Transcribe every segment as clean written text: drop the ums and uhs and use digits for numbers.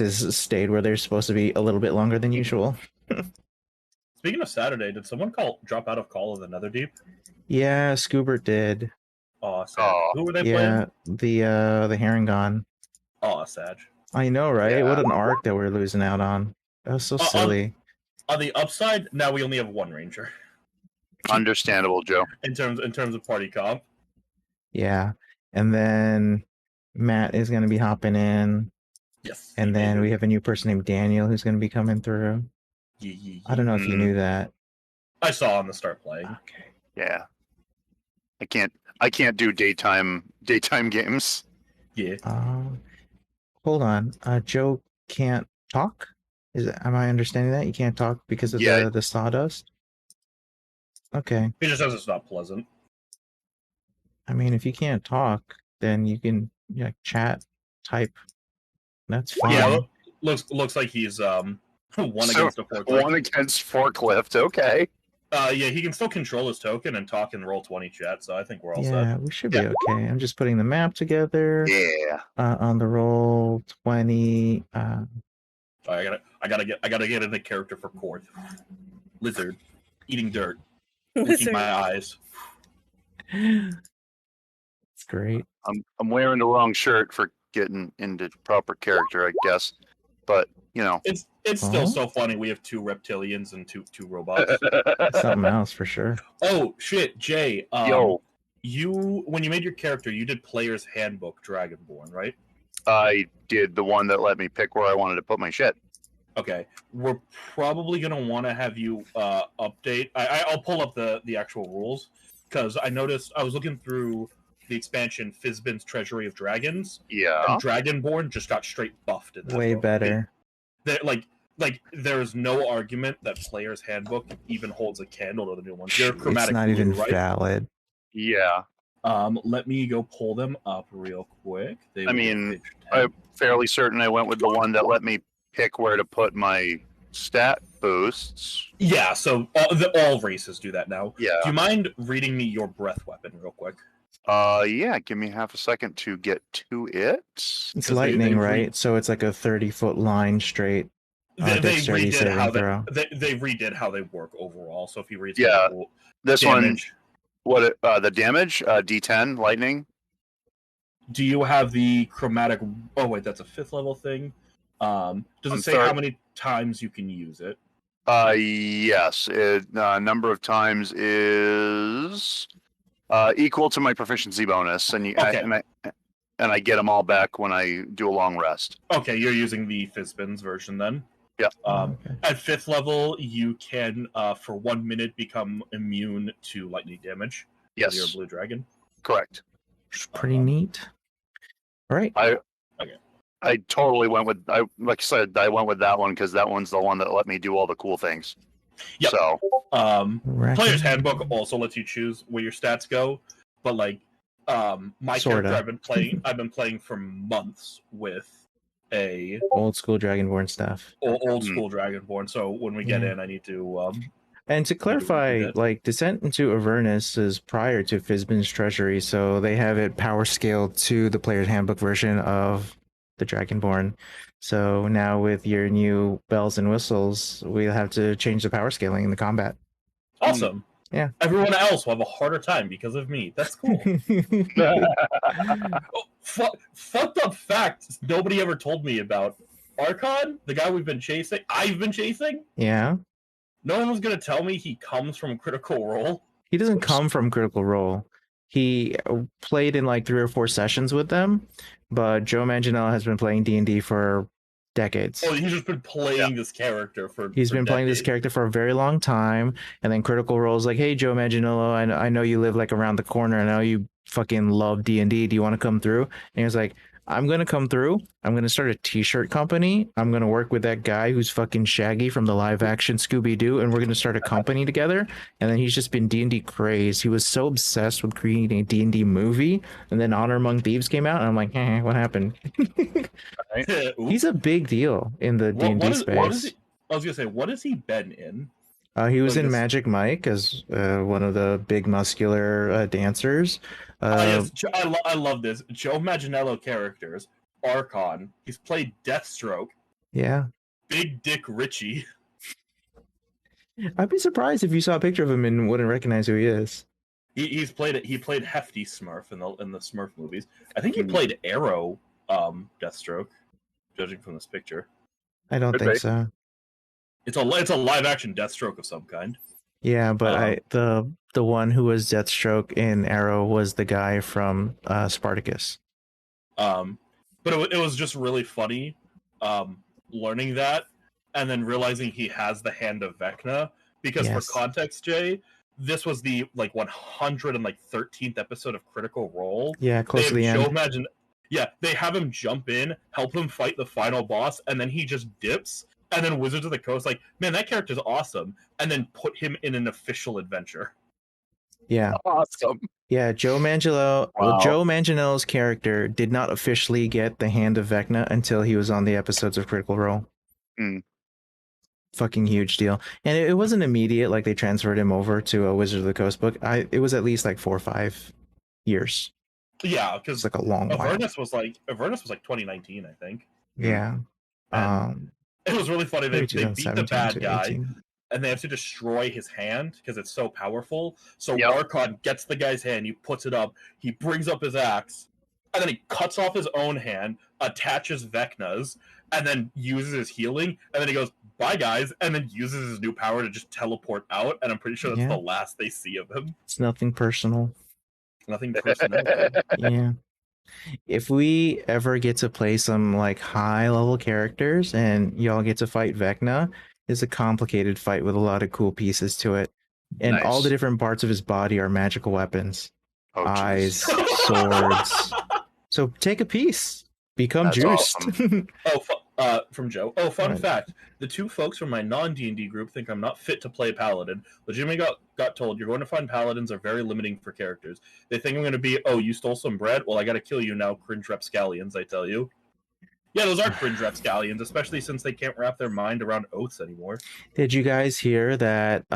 has stayed where they're supposed to be a little bit longer than usual. Speaking of Saturday, did someone drop out of Call of the Netherdeep? Yeah, Scoobert did. Oh, sad. Who were they Yeah, playing? the Herringon. Oh, sad. I know, right? Yeah. What an arc that we're losing out on. That was so silly. On the upside, now we only have one Ranger. Understandable, Joe. In terms of party comp. Yeah. And then Matt is going to be hopping in. Yes. And then we have a new person named Daniel who's going to be coming through. I don't know if you knew that. I saw him to start playing. Okay. Yeah. I can't do daytime games. Yeah. Hold on. Joe can't talk? Am I understanding that? You can't talk because of the sawdust? Okay. He just says it's not pleasant. I mean, if you can't talk, then you can chat, type. That's fine. Yeah, looks like he's one against a forklift. One against forklift, okay. Yeah, he can still control his token and talk in Roll20 chat, so I think we're all set. Yeah, we should be okay. I'm just putting the map together. Yeah. On the Roll20. I gotta get in the character for Court. Lizard, eating dirt, licking my eyes. It's great. I'm wearing the wrong shirt for getting into proper character, I guess. But it's still so funny. We have 2 reptilians and two robots. Something else for sure. Oh shit, Jay. Yo, when you made your character, you did Player's Handbook Dragonborn, right? I did the one that let me pick where I wanted to put my shit. Okay, we're probably gonna want to have you update. I'll pull up the actual rules because I noticed I was looking through the expansion Fizban's Treasury of Dragons. Yeah. And Dragonborn just got straight buffed in that. Way better. Like there's no argument that Player's Handbook even holds a candle to the new ones. They're chromatic it's not blue, even right? valid. Yeah. Let me go pull them up real quick. I'm fairly certain I went with the one that let me pick where to put my stat boosts. Yeah, so all races do that now. Yeah. Do you mind reading me your breath weapon real quick? Yeah, give me half a second to get to it. It's lightning, right? So it's like a 30-foot line straight. They redid how they work overall. So if you read this damage, one, the damage, D10 lightning. Do you have the chromatic? Oh wait, that's a 5th level thing. Does it say how many times you can use it? Yes. Number of times is equal to my proficiency bonus, and I get them all back when I do a long rest. Okay, you're using the Fizban's version then. Yeah. At 5th level, you can for 1 minute become immune to lightning damage. Yes. You're a blue dragon. Correct. Pretty neat. All right. I totally went with I went with that one because that one's the one that let me do all the cool things. Yep. So, Player's Handbook also lets you choose where your stats go, but my character I've been playing for months with a old school Dragonborn stuff. Old school Dragonborn. So when we get in, I need to. And to clarify, Descent into Avernus is prior to Fizban's Treasury, so they have it power scaled to the Player's Handbook version of the Dragonborn. So now with your new bells and whistles, we'll have to change the power scaling in the combat. Awesome. Yeah. Everyone else will have a harder time because of me. That's cool. Fucked up fact nobody ever told me about. Archon, the guy I've been chasing? Yeah. No one was going to tell me he comes from Critical Role. He doesn't come from Critical Role. He played in 3 or 4 sessions with them, but Joe Manganiello has been playing D&D for decades. Oh, he's just been playing this character for He's been playing this character for a very long time, and then Critical Role is like, hey, Joe Manganiello, I know you live around the corner, I know you fucking love D&D, do you want to come through? And he was like, I'm going to come through. I'm going to start a t-shirt company. I'm going to work with that guy who's fucking Shaggy from the live action Scooby-Doo, and we're going to start a company together. And then he's just been D&D crazed. He was so obsessed with creating a D&D movie, and then Honor Among Thieves came out, and I'm like, what happened? He's a big deal in the D&D space. I was going to say, what has he been in? He was in Magic Mike as one of the big muscular dancers. Yes, I love this. Joe Manganiello characters. Archon. He's played Deathstroke. Yeah. Big Dick Richie. I'd be surprised if you saw a picture of him and wouldn't recognize who he is. He played Hefty Smurf in the Smurf movies. I think he Hmm. played Arrow Deathstroke, judging from this picture. I don't Could think be. so. It's a live action Deathstroke of some kind. Yeah, but Um, the one who was Deathstroke in Arrow was the guy from Spartacus. um, but it was just really funny learning that and then realizing he has the hand of Vecna. Because for Yes. context, Jay, this was the 113th episode of Critical Role. Yeah, They close to have the Joe end. Imagine, yeah, they have him jump in, help him fight the final boss, and then he just dips. And then Wizards of the Coast, like, man, that character's awesome, and then put him in an official adventure. Yeah. Awesome. Yeah, Wow. Joe Manganiello's character did not officially get the hand of Vecna until he was on the episodes of Critical Role. Mm. Fucking huge deal. And it wasn't immediate, like they transferred him over to a Wizard of the Coast book. It was at least like 4 or 5 years. Yeah, It's because like a long while. Avernus was like 2019, I think, Yeah. and Um it was really funny. maybe They beat the 2017 bad to guy, 18. and they have to destroy his hand because it's so powerful. So Yep. Archon gets the guy's hand, he puts it up, he brings up his axe, and then he cuts off his own hand, attaches Vecna's, and then uses his healing, and then he goes, "Bye, guys," and then uses his new power to just teleport out. And I'm pretty sure that's Yeah. the last they see of him. It's nothing personal. Nothing personnel, dude. Yeah. If we ever get to play some like high level characters and y'all get to fight Vecna, it's a complicated fight with a lot of cool pieces to it. And all the Nice. different parts of his body are magical weapons. Oh, jeez. Eyes, swords. So take a piece. Become That's juiced. awesome. From Joe. Oh, fun Right. fact: the two folks from my non D&D group think I'm not fit to play Paladin. Legitimately got told you're going to find Paladins are very limiting for characters. They think I'm going to be, oh, you stole some bread. Well, I got to kill you now, cringe rapscallions. I tell you. Yeah, those are cringe rapscallions, especially since they can't wrap their mind around oaths anymore. Did you guys hear that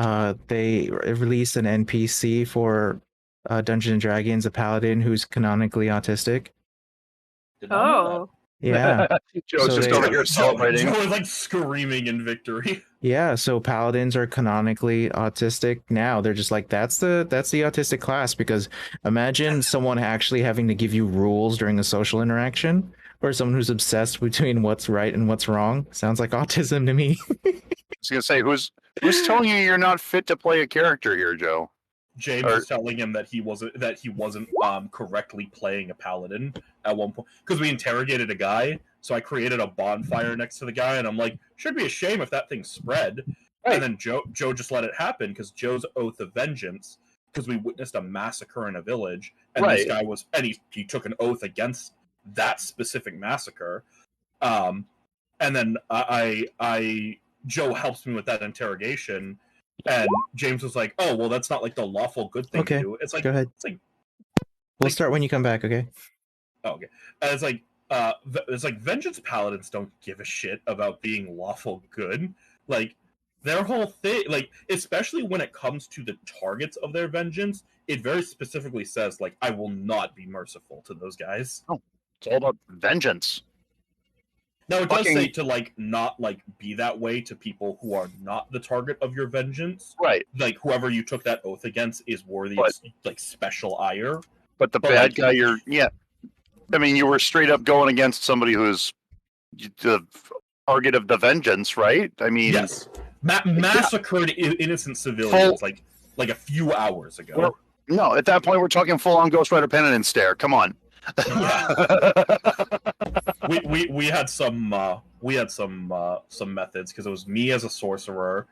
they released an NPC for Dungeons and Dragons, a paladin who's canonically autistic? Did not know that. Oh, Yeah. Joe's So just they- over here celebrating. Joe is like screaming in victory. Yeah, so paladins are canonically autistic now. They're just like that's the autistic class because imagine someone actually having to give you rules during a social interaction or someone who's obsessed between what's right and what's wrong. Sounds like autism to me. I was gonna say, who's telling you you're not fit to play a character here, Joe? James was telling him that he wasn't correctly playing a paladin at one point because we interrogated a guy. So I created a bonfire next to the guy, and I'm like, should be a shame if that thing spread. Right. And then Joe just let it happen because Joe's oath of vengeance, because we witnessed a massacre in a village, and this guy was, and he took an oath against that specific massacre. And then Joe helps me with that interrogation. And James was like, "Oh, well, that's not like the lawful good thing to do." It's like, go ahead. It's like, we'll start when you come back, okay? Oh, okay. And it's like vengeance paladins don't give a shit about being lawful good. Like their whole thing, like especially when it comes to the targets of their vengeance, it very specifically says like, "I will not be merciful to those guys." Oh, it's all about vengeance. No, it does say to like not like be that way to people who are not the target of your vengeance. Right. Like whoever you took that oath against is worthy of like special ire. But the bad guy, I mean, you were straight up going against somebody who's the target of the vengeance, right? I mean, yes, massacred innocent civilians like a few hours ago. No, at that point we're talking full on Ghost Rider penitence stare. Come on. we had some methods because it was me as a sorcerer,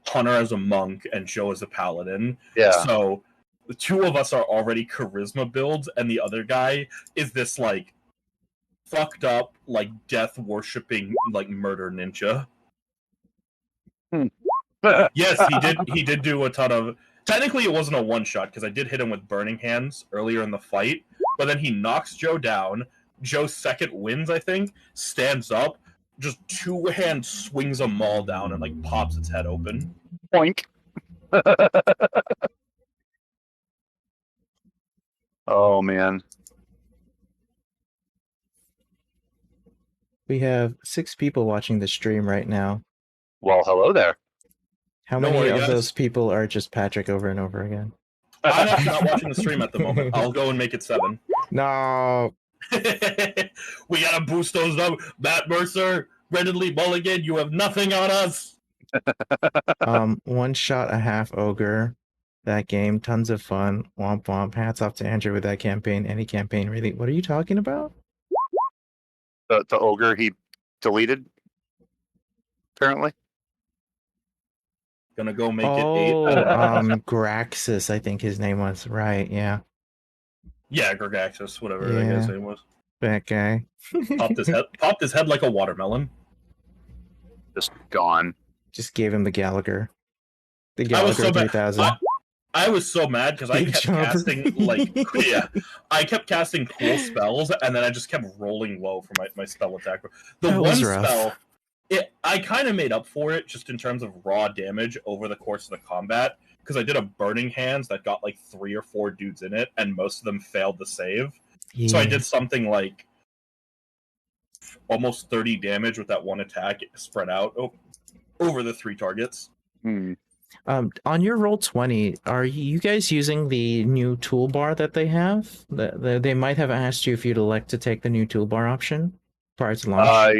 Hunter as a monk, and Joe as a paladin. Yeah. So the two of us are already charisma builds, and the other guy is this like fucked up, like death worshipping, like murder ninja. Yes, he did do a ton of. Technically, it wasn't a one shot because I did hit him with burning hands earlier in the fight, but then he knocks Joe down. Joe's second wins, I think, stands up, just two hands swings a maul down and like pops its head open. Boink. Oh man. We have 6 people watching the stream right now. Well, hello there. How Don't many worry, of those guys. people are just Patrick over and over again? I'm actually not watching the stream at the moment. I'll go and make it 7. No. We gotta boost those up. Matt Mercer, Brendan Lee Mulligan, you have nothing on us. 1 shot a half ogre. That game, tons of fun. Womp womp. Hats off to Andrew with that campaign. Any campaign, really. What are you talking about? The ogre he deleted, apparently. Gonna go make it 8. Graxis, I think his name was. Right, yeah. Yeah, Gergaxis, whatever that guy's name was. That guy. Popped his head like a watermelon. Just gone. Just gave him the Gallagher. The Gallagher 3000. I was so mad because I kept casting I kept casting cool spells and then I just kept rolling low for my spell attack. The one spell, I kind of made up for it just in terms of raw damage over the course of the combat because I did a Burning Hands that got like 3 or 4 dudes in it and most of them failed the save. Yeah. So I did something like almost 30 damage with that one attack spread out over the 3 targets. On your Roll20, are you guys using the new toolbar that they have? They might have asked you if you'd elect to take the new toolbar option prior to launch.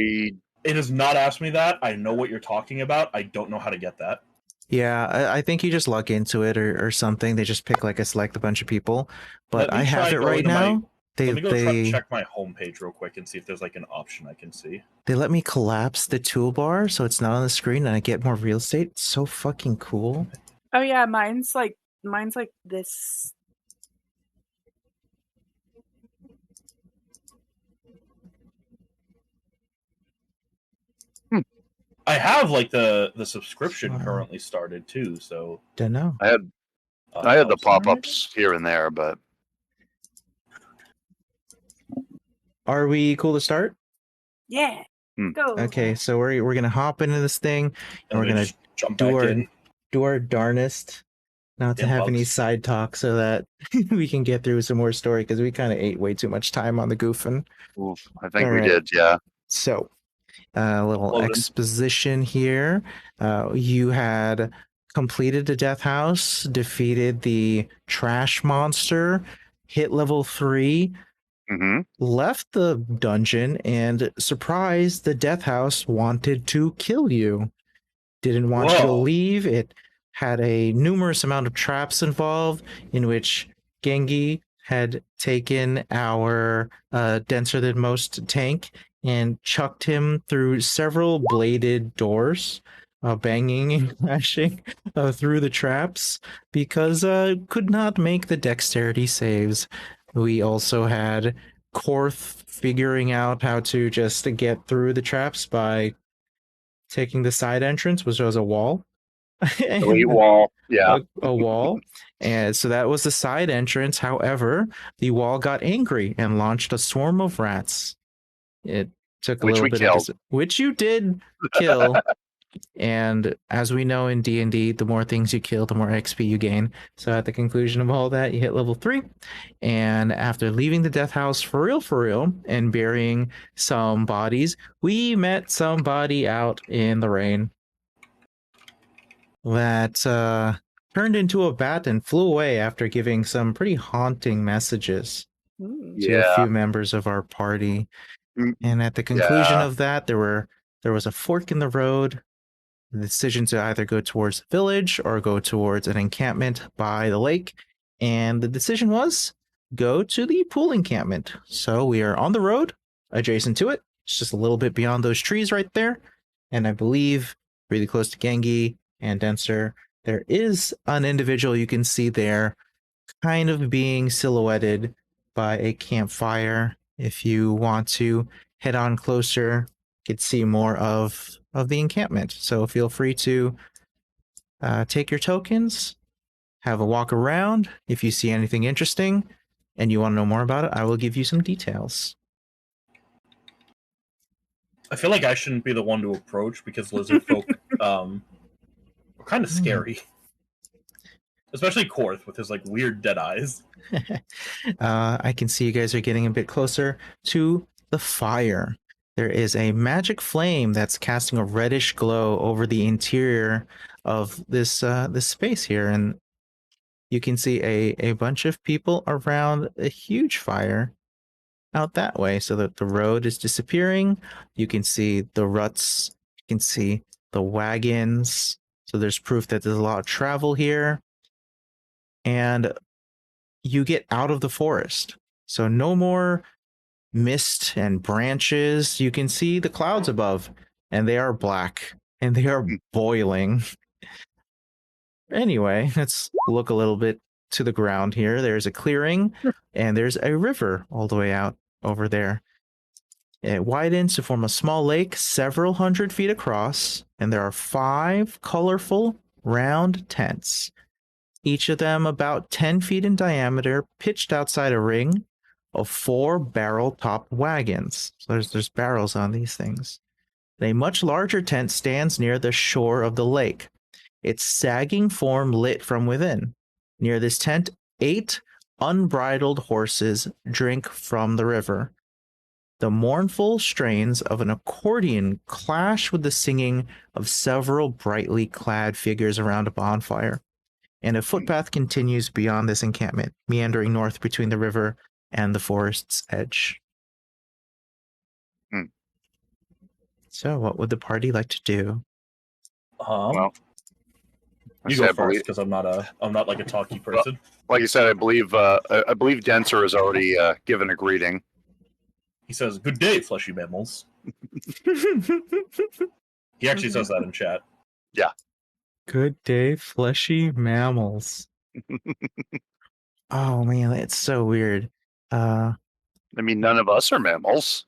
It has not asked me that. I know what you're talking about. I don't know how to get that. Yeah, I think you just log into it or something. They just pick like select a bunch of people. But I have it right now. Let me go check my homepage real quick and see if there's like an option I can see. They let me collapse the toolbar so it's not on the screen and I get more real estate. It's so fucking cool. Oh yeah, mine's like this. I have like the subscription currently started too, so don't know. I had the pop-ups here and there, but are we cool to start? Yeah. Go. Okay, so we're gonna hop into this thing and we're gonna jump do our darnest not to have any side talk so that we can get through some more story because we kind of ate way too much time on the goofing. Oof, I think we did, yeah. So a little exposition here. You had completed the Death House, defeated the trash monster, hit level 3, left the dungeon, and surprised the Death House wanted to kill you. Didn't want you to leave. It had a numerous amount of traps involved in which Gengi had taken our denser than most tank and chucked him through several bladed doors, banging and crashing through the traps because could not make the dexterity saves. We also had Korth figuring out how to just get through the traps by taking the side entrance, which was a wall. A wall, yeah. A wall. And so that was the side entrance. However, the wall got angry and launched a swarm of rats. It took a little bit of which you did kill. And as we know in D&D, the more things you kill, the more XP you gain. So at the conclusion of all that, you hit level 3. And after leaving the Death House for real, and burying some bodies, we met somebody out in the rain that turned into a bat and flew away after giving some pretty haunting messages to a few members of our party. And at the conclusion of that, there was a fork in the road. The decision to either go towards the village or go towards an encampment by the lake. And the decision was go to the pool encampment. So we are on the road adjacent to it. It's just a little bit beyond those trees right there. And I believe really close to Gengi and Denser, there is an individual you can see there kind of being silhouetted by a campfire. If you want to head on closer, you could see more of the encampment. So feel free to take your tokens, have a walk around. If you see anything interesting and you want to know more about it, I will give you some details. I feel like I shouldn't be the one to approach because lizard folk are kind of scary. Especially Korth with his like weird dead eyes. I can see you guys are getting a bit closer to the fire. there is a magic flame that's casting a reddish glow over the interior of this space here, and you can see a bunch of people around a huge fire out that way, so that the road is disappearing. You can see the ruts, you can see the wagons, so there's proof that there's a lot of travel here. And you get out of the forest, so no more mist and branches. You can see the clouds above, and they are black, and they are boiling. Anyway, let's look a little bit to the ground here. There's a clearing, and there's a river all the way out over there. It widens to form a small lake several hundred feet across, and there are 5 colorful round tents, each of them about 10 feet in diameter, pitched outside a ring of 4 barrel-topped wagons. So there's barrels on these things. A much larger tent stands near the shore of the lake, its sagging form lit from within. Near this tent, 8 unbridled horses drink from the river. The mournful strains of an accordion clash with the singing of several brightly clad figures around a bonfire, and a footpath continues beyond this encampment, meandering north between the river and the forest's edge. So, what would the party like to do? Well, you go first, because I'm not like a talky person. Like you said, I believe Denser has already given a greeting. He says, "Good day, fleshy mammals." He actually says that in chat. Yeah. Good day, fleshy mammals. Oh man, that's so weird. I mean, none of us are mammals.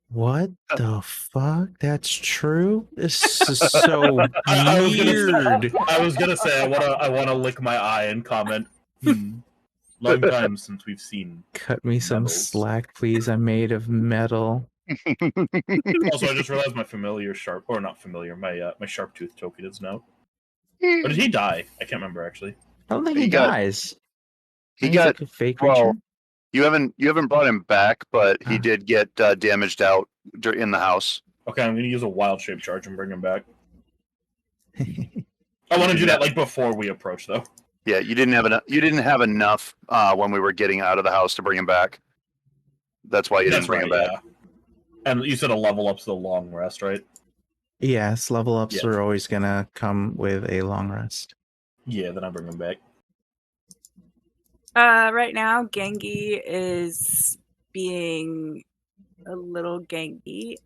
What the fuck? That's true? This is so weird. I was gonna say I wanna lick my eye and comment. Long time since we've seen. Cut me some slack, please. I'm made of metal. Also, I just realized my familiar sharp, or not familiar, my sharp tooth token is now. Or did he die? I can't remember actually. I don't think he dies. He got like a fake creature. You haven't brought him back, but he did get damaged out in the house. Okay, I'm gonna use a wild shape charge and bring him back. I want to do that like before we approach, though. Yeah, you didn't have enough when we were getting out of the house to bring him back. That's why you didn't bring him back. Yeah. And you said a level up's the long rest, right? Yes, level ups are always gonna come with a long rest. Yeah, then I bring him back. Right now, Gengi is being a little Gengi.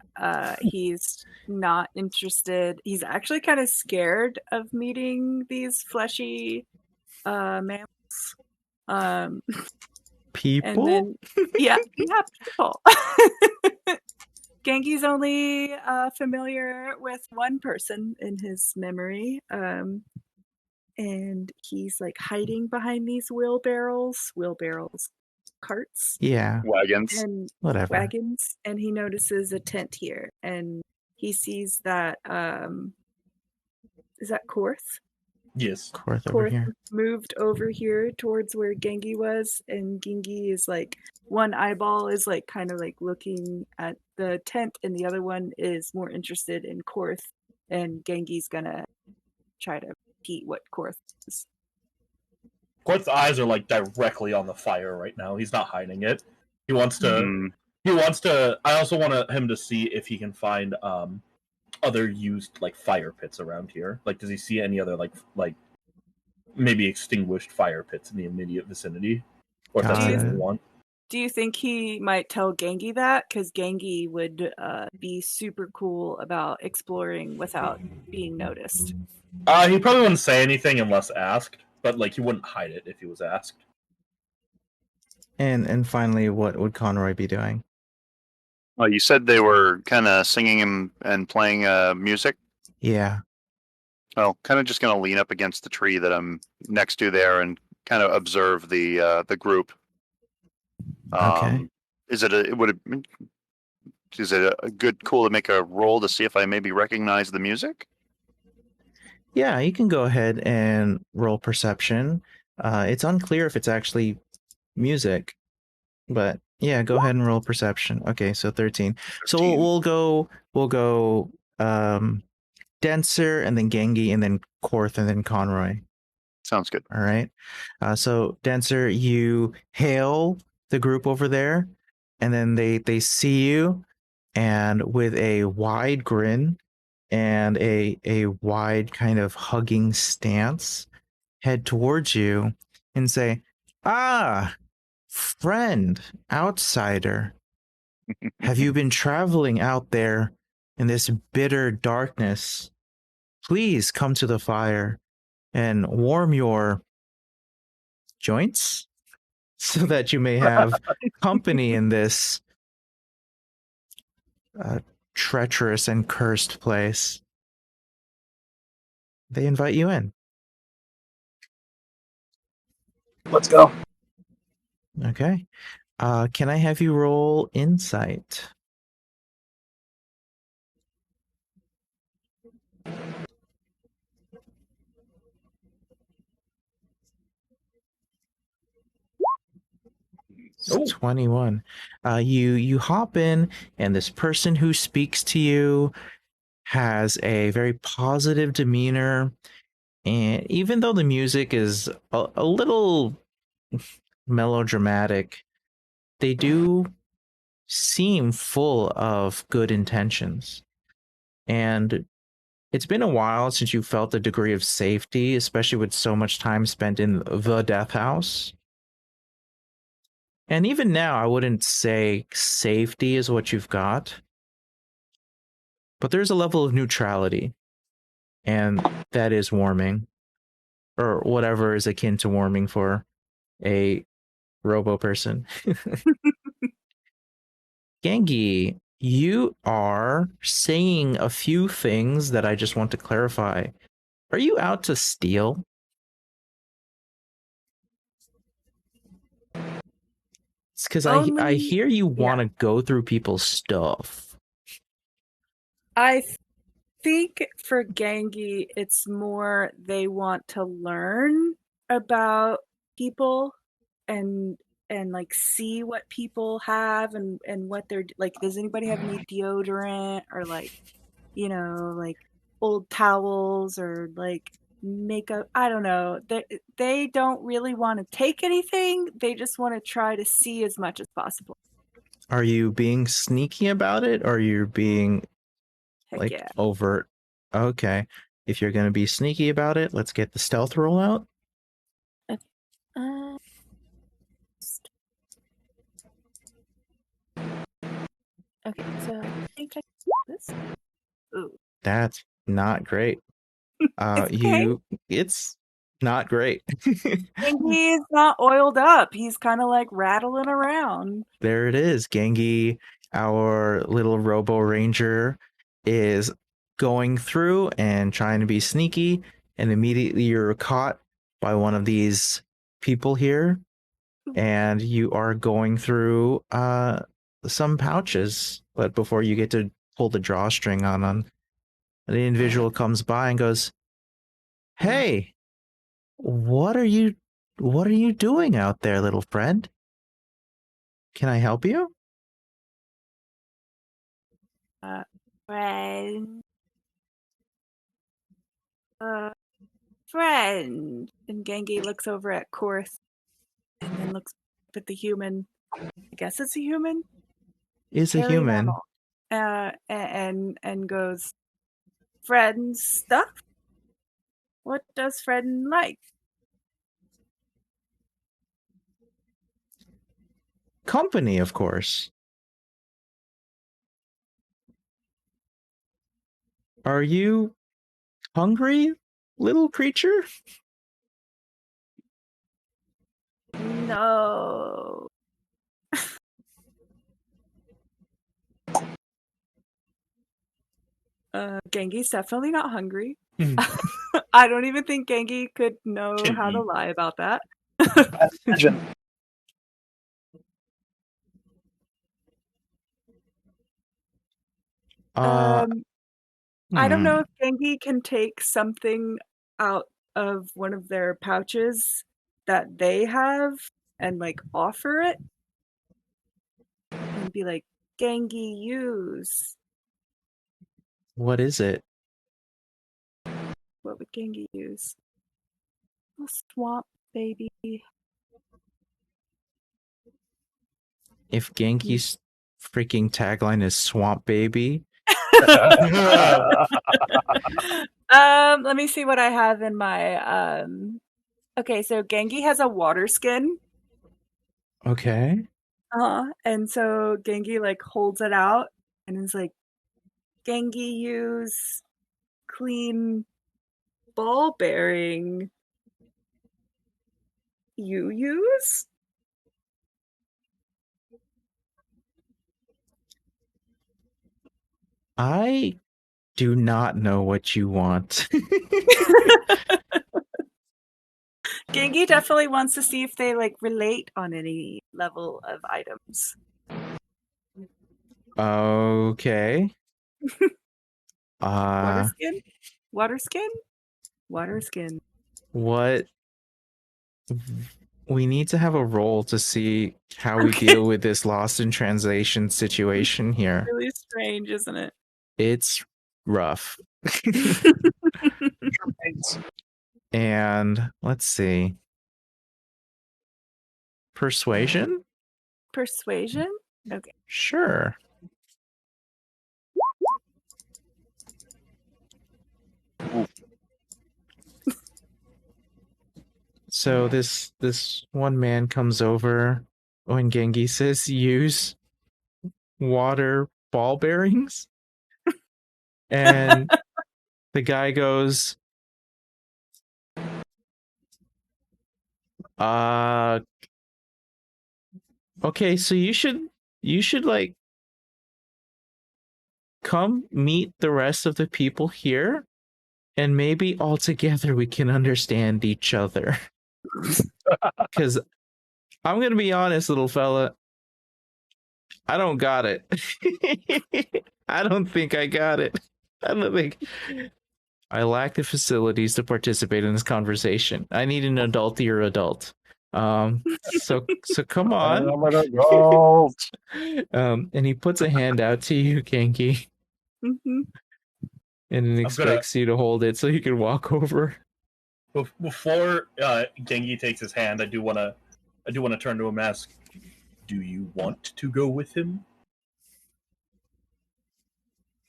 He's not interested. He's actually kind of scared of meeting these fleshy mammals. People? And then, yeah, people. Gengi's only familiar with one person in his memory. And he's like hiding behind these wheelbarrows, carts. Yeah. Wagons. And whatever. Wagons. And he notices a tent here. And he sees that, is that Korth? Yes. Korth over here. Moved over here towards where Gengi was. And Gengi is like, one eyeball is like kind of like looking at the tent. And the other one is more interested in Korth. And Gengi's gonna try to repeat what Korth is. Korth's eyes are like directly on the fire right now. He's not hiding it. He wants to. He wants to. I also want him to see if he can find other used like fire pits around here. Like, does he see any other like maybe extinguished fire pits in the immediate vicinity? Or if that's the only one. Do you think he might tell Gengi that? Because Gengi would be super cool about exploring without being noticed. He probably wouldn't say anything unless asked, but like he wouldn't hide it if he was asked. And finally, what would Conroy be doing? Oh, you said they were kind of singing and playing music? Yeah. Oh, kind of just going to lean up against the tree that I'm next to there and kind of observe the group. Okay. Is it a good cool to make a roll to see if I maybe recognize the music? Yeah, you can go ahead and roll perception. It's unclear if it's actually music, but Yeah, go ahead and roll perception. Okay, so 13. So 15. we'll go Denser and then Gengi and then Korth and then Conroy. Sounds good. All right. So Denser, you hail the group over there, and then they see you, and with a wide grin and a wide kind of hugging stance, head towards you and say, "Ah, friend, outsider, have you been traveling out there in this bitter darkness? Please come to the fire and warm your joints so that you may have company in this uh, treacherous and cursed place." They invite you in. Let's go. Okay. Can I have you roll insight? Ooh. 21. You hop in, and this person who speaks to you has a very positive demeanor. And even though the music is a little melodramatic, they do seem full of good intentions. And it's been a while since you felt a degree of safety, especially with so much time spent in the death house. And even now, I wouldn't say safety is what you've got, but there's a level of neutrality, and that is warming, or whatever is akin to warming for a robo person. Gengi, you are saying a few things that I just want to clarify. Are you out to steal? It's because I Only, hear you yeah. want to go through people's stuff. I think for Gangi, it's more they want to learn about people and like see what people have and what they're like. Does anybody have any deodorant or like like old towels or like makeup? I don't know. They don't really want to take anything. They just want to try to see as much as possible. Are you being sneaky about it, or are you being Heck like yeah. overt? Okay. If you're going to be sneaky about it, let's get the stealth roll out. Uh, okay, so I think I this. Ooh, That's not great. it's okay. It's not great. And he's not oiled up. He's kind of like rattling around. There it is. Gengi, our little robo ranger, is going through and trying to be sneaky, and immediately you're caught by one of these people here, and you are going through some pouches. But before you get to pull the drawstring on, the individual comes by and goes, "Hey, what are you doing out there, little friend? Can I help you?" Friend. Friend. And Gengi looks over at Korth and then looks up at the human. I guess it's a human. Is a Hairy human. mammal. And goes, friend stuff? What does friend like? Company, of course. Are you hungry, little creature? No. Gengi's definitely not hungry. I don't even think Gengi could know Can how to eat. lie about that. Imagine. Uh, I don't know hmm. if Gengi can take something out of one of their pouches that they have and like offer it. and be like, Gengi, use. What is it? What would Gengi use? A swamp, baby. If Genki's freaking tagline is "Swamp Baby," Let me see what I have in my okay, so Gengi has a water skin. okay. And so Gengi like holds it out and is like, Gengi, use clean ball bearing. You use? I do not know what you want. Gengi definitely wants to see if they like relate on any level of items. Okay. Water skin? Water skin? Water skin. What? We need to have a roll to see how we deal with this lost in translation situation here. Really strange, isn't it? It's rough. And let's see. Persuasion? Persuasion? Okay. Sure. So this one man comes over when Gengi says use water ball bearings, and the guy goes, okay, so you should like come meet the rest of the people here, and maybe all together we can understand each other. Because I'm gonna be honest, little fella, I don't got it. I don't think I got it. I don't think I lack the facilities to participate in this conversation. I need an adultier adult. So come on. I'm an adult. And he puts a hand out to you, Genki, Mm-hmm. and expects you to hold it so you can walk over. Before Gengi takes his hand, I do want to turn to him and ask, do you want to go with him?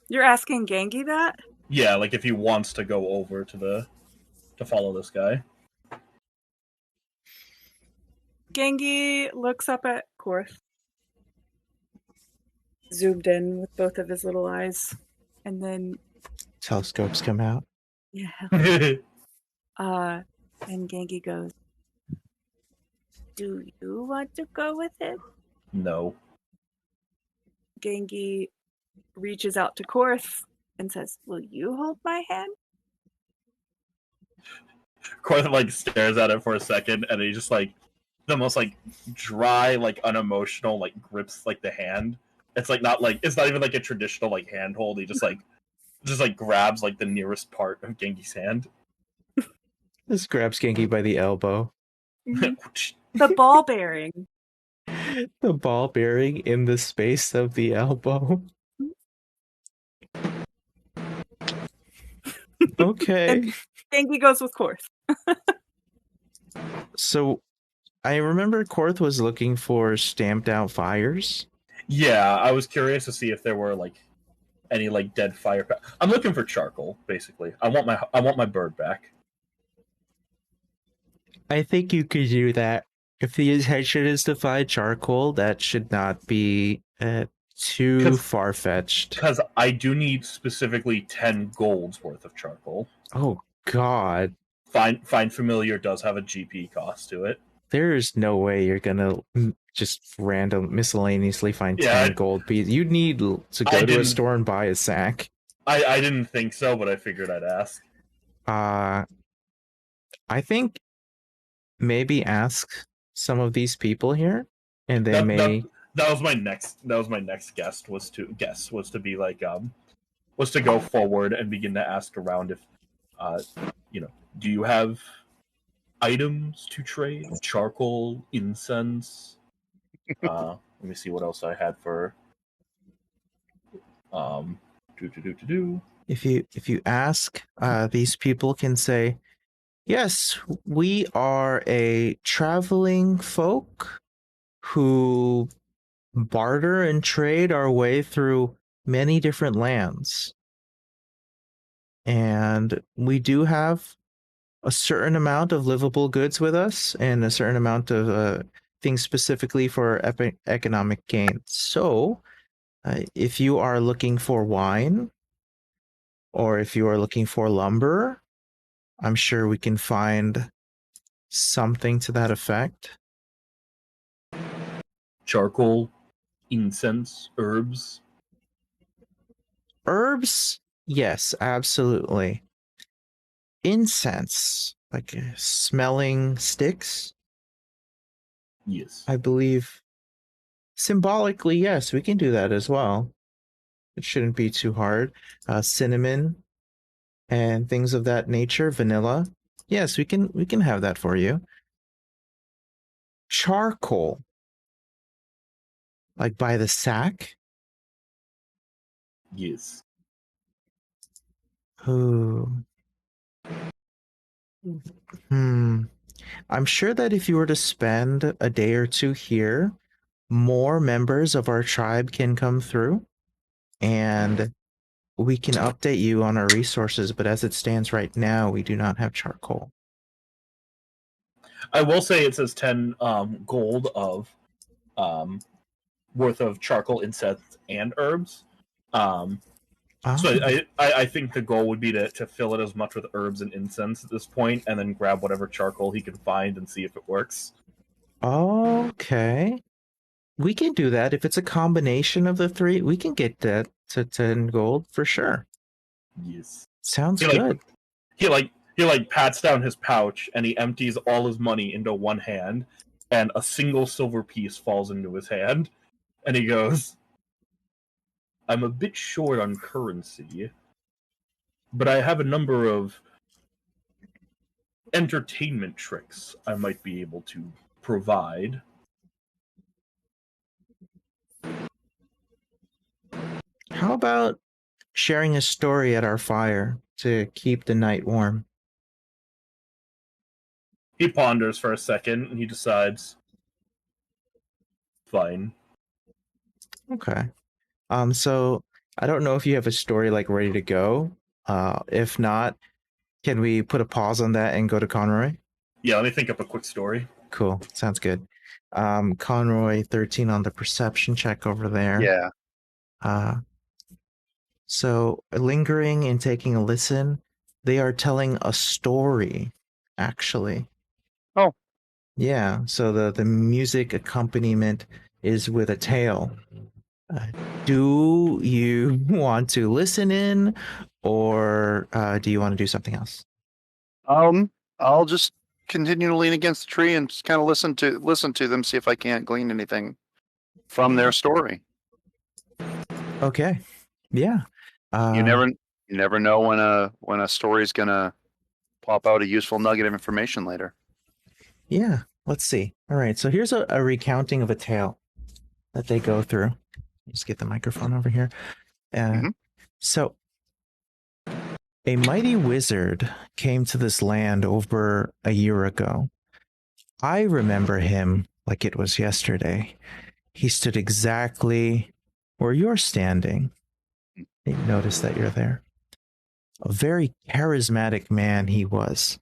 You're asking Gengi that? Yeah, like if he wants to go over to follow this guy. Gengi looks up at Korth, zoomed in with both of his little eyes, and then Telescopes come out. yeah. And Gengi goes, do you want to go with him? No. Gengi reaches out to Korth and says, will you hold my hand? Korth like stares at it for a second, and he just like the most like dry, like unemotional, like grips like the hand. It's like it's not even like a traditional like handhold. He just like grabs like the nearest part of Gengi's hand. This grabs Genki by the elbow. The ball bearing. The ball bearing in the space of the elbow. Okay. And Gengi goes with Korth. So I remember Korth was looking for stamped out fires. Yeah, I was curious to see if there were like any like dead fire. I'm looking for charcoal, basically. I want my bird back. I think you could do that. If the intention is to find charcoal, that should not be too far-fetched. Because I do need specifically 10 golds worth of charcoal. Oh, God. Find Familiar does have a GP cost to it. There's no way you're gonna just random miscellaneously find 10 gold pieces. You'd need to go to a store and buy a sack. I didn't think so, but I figured I'd ask. I think maybe ask some of these people here, and they may. That was my next guess was to be like was to go forward and begin to ask around if do you have items to trade? Charcoal, incense, Let me see what else I had for. If you ask, these people can say, yes, we are a traveling folk who barter and trade our way through many different lands. And we do have a certain amount of livable goods with us and a certain amount of things specifically for economic gain. So, if you are looking for wine or if you are looking for lumber, I'm sure we can find something to that effect. Charcoal, incense, herbs. Herbs, yes, absolutely. Incense, like smelling sticks, Yes. I believe. Symbolically, yes, we can do that as well. It shouldn't be too hard. Cinnamon and things of that nature, vanilla. Yes, we can have that for you. Charcoal, like by the sack. Yes. Ooh. I'm sure that if you were to spend a day or two here, more members of our tribe can come through and we can update you on our resources. But as it stands right now, we do not have charcoal. I will say it says 10 gold of worth of charcoal, incense, and herbs. So I think the goal would be to fill it as much with herbs and incense at this point, and then grab whatever charcoal he can find and see if it works. Okay. We can do that. If it's a combination of the three, we can get that to 10 gold for sure. Yes. Sounds He good. he pats down his pouch and he empties all his money into one hand, and a single silver piece falls into his hand, and he goes, I'm a bit short on currency, but I have a number of entertainment tricks I might be able to provide. How about sharing a story at our fire to keep the night warm? He ponders for a second and he decides, fine. Okay. So I don't know if you have a story like ready to go. If not, can we put a pause on that and go to Conroy? Yeah, let me think up a quick story. Cool. Sounds good. Conroy 13 on the perception check over there. Yeah. So lingering and taking a listen, they are telling a story, actually. Oh. Yeah. So the music accompaniment is with a tale. Do you want to listen in, or do you want to do something else? I'll just continue to lean against the tree and just kind of listen to them, see if I can't glean anything from their story. Okay. Yeah. You never know when a story's gonna pop out a useful nugget of information later. Yeah. Let's see. All right. So here's a recounting of a tale that they go through. Just get the microphone over here. So a mighty wizard came to this land over a year ago. I remember him like it was yesterday. He stood exactly where you're standing. You notice that you're there. A very charismatic man he was.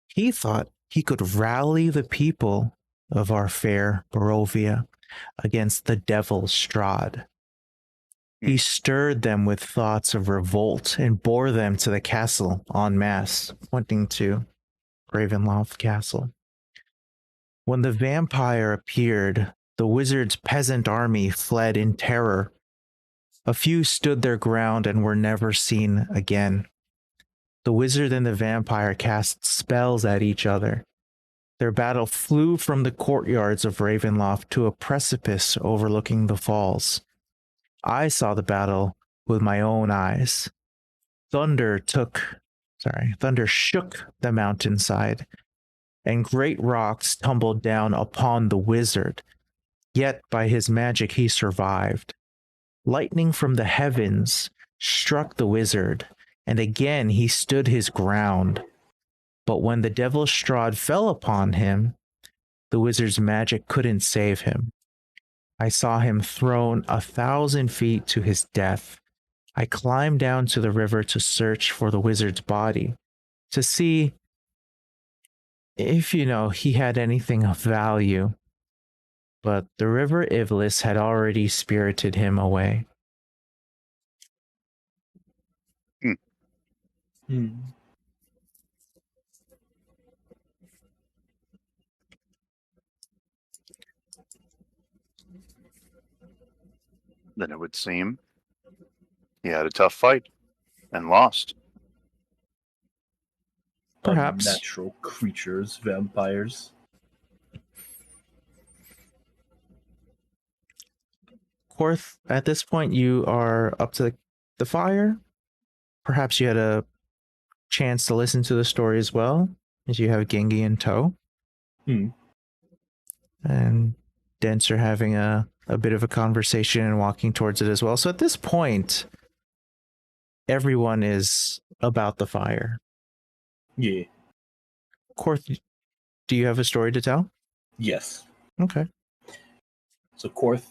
He thought he could rally the people of our fair Barovia against the devil Strahd. He stirred them with thoughts of revolt and bore them to the castle en masse, pointing to Ravenloft Castle. When the vampire appeared, the wizard's peasant army fled in terror. A few stood their ground and were never seen again. The wizard and the vampire cast spells at each other. Their battle flew from the courtyards of Ravenloft to a precipice overlooking the falls. I saw the battle with my own eyes. Thunder shook the mountainside, and great rocks tumbled down upon the wizard. Yet by his magic he survived. Lightning from the heavens struck the wizard, and again he stood his ground. But when the devil Strahd fell upon him, the wizard's magic couldn't save him. I saw him thrown 1,000 feet to his death. I climbed down to the river to search for the wizard's body, to see if, he had anything of value. But the river Ivlis had already spirited him away. Hmm. Then it would seem he had a tough fight and lost. Perhaps. Unnatural creatures, vampires. Korth, at this point, you are up to the fire. Perhaps you had a chance to listen to the story as well, as you have Gengi in tow. And Dents are having a bit of a conversation and walking towards it as well. So at this point, everyone is about the fire. Yeah. Korth, do you have a story to tell? Yes. Okay. So Korth,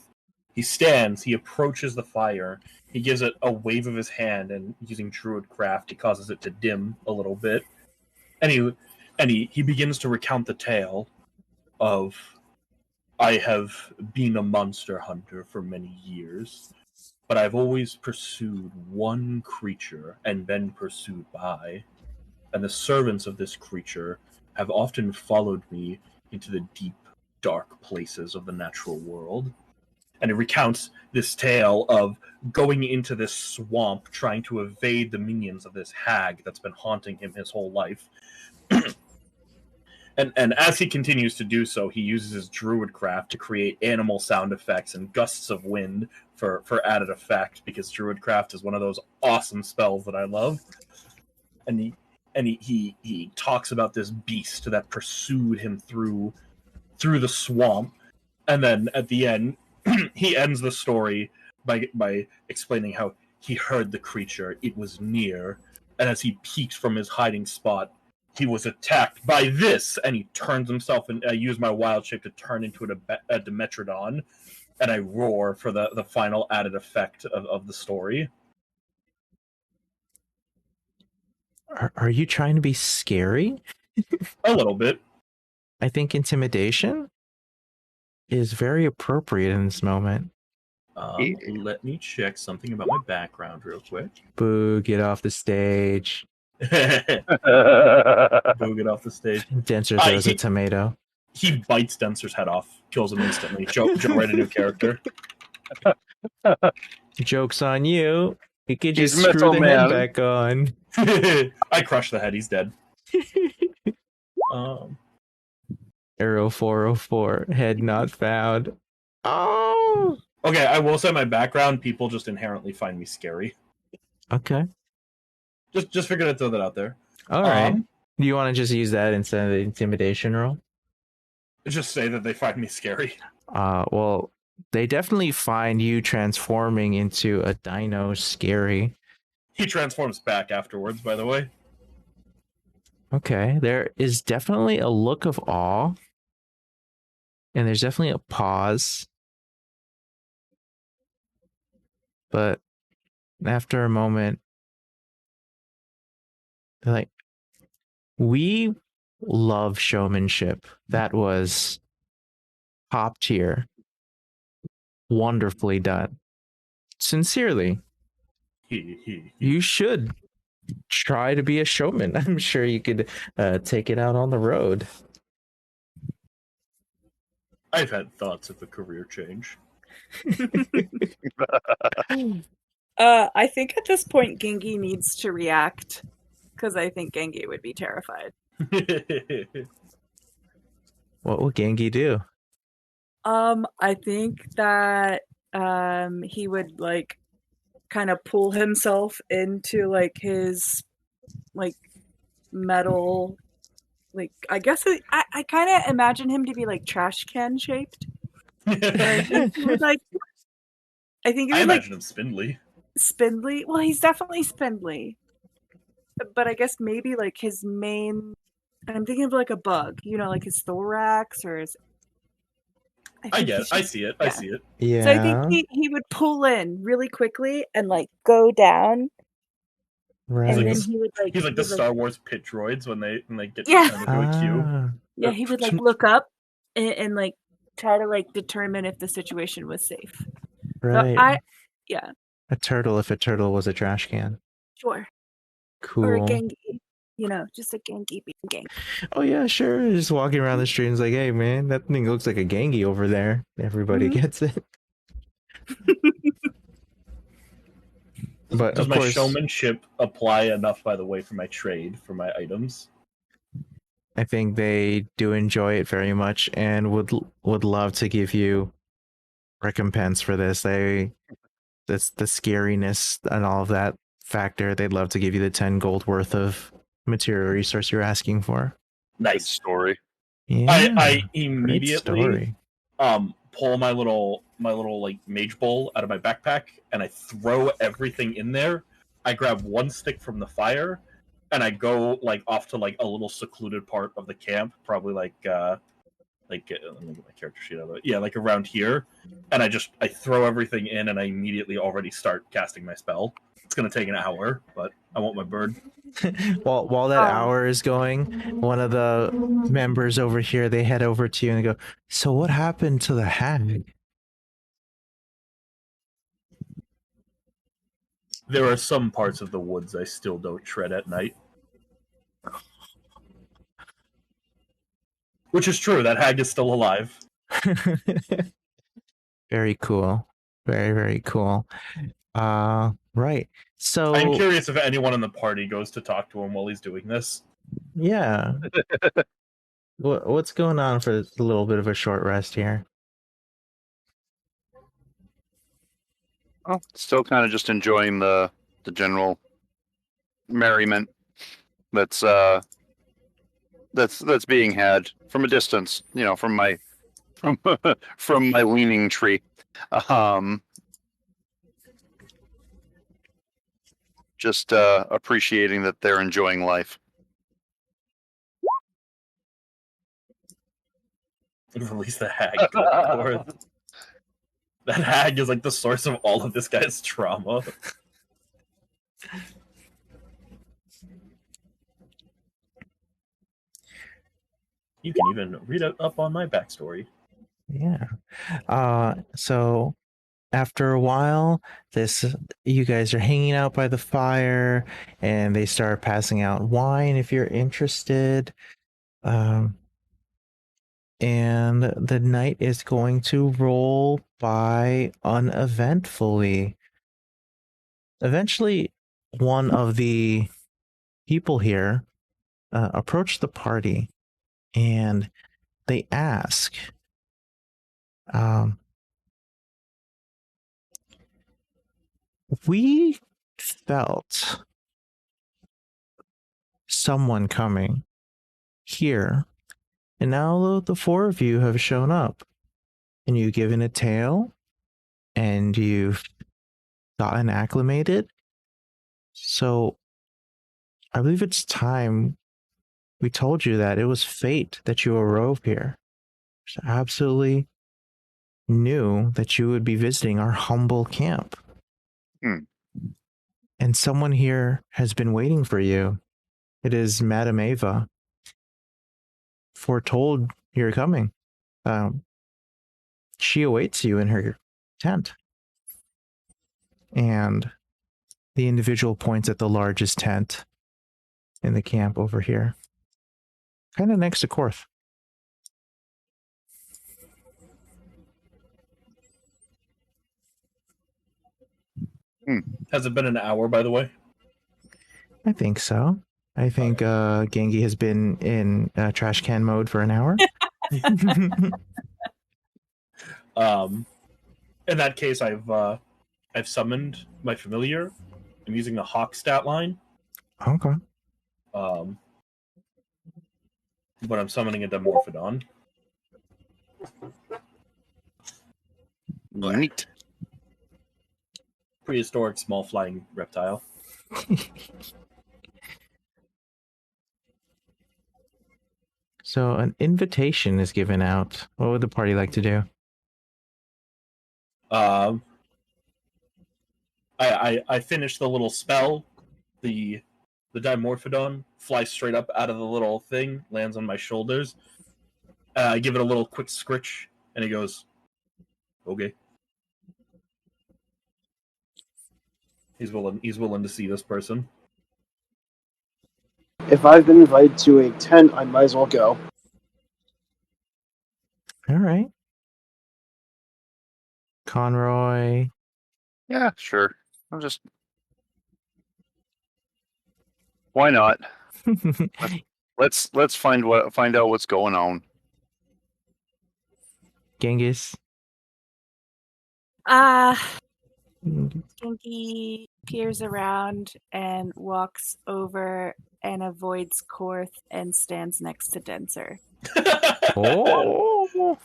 he stands, he approaches the fire, he gives it a wave of his hand, and using druid craft, he causes it to dim a little bit. And he begins to recount the tale of, I have been a monster hunter for many years, but I've always pursued one creature and been pursued by, and the servants of this creature have often followed me into the deep, dark places of the natural world. And it recounts this tale of going into this swamp, trying to evade the minions of this hag that's been haunting him his whole life. And as he continues to do so, he uses his druid craft to create animal sound effects and gusts of wind for added effect, because druid craft is one of those awesome spells that I love. And he talks about this beast that pursued him through the swamp, and then at the end he ends the story by explaining how he heard the creature, it was near, and as he peeked from his hiding spot, he was attacked by this, and he turns himself, and I use my wild shape to turn into a Dimetrodon, and I roar for the final added effect of the story. Are you trying to be scary? A little bit. I think intimidation is very appropriate in this moment. Let me check something about my background real quick. Boo, get off the stage. Boo, get off the stage. Denser throws a tomato. He bites Denser's head off, kills him instantly. Joe write a new character. Joke's on you. You could just He's screw Metal the Man. head back on. I crushed the head, he's dead. Arrow 404, head not found. Oh! Okay, I will say my background, people just inherently find me scary. Okay. Just figured I'd throw that out there. All right. Do you want to just use that instead of the intimidation roll? Just say that they find me scary. Well, they definitely find you transforming into a dino scary. He transforms back afterwards, by the way. Okay, there is definitely a look of awe. And there's definitely a pause. But after a moment, they're like, we love showmanship. That was top tier. Wonderfully done. Sincerely. You should try to be a showman. I'm sure you could take it out on the road. I've had thoughts of a career change. I think at this point Gengi needs to react, because I think Gengi would be terrified. What will Gengi do? I think that he would kind of pull himself into his metal, I guess I kind of imagine him to be trash can shaped. I think he would like. I think he I would like imagine him spindly. spindly. Well, he's definitely spindly, but I guess maybe like his main. I'm thinking of like a bug, like his thorax or his. I I think get it. he's I just see it. I yeah. see it. So I think Yeah, he would pull in really quickly and like go down, and then right. He's like he the would like Star Wars pit droids when they get yeah turned into a queue. Ah, he would like look up and like try to like determine if the situation was safe. So right. yeah, A turtle if a turtle was a trash can. sure. Or a Cool. Gengi, just a Gengi being Gengi. Oh yeah, sure. Just walking around the street and it's like, hey man, that thing looks like a gangy over there. Everybody Mhm. gets it. But Does of my course, showmanship apply enough, by the way, for my trade for my items? I think they do enjoy it very much and would love to give you recompense for this. That's the scariness and all of that factor. They'd love to give you the 10 gold worth of material resource you're asking for. Good Nice. story. Yeah, I great immediately story. pull my little like mage bowl out of my backpack and I throw everything in there. I grab one stick from the fire and I go like off to like a little secluded part of the camp, probably like let me get my character sheet out of it. Yeah, like around here, and I throw everything in and I immediately already start casting my spell. It's gonna take an hour, but I want my bird. While that hour is going, one of the members over here, they head over to you and they go, so what happened to the hag? There are some parts of the woods I still don't tread at night. Which is true, that hag is still alive. Very cool. Very, very cool. Right. I'm So curious if anyone in the party goes to talk to him while he's doing this. yeah. What's going on for a little bit of a short rest here? Oh, still kind of just enjoying the general merriment that's that's being had from a distance, from my from from my leaning tree. Um, just appreciating that they're enjoying life. Release the hag. Good lord. That hag is like the source of all of this guy's trauma. You can even read it up on my backstory. Yeah. So after a while, you guys are hanging out by the fire and they start passing out wine if you're interested. And the night is going to roll by uneventfully. Eventually, one of the people here approach the party and they ask, um, we felt someone coming here, and now the four of you have shown up, and you've given a tale, and you've gotten acclimated. So I believe it's time we told you that it was fate that you arose here. Just absolutely knew that you would be visiting our humble camp. Hmm. And someone here has been waiting for you. It is Madame Ava. Foretold you're coming. She awaits you in her tent. And the individual points at the largest tent in the camp over here, kind of next to Korth. Has it been an hour, by the way? I think so. I think Gengi has been in trash can mode for an hour. In that case, I've summoned my familiar. I'm using the hawk stat line. Okay. But I'm summoning a Dimorphodon. Neat. Prehistoric small flying reptile. So an invitation is given out. What would the party like to do? I finished the little spell. The Dimorphodon flies straight up out of the little thing, lands on my shoulders. I give it a little quick scritch, and he goes, "Okay." He's willing to see this person. If I've been invited to a tent, I might as well go. All right. Conroy. Yeah, sure. I'm just. Why not? Let's find out what's going on. Genghis. Skinky peers around and walks over and avoids Korth and stands next to Denser. Oh.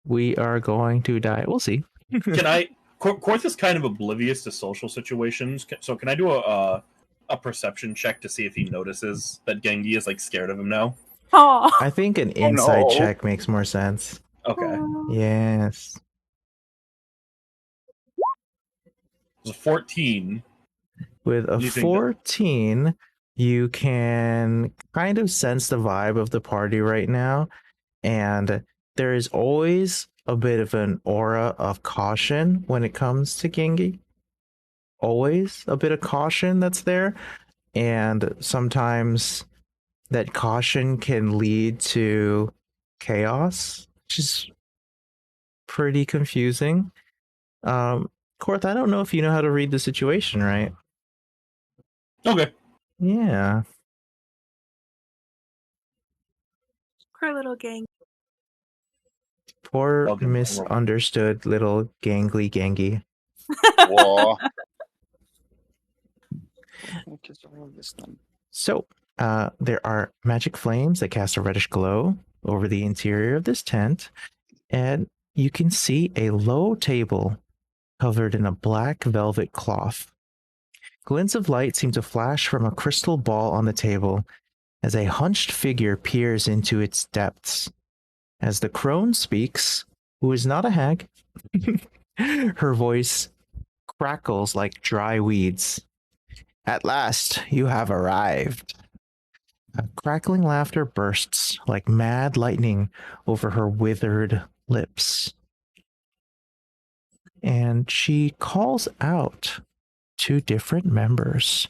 We are going to die. We'll see. Can I? Korth is kind of oblivious to social situations, so can I do a perception check to see if he notices that Gengi is like scared of him now? Oh, I think an inside no. check makes more sense. Okay, Yes. it's a 14. With a Do you think 14, you can kind of sense the vibe of the party right now. And there is always a bit of an aura of caution when it comes to Gengi. Always a bit of caution that's there. And sometimes that caution can lead to chaos, which is pretty confusing. Korth, I don't know if you know how to read the situation, right? Okay. Yeah. poor little gang. Poor I'll give him a roll. misunderstood little gangly Gengi. Whoa. So, there are magic flames that cast a reddish glow over the interior of this tent, and you can see a low table covered in a black velvet cloth. Glints of light seem to flash from a crystal ball on the table as a hunched figure peers into its depths. As the crone speaks, who is not a hag, her voice crackles like dry weeds. At last, you have arrived. A crackling laughter bursts like mad lightning over her withered lips. And she calls out two different members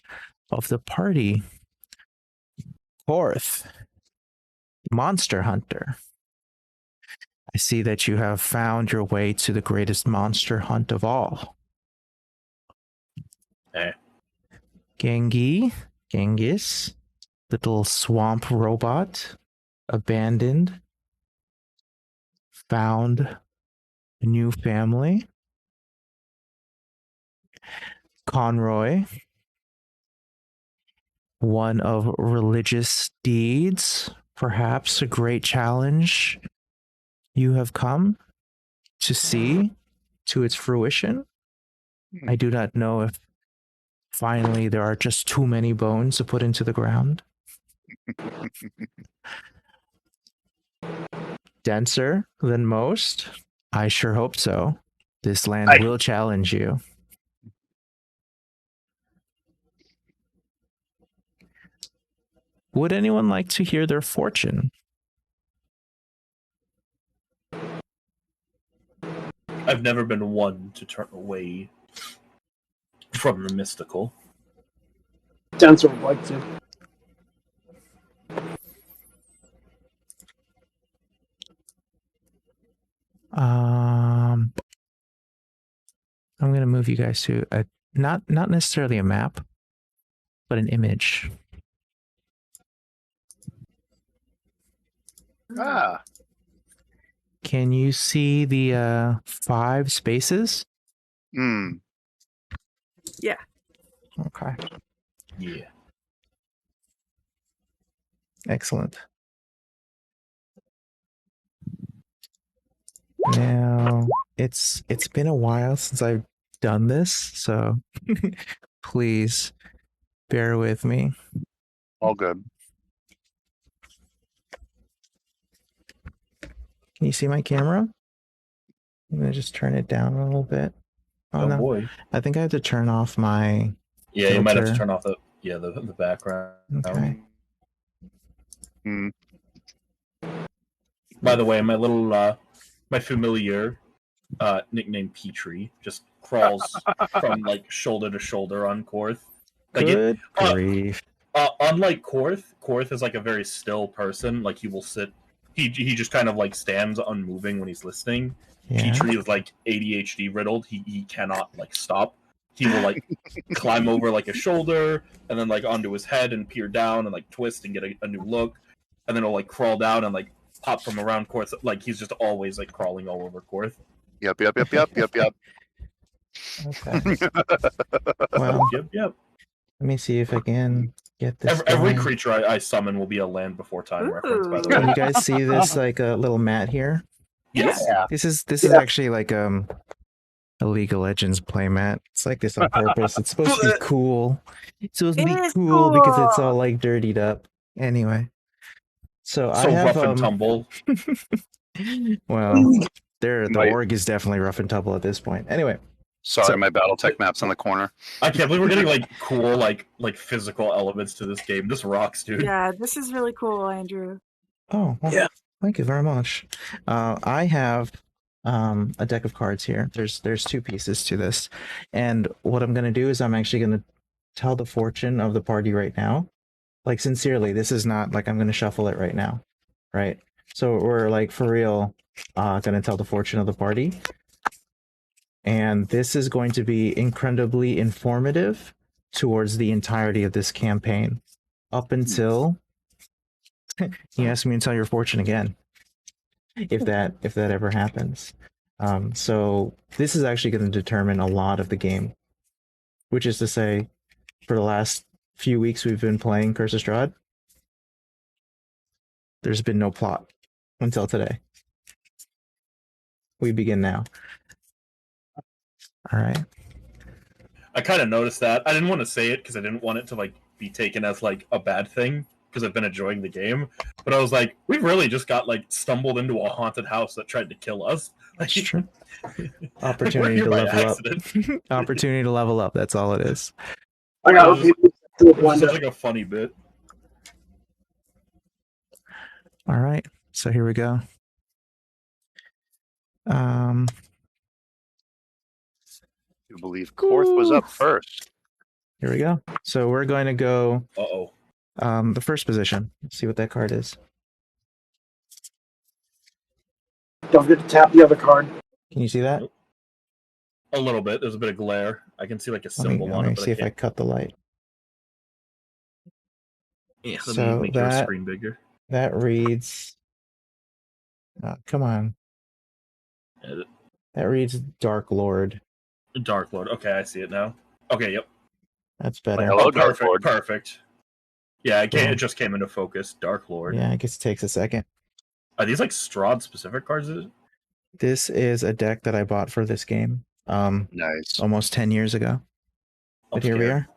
of the party. Fourth, Monster Hunter. I see that you have found your way to the greatest monster hunt of all. Genghis, little swamp robot, abandoned, found a new family. Conroy, one of religious deeds, perhaps a great challenge you have come to see to its fruition. I do not know if finally there are just too many bones to put into the ground. Denser than most? I sure hope so. This land will challenge you. Would anyone like to hear their fortune? I've never been one to turn away from the mystical. Denser would like to. I'm going to move you guys to a not necessarily a map, but an image. Ah. Can you see the 5 spaces? Hmm. Yeah. Okay. Yeah. Excellent. Now, it's been a while since I've done this, so please bear with me. All good. Can you see my camera? I'm gonna just turn it down a little bit. Oh, no. boy. I think I have to turn off my Yeah, you might have to filter. turn off the background. Okay. Hmm. By the way, my little my familiar nicknamed Petrie just crawls from like shoulder to shoulder on Korth. Like Good grief. unlike Korth is like a very still person. Like he will sit. He just kind of like stands unmoving when he's listening. Yeah. Petrie is like ADHD riddled. He cannot like stop. He will like climb over like a shoulder and then like onto his head and peer down and like twist and get a new look, and then he'll like crawl down and like pop from around Korth. Like he's just always like crawling all over Korth. Yep. Okay. Well, Yep. let me see if I can get this Every going. creature I summon will be a Land Before Time reference. By the way, Can you guys see this like a little mat here? yes. Yeah. This is actually like a League of Legends playmat. It's like this on purpose. It's supposed to be cool. It's supposed to It be is cool because it's cool. all like dirtied up. Anyway. So I So have rough and tumble. well, the My- org is definitely rough and tumble at this point. Anyway. Sorry, So- my BattleTech map's in the corner. I can't believe we're getting like cool like physical elements to this game. This rocks, dude. Yeah, this is really cool, Andrew. Oh, well, Yeah. thank you very much. I have a deck of cards here. There's two pieces to this, and what I'm gonna do is I'm actually gonna tell the fortune of the party right now. Like sincerely, this is not like I'm gonna shuffle it right now, right? So we're like for real, gonna tell the fortune of the party, and this is going to be incredibly informative towards the entirety of this campaign, up until you ask me to tell your fortune again, if that ever happens. So this is actually going to determine a lot of the game, which is to say, for the last few weeks we've been playing Curse of Strahd, there's been no plot until today. We begin now. All right. I kind of noticed that. I didn't want to say it because I didn't want it to like be taken as like a bad thing because I've been enjoying the game. But I was like, we really just got like stumbled into a haunted house that tried to kill us. Like, That's true. we're Opportunity here to by level accident. up. Opportunity to level up. That's all it is. I got It people to It was blend such up. like a funny bit. All right. So here we go. I believe Korth was up first. Here we go. So we're going to go Uh-oh. the first position. Let's see what that card is. Don't forget to tap the other card. Can you see that? Nope. A little bit. There's a bit of glare. I can see like a Let me, symbol let on me it, but see I if I can't. cut the light. Yeah, let So me make your that- screen bigger. That reads. Come on. Edit. That reads Dark Lord. Dark Lord. Okay, I see it now. Okay, yep. That's better. Hello, Dark perfect. Lord. Perfect. Yeah, Cool. it just came into focus. Dark Lord. Yeah, I guess it takes a second. Are these like Strahd specific cards? This is a deck that I bought for this game. Nice. Almost 10 years ago. But here we are.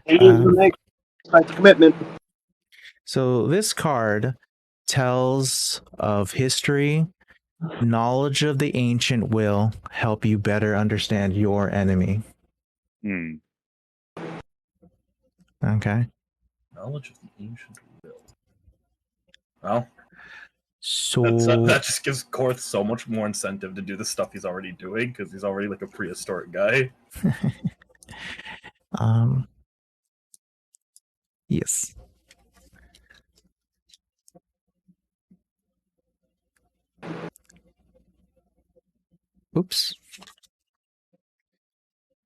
Like the commitment. So this card tells of history. Knowledge of the ancient will help you better understand your enemy. Hmm. Okay. Knowledge of the ancient will. Well, So that just gives Korth so much more incentive to do the stuff he's already doing because he's already like a prehistoric guy. Yes. Oops.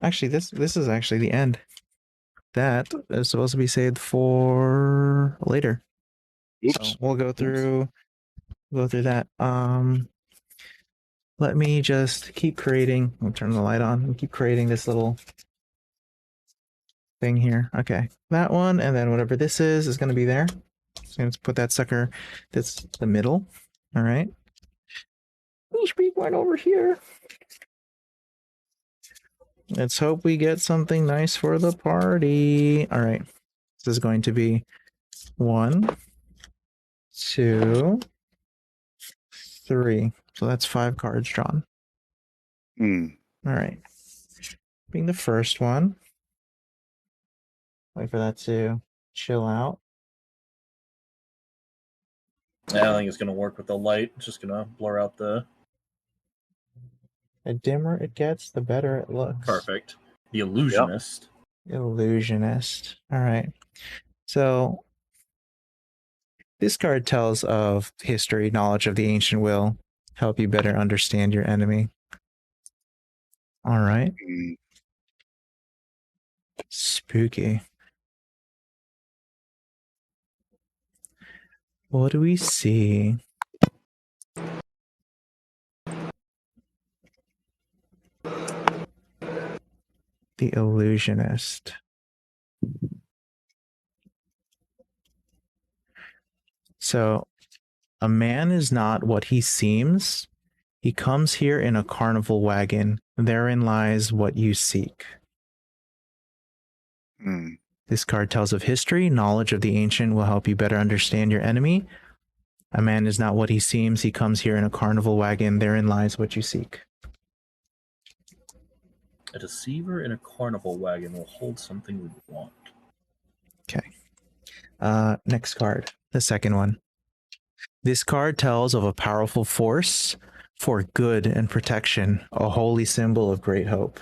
Actually, this is actually the end. That is supposed to be saved for later. Oops. So we'll go through that. Let me just keep creating. I'll turn the light on and keep creating this little thing here. Okay. That one, and then whatever this is going to be there. So let's put that sucker, that's the middle. All right. Niche Beak went over here. Let's hope we get something nice for the party. All right. This is going to be 1, 2, 3. So that's 5 cards drawn. Hmm. All right. Being the first one. Wait for that to chill out. Yeah, I think it's going to work with the light. It's just going to blur out the... The dimmer it gets, the better it looks. Perfect. The Illusionist. Illusionist. All right. So this card tells of history, knowledge of the ancient will, help you better understand your enemy. All right. Hmm. Spooky. What do we see? The Illusionist. So, a man is not what he seems. He comes here in a carnival wagon. Therein lies what you seek. Hmm. This card tells of history. Knowledge of the ancient will help you better understand your enemy. A man is not what he seems. He comes here in a carnival wagon. Therein lies what you seek. A deceiver in a carnival wagon will hold something we want. Okay. Next card. The second one. This card tells of a powerful force for good and protection, a holy symbol of great hope.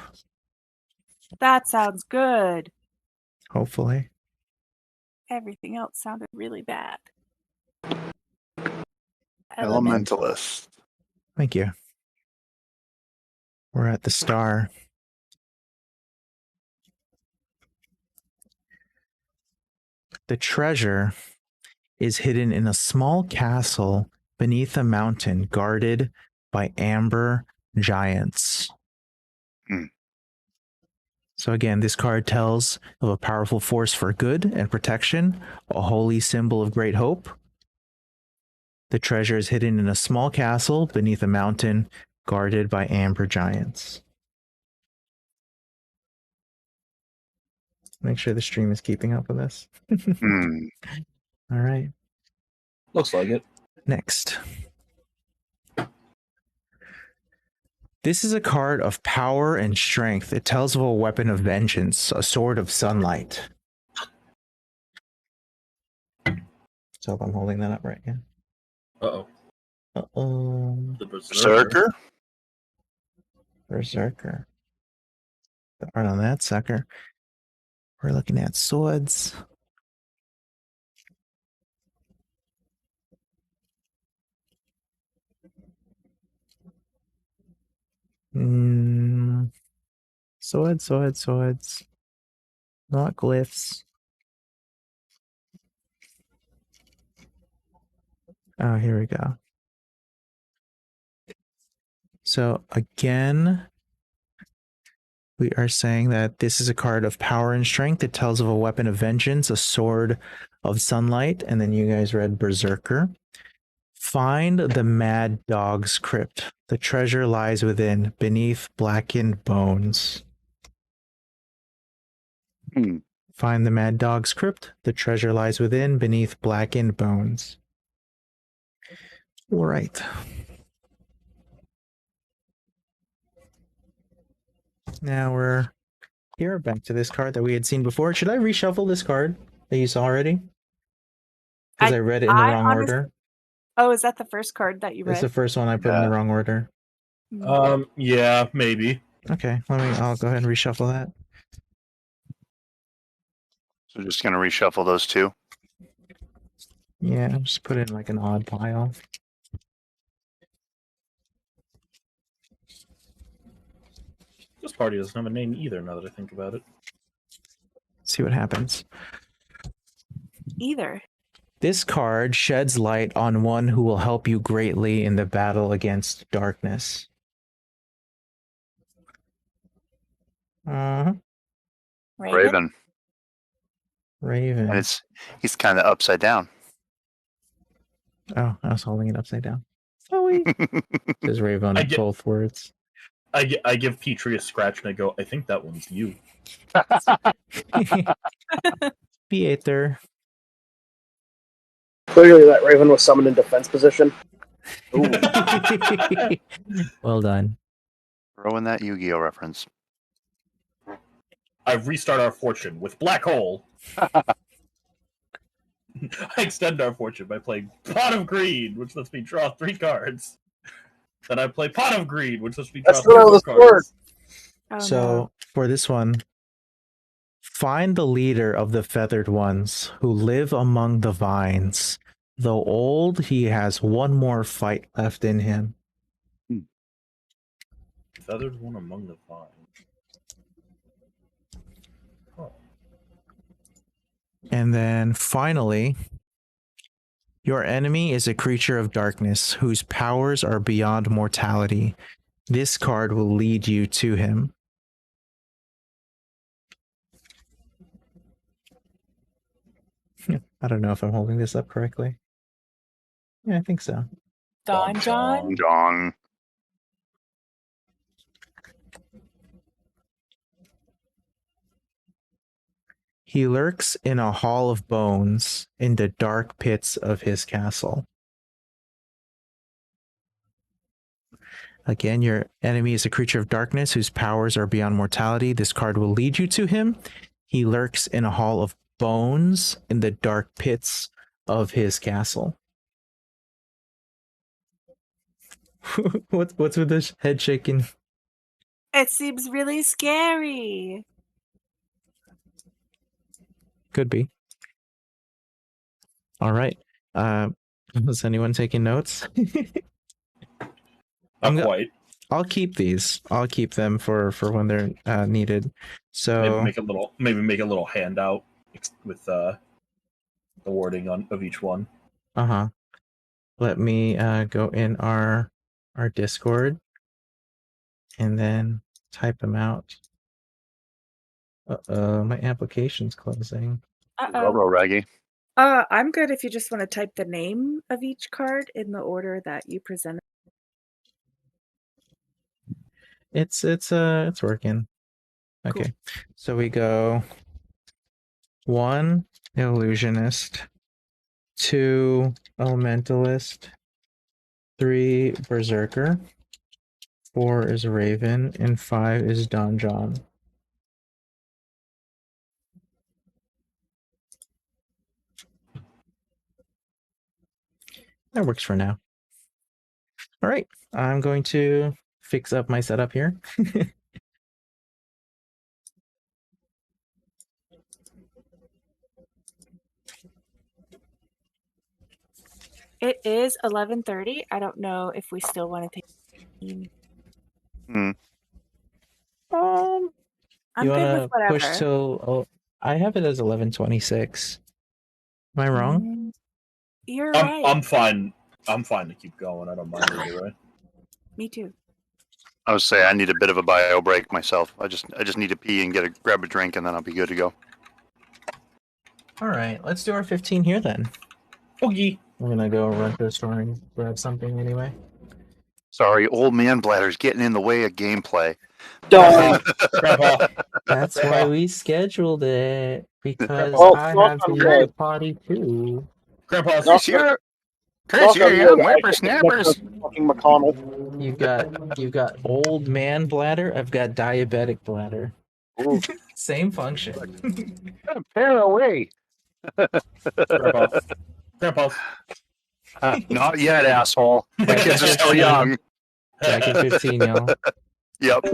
That sounds good. Hopefully. Everything else sounded really bad. Elementalist. Thank you. We're at the star. The treasure is hidden in a small castle beneath a mountain guarded by amber giants. Hmm. So again, this card tells of a powerful force for good and protection, a holy symbol of great hope. The treasure is hidden in a small castle beneath a mountain guarded by amber giants. Make sure the stream is keeping up with this. Hmm. All right. Looks like it. Next. This is a card of power and strength. It tells of a weapon of vengeance, a sword of sunlight. So if I'm holding that up right, yeah. Uh-oh. Uh-oh. The Berserker. Berserker. Berserker. The art on that sucker. We're looking at swords. Swords. Not glyphs. Oh, here we go. So again, we are saying that this is a card of power and strength. It tells of a weapon of vengeance, a sword of sunlight, and then you guys read Berserker. Find the mad dog's crypt. The treasure lies within, beneath blackened bones. Hmm. Find the mad dog's crypt. The treasure lies within, beneath blackened bones. All right. Now we're here, back to this card that we had seen before. Should I reshuffle this card that you saw already? Because I read it in the wrong order. Oh, is that the first card that you read? It's the first one I put in the wrong order. Yeah, maybe. Okay, I'll go ahead and reshuffle that. So just gonna reshuffle those two. Yeah, I'll just put it in like an odd pile. This party doesn't have a name either, now that I think about it. See what happens. Either. This card sheds light on one who will help you greatly in the battle against darkness. Raven. And he's kind of upside down. Oh, I was holding it upside down. Oh, Joey. Says Raven on both words. I give Petrie a scratch and I go, I think that one's you. Theater. Clearly, that Raven was summoned in defense position. Well done. Throw in that Yu-Gi-Oh reference. I restart our fortune with Black Hole. I extend our fortune by playing Pot of Greed, which lets me draw 3 cards. Then I play Pot of Greed, which lets me draw That's 3 not more the cards. Oh, So no. for this one, find the leader of the feathered ones who live among the vines. Though old, he has one more fight left in him. Feathered one among the vines. Oh. And then finally, your enemy is a creature of darkness whose powers are beyond mortality. This card will lead you to him. I don't know if I'm holding this up correctly. Yeah, I think so. Don John? John. He lurks in a hall of bones in the dark pits of his castle. Again, your enemy is a creature of darkness whose powers are beyond mortality. This card will lead you to him. He lurks in a hall of bones in the dark pits of his castle. What's with this head shaking? It seems really scary. Could be. All right. Was anyone taking notes? Not quite. I'll keep these. I'll keep them for when they're needed. So maybe make a little handout with the wording of each one. Let me go in our Discord and then type them out. My application's closing. Roro Raggy. I'm good if you just want to type the name of each card in the order that you presented. It's working. Okay. Cool. So we go 1 illusionist, 2 elementalist, 3 berserker, 4 is raven, and 5 is Don John. That works for now. All right, I'm going to fix up my setup here. It is 11:30. I don't know if we still want to take. Hmm. I'm you good want with to whatever. push till? Oh, I have it as 11:26. Am I wrong? You're right. I'm fine. I'm fine to keep going. I don't mind either way. Me too. I would say I need a bit of a bio break myself. I just need to pee and grab a drink, and then I'll be good to go. All right, let's do our 15 here then. Okay. I'm gonna go run to the store and grab something anyway. Sorry, old man bladder's getting in the way of gameplay. Grandpa. That's why we scheduled it, because I have to use the potty too. Grandpa, Chris, you're young whippersnappers. Fucking McConnell. You've got old man bladder. I've got diabetic bladder. Same function. Pair away. Grandpa. Not yet, asshole. The kids are still young. Back at 15, y'all. Yep.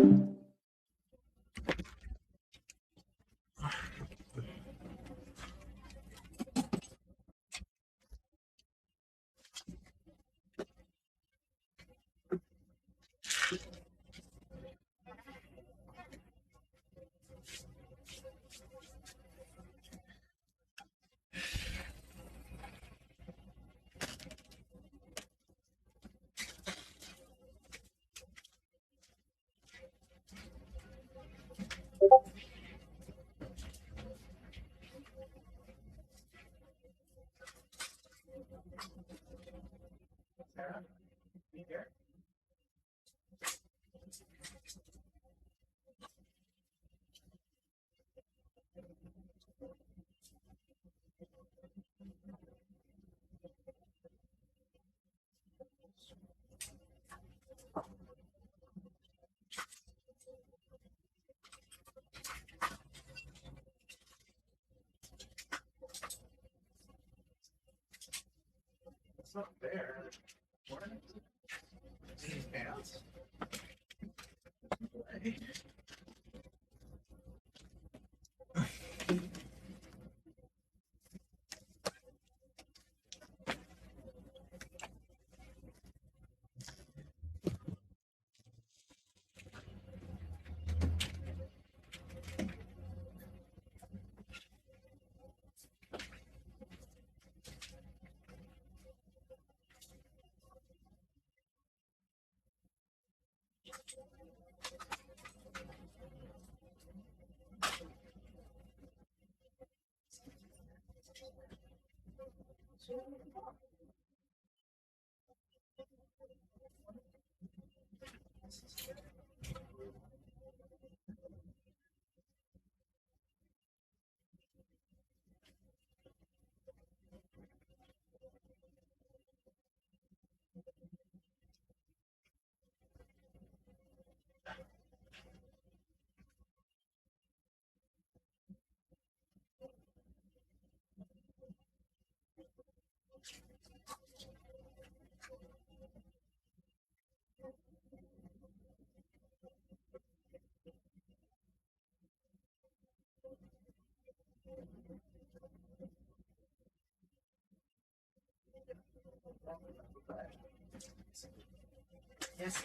Yes.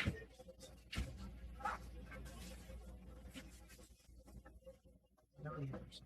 No leaders.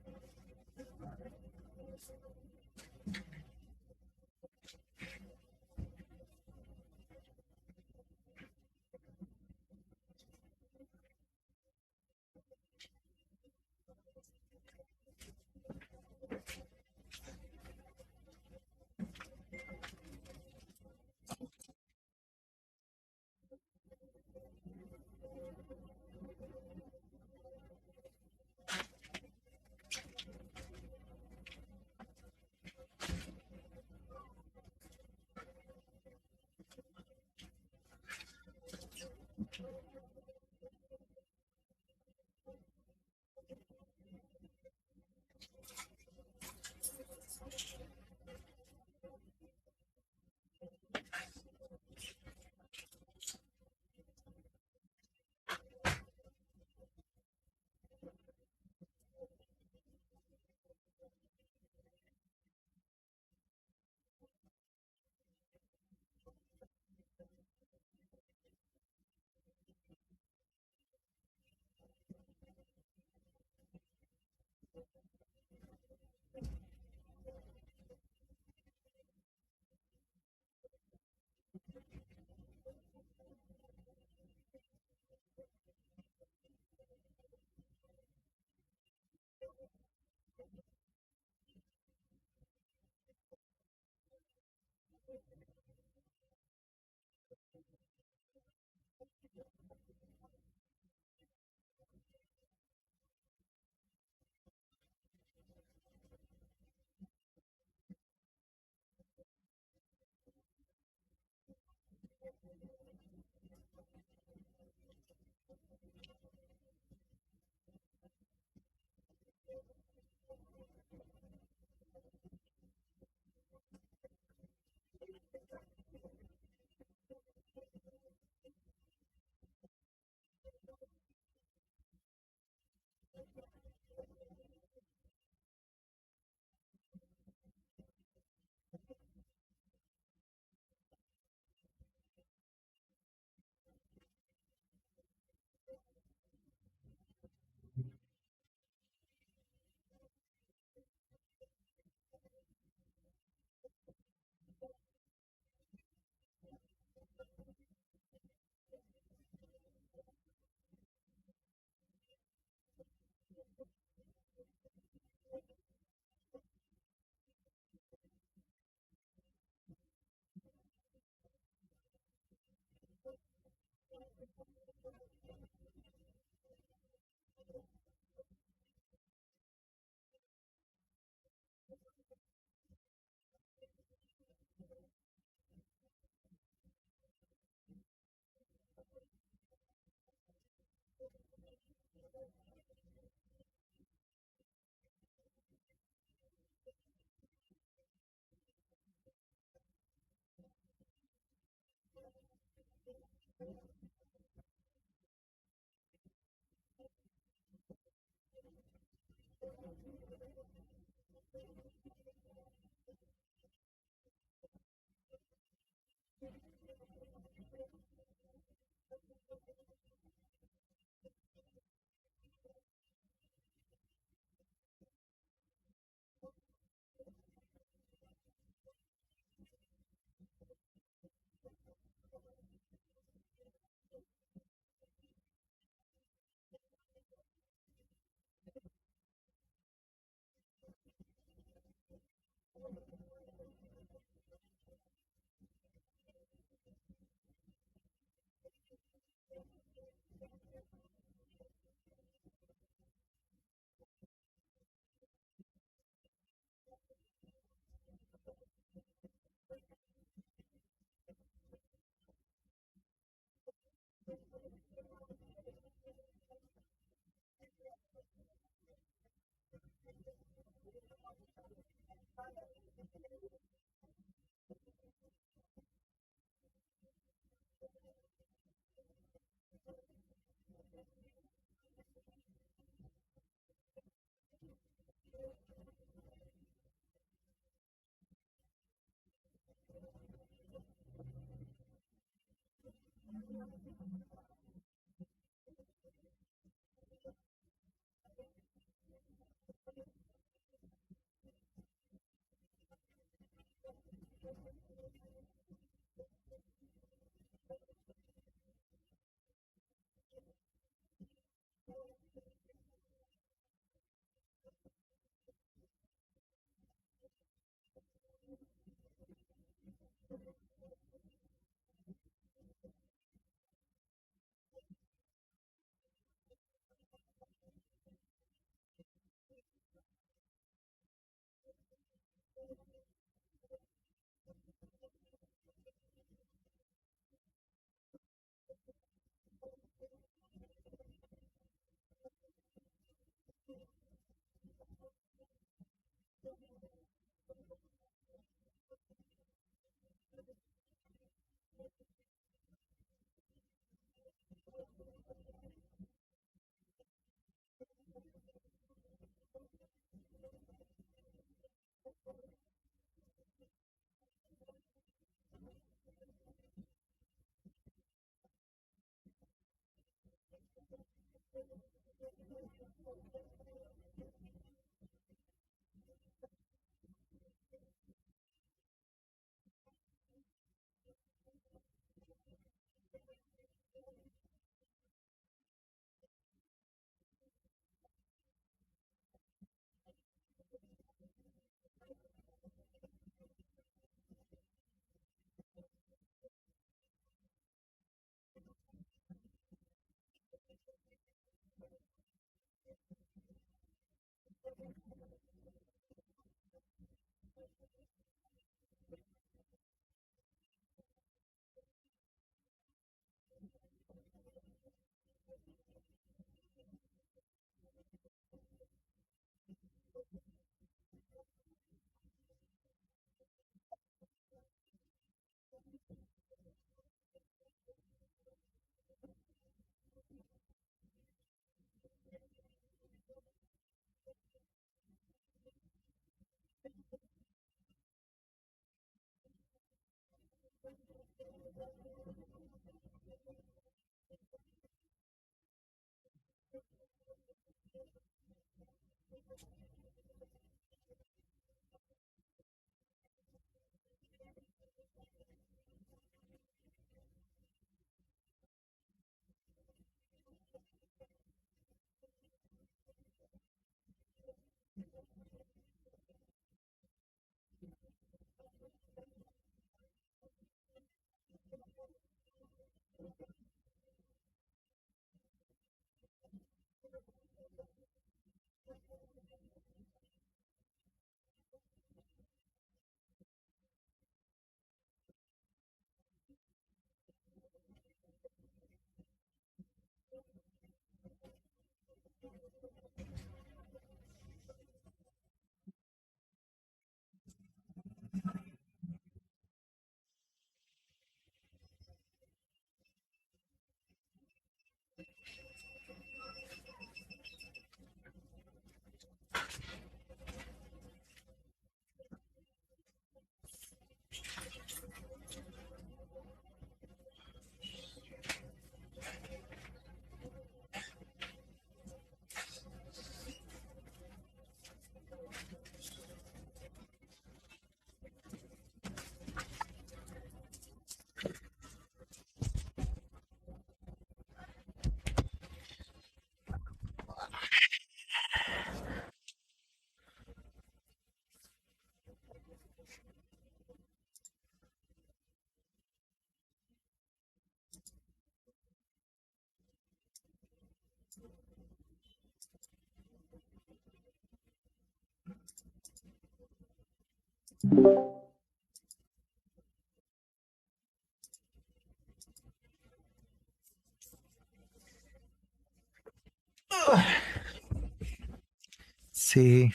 See,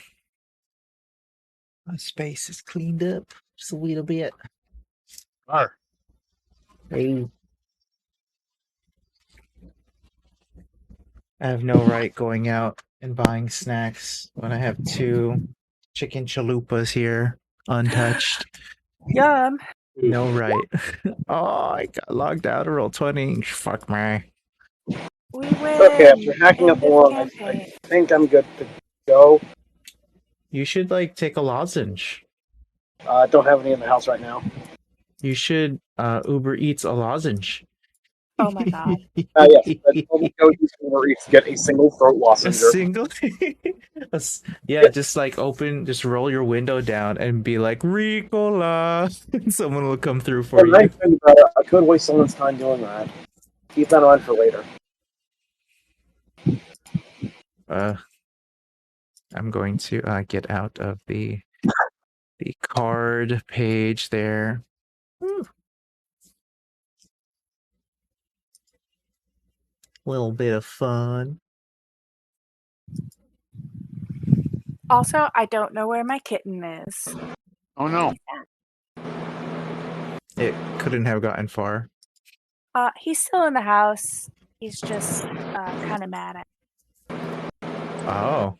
my space is cleaned up just a little bit. Arr. Hey, I have no right going out and buying snacks when I have two chicken chalupas here, untouched. Yum. No, right. Oh, I got logged out of Roll20. Fuck me. We win. Okay, after hacking up End of along, I campaign. think I'm good to go. You should like take a lozenge. Don't have any in the house right now. You should Uber Eats a lozenge. Oh my god. Yes, but only go use Uber Eats to get a single throat A lozenger. single yeah, just like just roll your window down and be like Ricola. Someone will come through for The nice you. thing about it, I could waste someone's time doing that. Keep that on for later. I'm going to get out of the card page there. Whew. Little bit of fun. Also, I don't know where my kitten is. Oh no. It couldn't have gotten far. He's still in the house. He's just kind of mad at Oh.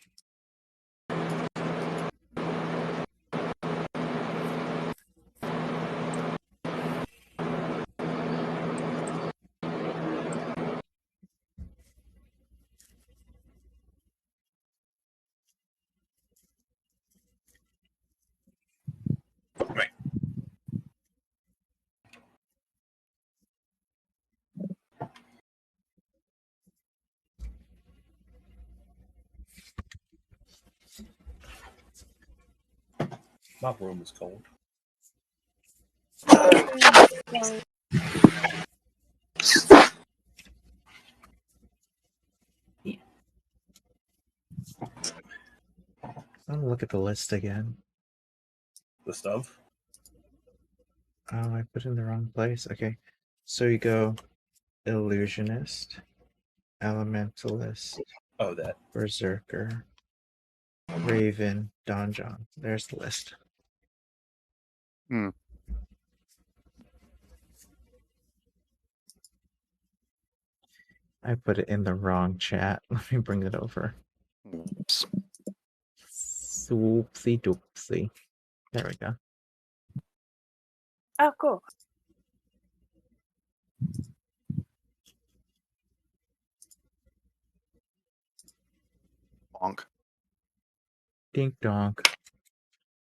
Right. My room is cold. So, I'll look at the list again. The stuff. Oh, I put it in the wrong place. Okay. So you go Illusionist, Elementalist, Oh, that. Berserker, Raven, Donjon. There's the list. Hmm. I put it in the wrong chat. Let me bring it over. Oops. Swoopsy doopsy. There we go. oh, cool. Bonk. Dink donk.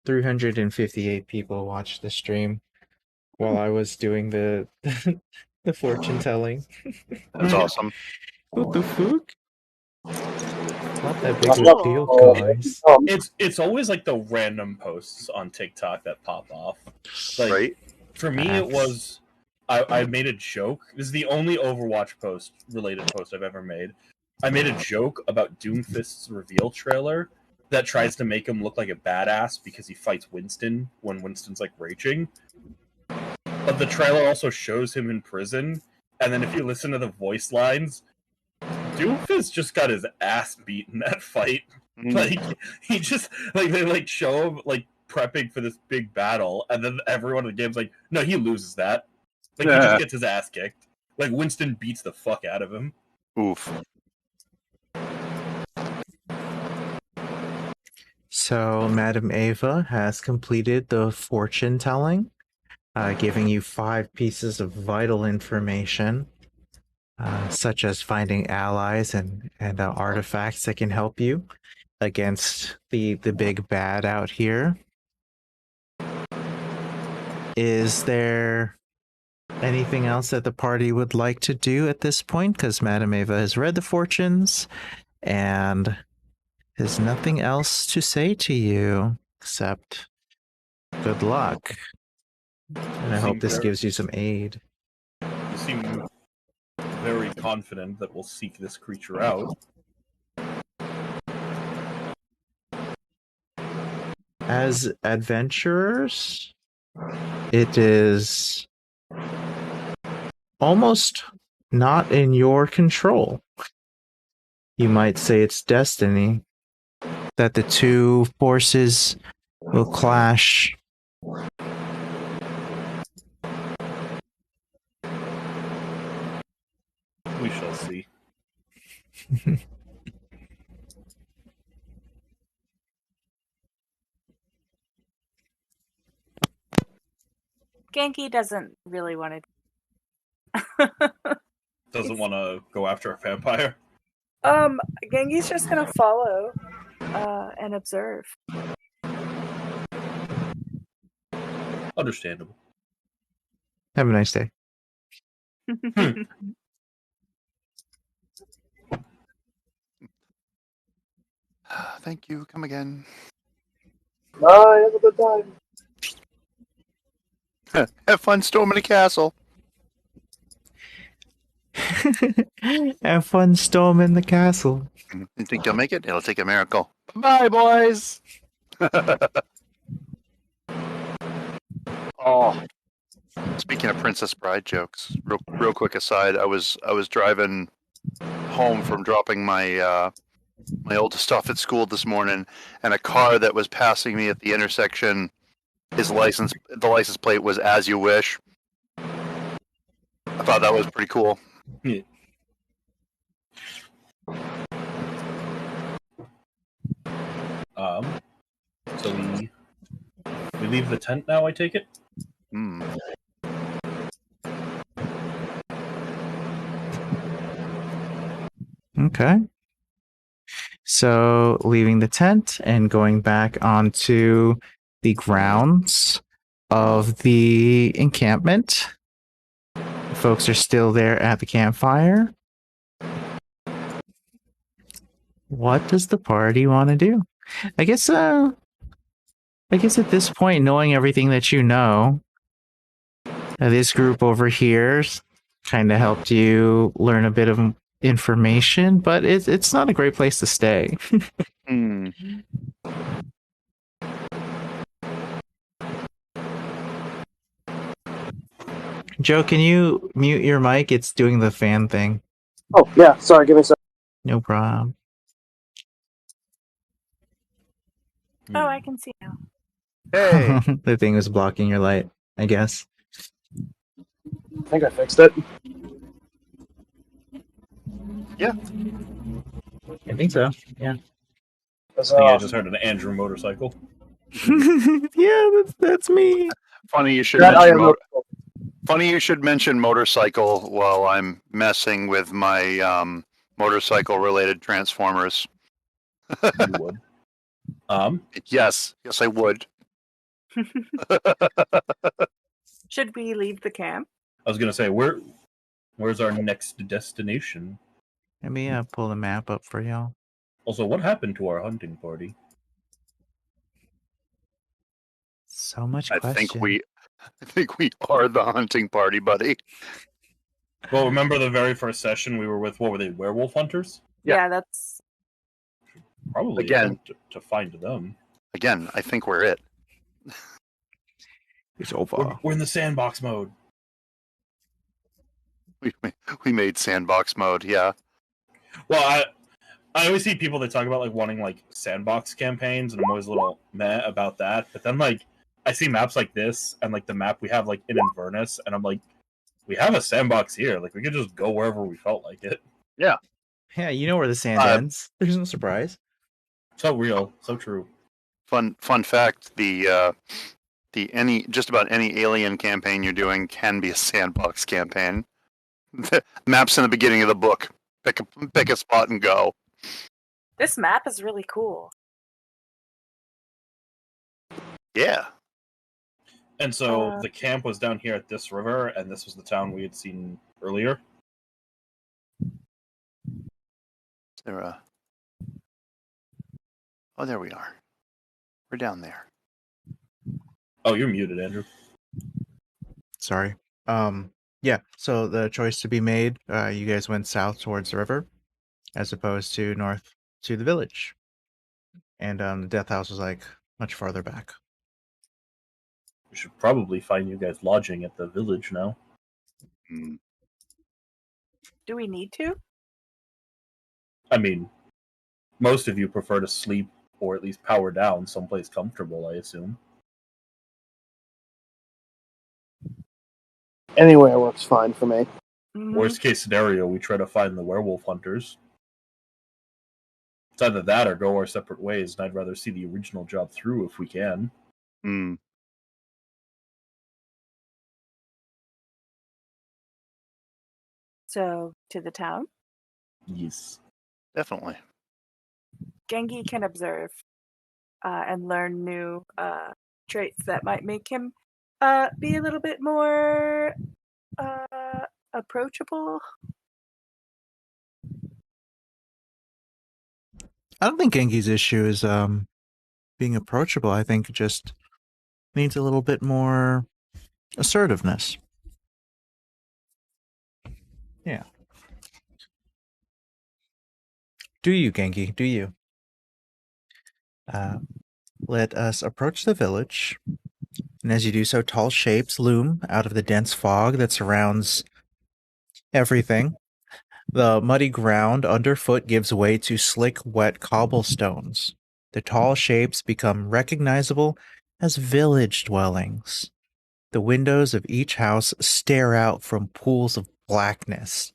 358 people watched the stream while I was doing the the fortune telling. That's awesome. What the fuck? Not that big Not of a that- deal, oh, guys. It's always like the random posts on TikTok that pop off. Like Right? for me, it Facts. was I made a joke. This is the only Overwatch related post I've ever made. I made a joke about Doomfist's reveal trailer that tries to make him look like a badass because he fights Winston when Winston's like raging. But the trailer also shows him in prison, and then if you listen to the voice lines, Doomfist just got his ass beat in that fight. Mm. Like he just like they like show him like prepping for this big battle, and then everyone in the game's like, no, he loses that. Like he just gets his ass kicked. Like Winston beats the fuck out of him. Oof. So, Madam Ava has completed the fortune telling, giving you 5 pieces of vital information, such as finding allies and artifacts that can help you against the big bad out here. Is there anything else that the party would like to do at this point? Because Madam Ava has read the fortunes and there's nothing else to say to you except good luck. And I hope this gives you some aid. You seem very confident that we'll seek this creature out. As adventurers, it is almost not in your control. You might say it's destiny that the two forces will clash. We shall see. Genki doesn't really want to. Doesn't want to go after a vampire. Gengi's just gonna follow and observe. Understandable. Have a nice day. Thank you. Come again. Bye, have a good time. Have fun storming a castle. Have fun storming the castle. You think you'll make it? It'll take a miracle. Bye, boys. Oh, speaking of Princess Bride jokes, real quick aside, I was driving home from dropping my my oldest off at school this morning, and a car that was passing me at the intersection, the license plate was "As You Wish." I thought that was pretty cool. Yeah. So we leave the tent now, I take it? Okay. So leaving the tent and going back onto the grounds of the encampment. Folks are still there at the campfire. What does the party want to do? I guess at this point, knowing everything that you know, this group over here kind of helped you learn a bit of information, but it's not a great place to stay. Joe, can you mute your mic? It's doing the fan thing. Oh, yeah, sorry, give me a second. No problem. Oh, I can see now. Hey, The thing was blocking your light, I guess. I think I fixed it. I think so. Yeah. I think I just heard an Andrew motorcycle. Yeah, that's me. funny you should That I mention am funny you should mention motorcycle while I'm messing with my motorcycle related transformers. You would. Yes, I would. Should we leave the camp? I was gonna say, where's our next destination? Let me pull the map up for y'all. Also, what happened to our hunting party? So much I question. think we are the hunting party, buddy. Well, remember the very first session we were with? What were they? Werewolf hunters? Yeah. Yeah, that's. Probably Again. to find them. Again, I think we're it. It's over. We're in the sandbox mode. We made sandbox mode, yeah. Well, I always see people that talk about like wanting like sandbox campaigns, and I'm always a little meh about that. But then like I see maps like this and like the map we have like in Inverness, and I'm like, we have a sandbox here. Like we could just go wherever we felt like it. Yeah. Yeah, you know where the sand ends. There's no surprise. So real, so true. Fun fact: just about any alien campaign you're doing can be a sandbox campaign. The maps in the beginning of the book. Pick a spot and go. This map is really cool. Yeah. And so the camp was down here at this river, and this was the town we had seen earlier. Oh, there we are. We're down there. Oh, you're muted, Andrew. Sorry. Yeah, so the choice to be made, you guys went south towards the river as opposed to north to the village. And the death house was like much farther back. We should probably find you guys lodging at the village now. Do we need to? I mean, most of you prefer to sleep or at least power down someplace comfortable, I assume. Anywhere works fine for me. Mm-hmm. Worst case scenario, we try to find the werewolf hunters. It's either that or go our separate ways, and I'd rather see the original job through if we can. So, to the town? Yes. Definitely. Gengi can observe and learn new traits that might make him be a little bit more approachable. I don't think Gengi's issue is being approachable. I think it just needs a little bit more assertiveness. Yeah. Do you, Gengi? Do you? Let us approach the village. And as you do so, tall shapes loom out of the dense fog that surrounds everything. The muddy ground underfoot gives way to slick, wet cobblestones. The tall shapes become recognizable as village dwellings. The windows of each house stare out from pools of blackness.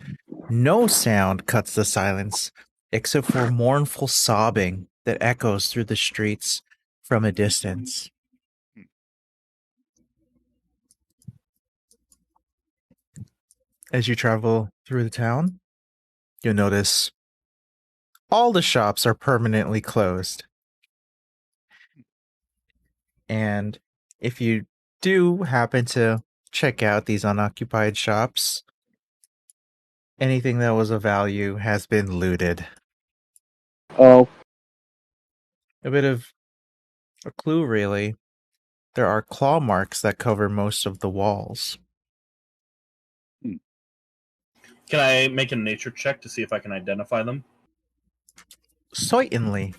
No sound cuts the silence except for mournful sobbing that echoes through the streets from a distance. As you travel through the town, you'll notice all the shops are permanently closed. And if you do happen to check out these unoccupied shops, anything that was of value has been looted. Oh, A bit of a clue, really. There are claw marks that cover most of the walls. Can I make a nature check to see if I can identify them? Certainly.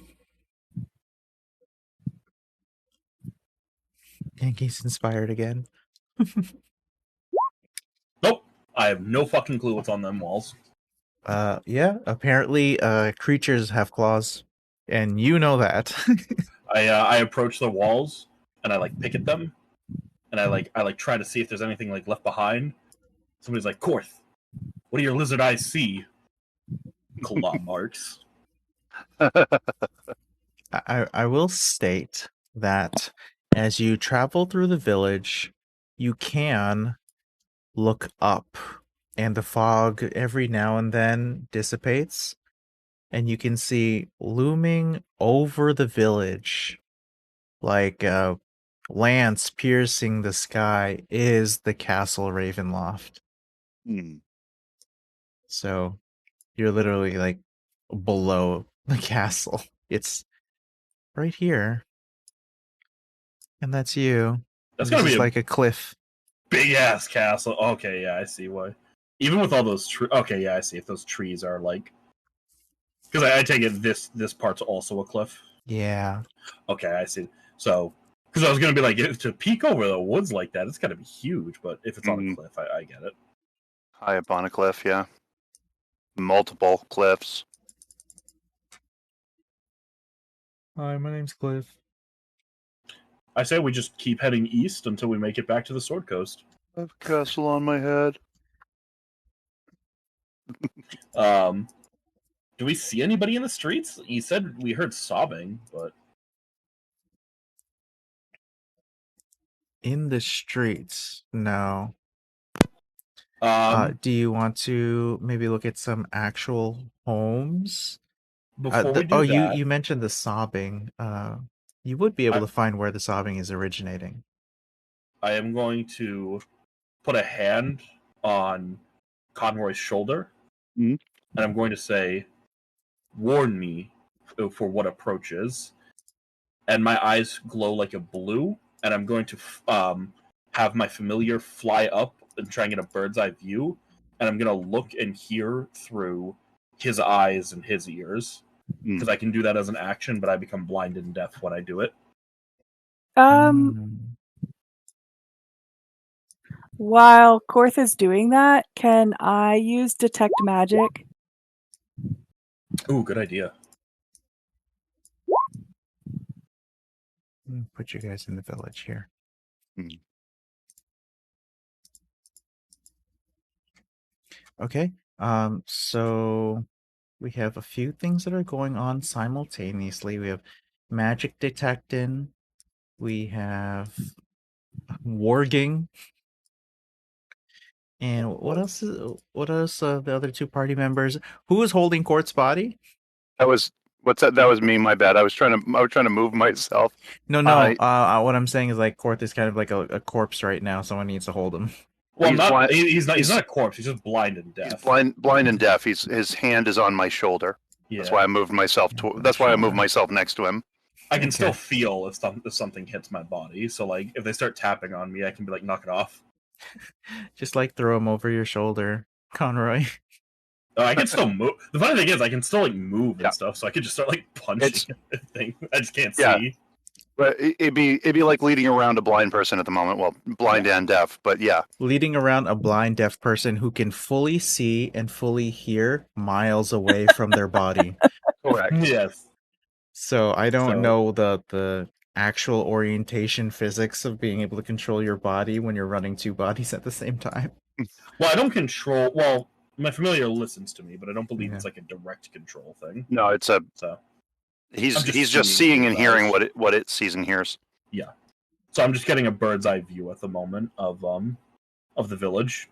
Yankees inspired again. Nope. I have no fucking clue what's on them walls. Yeah, apparently creatures have claws, and you know that. I approach the walls and I like pick at them, and I try to see if there's anything like left behind. Somebody's like, Korth, what do your lizard eyes see? Claw marks. I will state that as you travel through the village, you can look up, and the fog every now and then dissipates, and you can see looming over the village, like a lance piercing the sky, is the Castle Ravenloft. Hmm. So you're literally like below the castle. It's right here. And that's you. That's This gonna be is a like a cliff. big ass castle. Okay, yeah, I see why. Even with all those trees. Okay, yeah, I see. If those trees are like, because I take it this part's also a cliff. Yeah. Okay, I see. So, because I was gonna be like, to peek over the woods like that, it's gotta be huge. But if it's on a cliff, I get it. High up on a cliff, yeah. Multiple cliffs. Hi, my name's Cliff. I say we just keep heading east until we make it back to the Sword Coast. I have a castle on my head. Do we see anybody in the streets? You said we heard sobbing, but In the streets? No. um, Do you want to maybe look at some actual homes? before we do that, you mentioned the sobbing. You would be able I, to find where the sobbing is originating. I am going to put a hand on Conroy's shoulder, Mhm. and I'm going to say, "Warn me for what approaches." And my eyes glow like a blue, and I'm going to have my familiar fly up and try and get a bird's eye view, and I'm going to look and hear through his eyes and his ears, because I can do that as an action, but I become blind and deaf when I do it. Mm. While Korth is doing that, can I use detect magic? Ooh, good idea. Put you guys in the village here. Mhm. Okay. So we have a few things that are going on simultaneously. We have magic detecting. We have warging. And what else? The other two party members. Who was holding Court's body? That was what's that? That was me. My bad. I was trying to move myself. No, Uh, no. What I'm saying is like Court is kind of like a corpse right now. Someone needs to hold him. Well, he's blind. he's not. He's not a corpse. He's just blind and deaf. He's blind and deaf. His hand is on my shoulder. Yeah. That's why I moved myself. That's why I moved myself next to him. I can still feel if something hits my body. So like, if they start tapping on me, I can be like, knock it off. Just like throw him over your shoulder, Conroy. Oh, I can still move. The funny thing is, I can still like move and stuff. So I could just start like punching thing. I just can't see. But it'd be like leading around a blind person at the moment. Well, blind and deaf, but yeah. Leading around a blind deaf person who can fully see and fully hear miles away from their body. Correct. Yes. So I don't know the actual orientation physics of being able to control your body when you're running two bodies at the same time. Well, I don't control. Well, my familiar listens to me, but I don't believe it's like a direct control thing. No, it's a. So he's just seeing and hearing what it sees and hears. Yeah. So I'm just getting a bird's eye view at the moment of the village.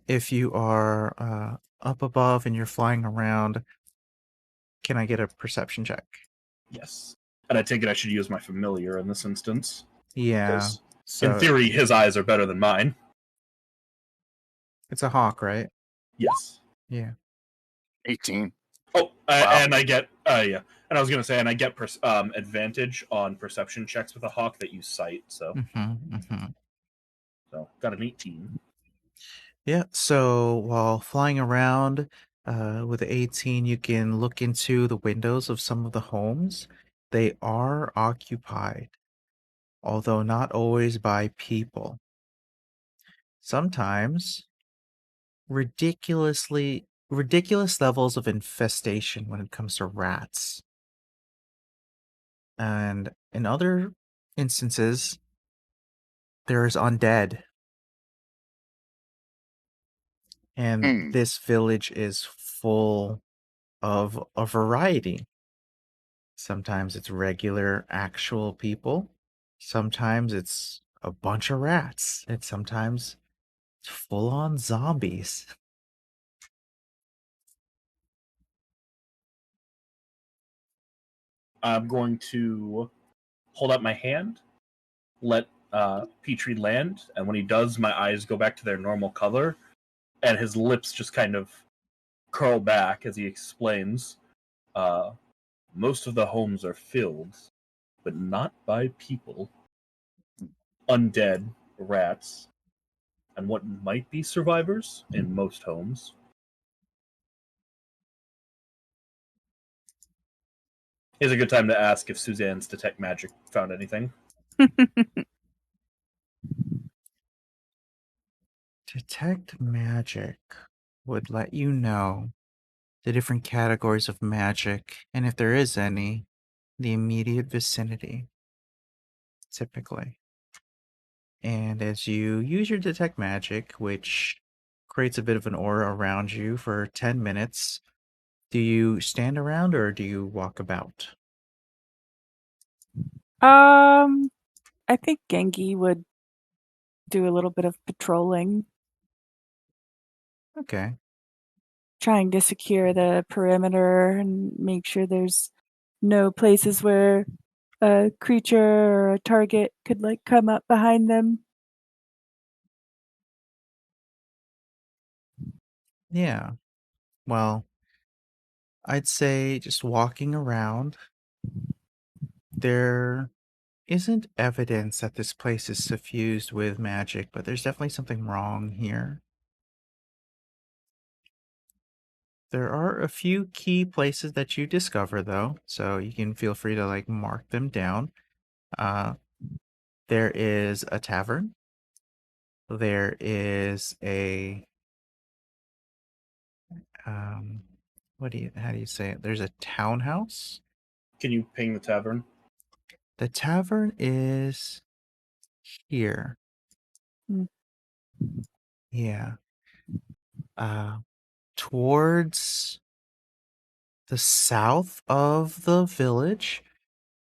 If you are up above and you're flying around, can I get a perception check? Yes. And I take it I should use my familiar in this instance. Yeah. So, in theory, his eyes are better than mine. It's a hawk, right? Yes. Yeah. 18. Oh, and I get yeah. And I was gonna say, and I get advantage on perception checks with a hawk that use sight. So, so got an 18. Yeah. So while flying around with the 18, you can look into the windows of some of the homes. They are occupied, although not always by people. Sometimes ridiculous levels of infestation when it comes to rats. And in other instances, there's undead. And this village is full of a variety. Sometimes it's regular, actual people. Sometimes it's a bunch of rats. And sometimes it's full-on zombies. I'm going to hold up my hand, let Petrie land, and when he does, my eyes go back to their normal color, and his lips just kind of curl back as he explains, most of the homes are filled, but not by people. Undead, rats, and what might be survivors in most homes. Here's a good time to ask if Suzanne's detect magic found anything. Detect magic would let you know the different categories of magic, and if there is any, the immediate vicinity, typically. And as you use your detect magic, which creates a bit of an aura around you for 10 minutes, do you stand around or do you walk about? I think Gengi would do a little bit of patrolling. Okay. Trying to secure the perimeter and make sure there's no places where a creature or a target could like come up behind them. Yeah. Well, I'd say just walking around, there isn't evidence that this place is suffused with magic, but there's definitely something wrong here. There are a few key places that you discover, though, so you can feel free to like mark them down. There is a tavern. There is a how do you say it? There's a townhouse. Can you ping the tavern? The tavern is here. Yeah. Towards the south of the village,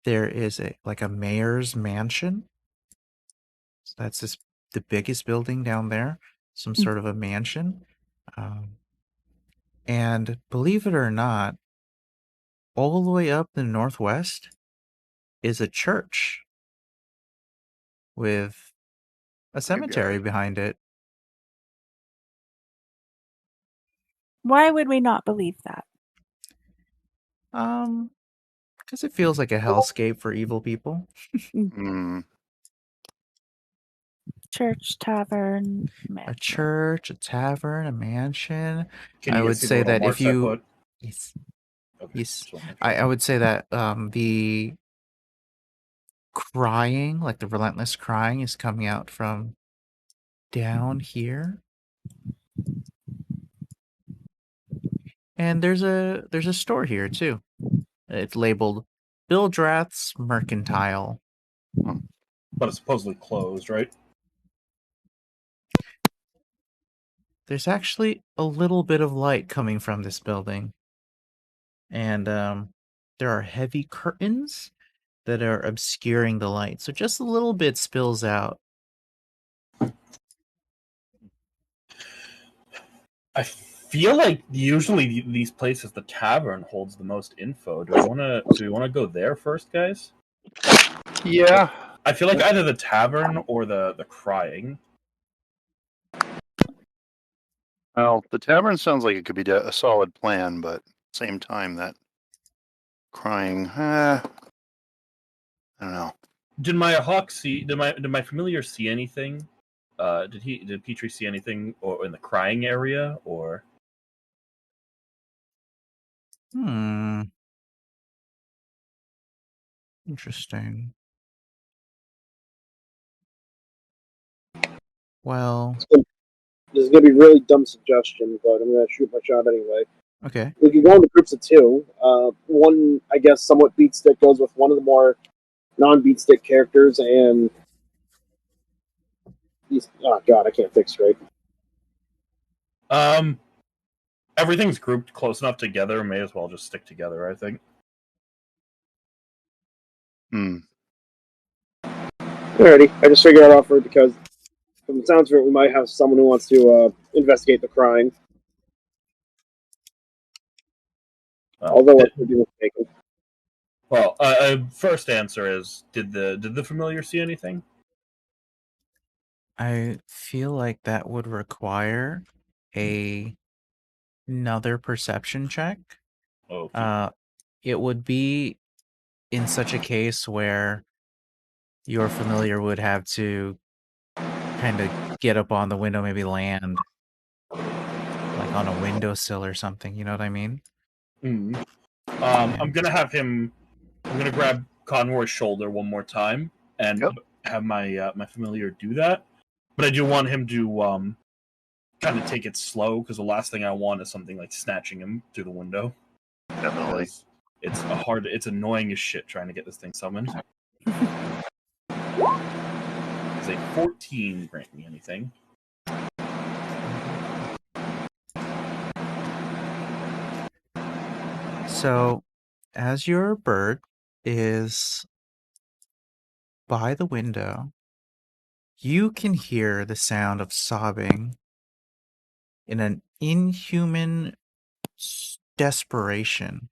there is a mayor's mansion. So that's this the biggest building down there, some sort of a mansion. And believe it or not, all the way up in the northwest is a church with a cemetery Graveyard. behind it. Why would we not believe that? Because it feels like a hellscape for evil people. Hmm. Church, tavern, A mansion. church, a tavern, a mansion. Can I you would see the say little that if marks I you, put? yes, Okay, yes, just wanna make I sure. would say that the crying, like the relentless crying, is coming out from down here. And there's a store here too. It's labeled Bildrath's Mercantile. But it's supposedly closed, right? There's actually a little bit of light coming from this building. And there are heavy curtains that are obscuring the light. So just a little bit spills out. I feel like usually these places, the tavern holds the most info. Do we wanna go there first, guys? Yeah. I feel like either the tavern or the crying. Well, the tavern sounds like it could be a solid plan, but at the same time, that crying, I don't know. Did my hawk see? Did my familiar see anything? Did Petrie see anything, or in the crying area, or? Interesting. Well, This is gonna be a really dumb suggestion, but I'm gonna shoot my shot anyway. okay. We could go into groups of two. One, I guess, somewhat beat stick goes with one of the more non-beat stick characters, and oh god, I can't think straight. Everything's grouped close enough together. May as well just stick together. I think. Alrighty, I just figured that out for it because, from the sounds of it, we might have someone who wants to investigate the crying. Although it could be mistaken. Well, first answer is did the familiar see anything? I feel like that would require another perception check. Okay. It would be in such a case where your familiar would have to kind of get up on the window, maybe land like on a windowsill or something. You know what I mean? Mm. I'm gonna have him. I'm gonna grab Conroy's shoulder one more time and have my my familiar do that. But I do want him to kind of take it slow because the last thing I want is something like snatching him through the window. Definitely. It's annoying as shit trying to get this thing summoned. Does a 14 grant me anything? So, as your bird is by the window, you can hear the sound of sobbing in an inhuman desperation.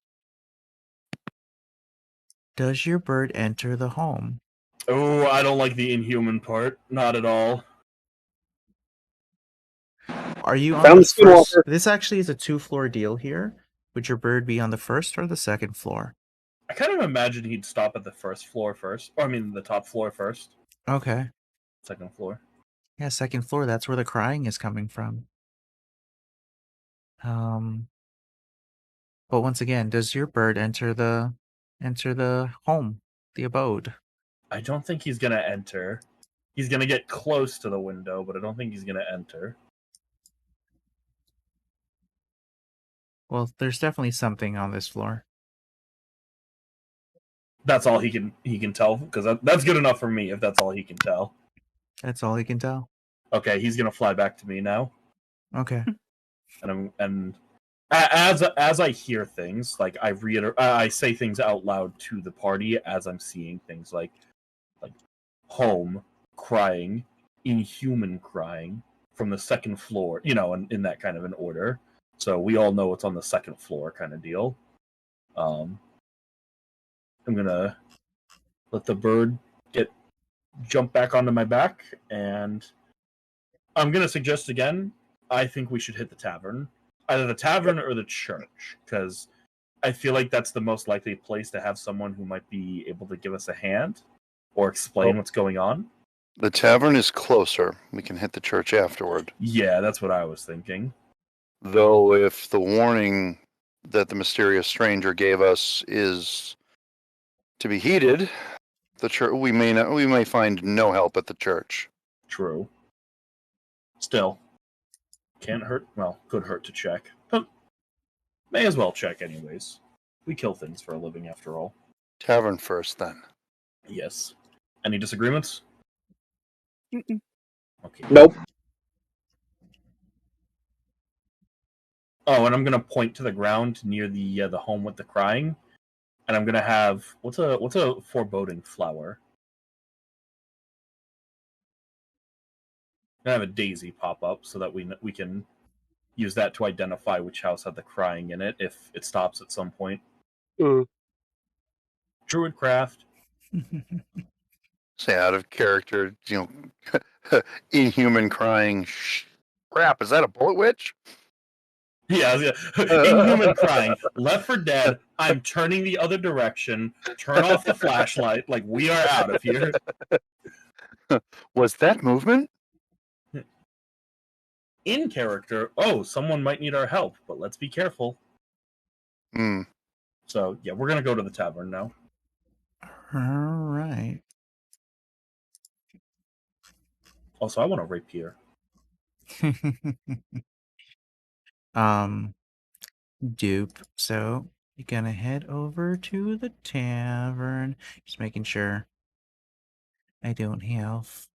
Does your bird enter the home? Oh, I don't like the inhuman part. Not at all. Are you on Found the the skinwalker. first? This actually is a 2-floor deal here. Would your bird be on the first or the second floor? I kind of imagine he'd stop at the first floor first. Or, I mean, the top floor first. Okay. Second floor. Yeah, second floor. That's where the crying is coming from. But once again, does your bird enter the home, the abode? I don't think he's gonna enter. He's gonna get close to the window, but I don't think he's gonna enter. Well, there's definitely something on this floor. That's all he can tell, because that's good enough for me if that's all he can tell. That's all he can tell. Okay, he's gonna fly back to me now. Okay. And as I hear things, like I say things out loud to the party as I'm seeing things like home, crying, inhuman crying from the second floor, in that kind of an order. So we all know it's on the second floor kind of deal. I'm gonna let the bird jump back onto my back, and I'm gonna suggest again. I think we should hit the tavern, either the tavern or the church, because I feel like that's the most likely place to have someone who might be able to give us a hand or explain what's going on. The tavern is closer. We can hit the church afterward. Yeah, that's what I was thinking. Though, if the warning that the mysterious stranger gave us is to be heeded, the church we may find no help at the church. True. Still, can't hurt. Well, could hurt to check. But may as well check anyways. We kill things for a living after all. Tavern first, then. Yes. Any disagreements? Mm-mm. Okay. Nope. Oh, and I'm gonna point to the ground near the home with the crying, and I'm gonna have what's a foreboding flower? I'm gonna have a daisy pop up so that we can use that to identify which house had the crying in it if it stops at some point. Druidcraft. Say out of character, inhuman crying. Crap, is that a bullet witch? Yeah, inhuman crying. Left for dead. I'm turning the other direction. Turn off the flashlight. Like, we are out of here. Was that movement? In character, oh, someone might need our help, but let's be careful. Hmm. So, yeah, we're going to go to the tavern now. All right. Also, I want a rapier. Dupe. So you're gonna head over to the tavern. Just making sure I don't have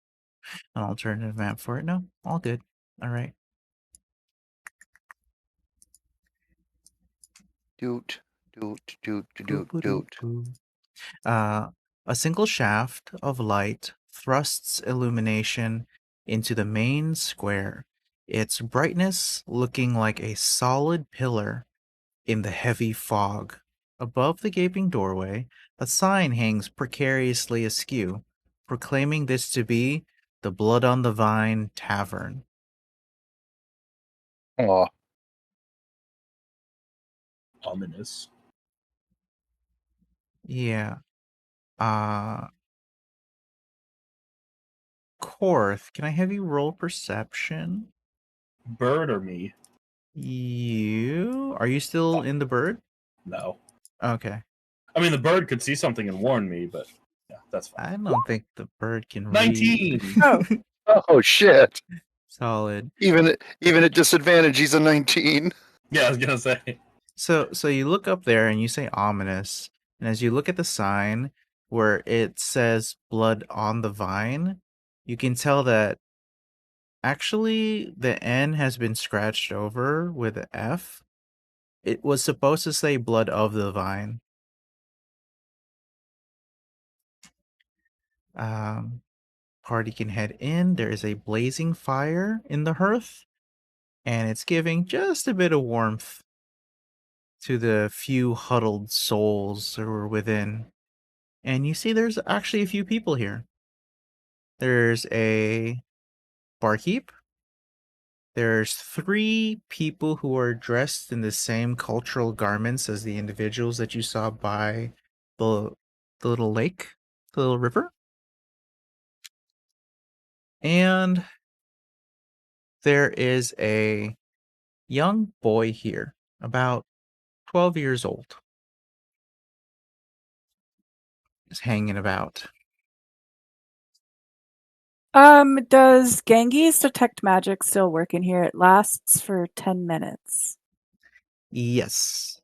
an alternative map for it. No, all good. All right. Doot. Boo, boo, doo, boo. A single shaft of light thrusts illumination into the main square, its brightness looking like a solid pillar in the heavy fog. Above the gaping doorway, a sign hangs precariously askew, proclaiming this to be the Blood on the Vine Tavern. Aw. Ominous. Yeah. Uh Korth, can I have you roll perception? Bird or me? You are you still in the bird? No. Okay. I mean, the bird could see something and warn me, but yeah, that's fine. I don't think the bird can 19! read. Oh shit! Solid. Even at disadvantage, he's a 19. Yeah, I was gonna say. So you look up there and you say ominous, and as you look at the sign where it says blood on the vine, you can tell that actually the N has been scratched over with an F. It was supposed to say blood of the vine. Party can head in. There is a blazing fire in the hearth, and it's giving just a bit of warmth to the few huddled souls who are within. And you see there's actually a few people here. There's a barkeep. There's 3 people who are dressed in the same cultural garments as the individuals that you saw by the little lake, the little river. And there is a young boy here, about 12 years old, just hanging about. Does Gengi's detect magic still work in here? It lasts for 10 minutes. Yes,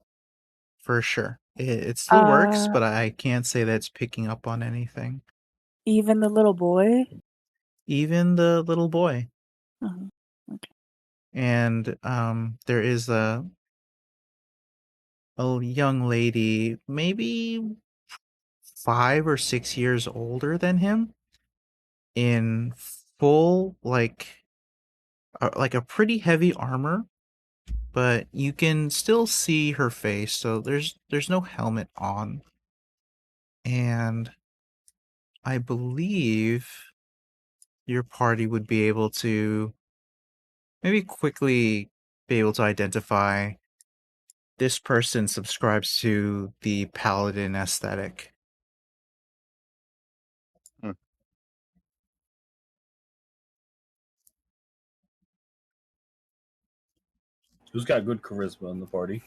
for sure. It still works, Uh, but I can't say that it's picking up on anything. Even the little boy? Even the little boy. Oh, okay. And there is a young lady, maybe 5 or 6 years older than him, in full like a pretty heavy armor, but you can still see her face, so there's no helmet on. And I believe your party would be able to maybe quickly be able to identify this person subscribes to the paladin aesthetic. Hmm. Who's got good charisma in the party?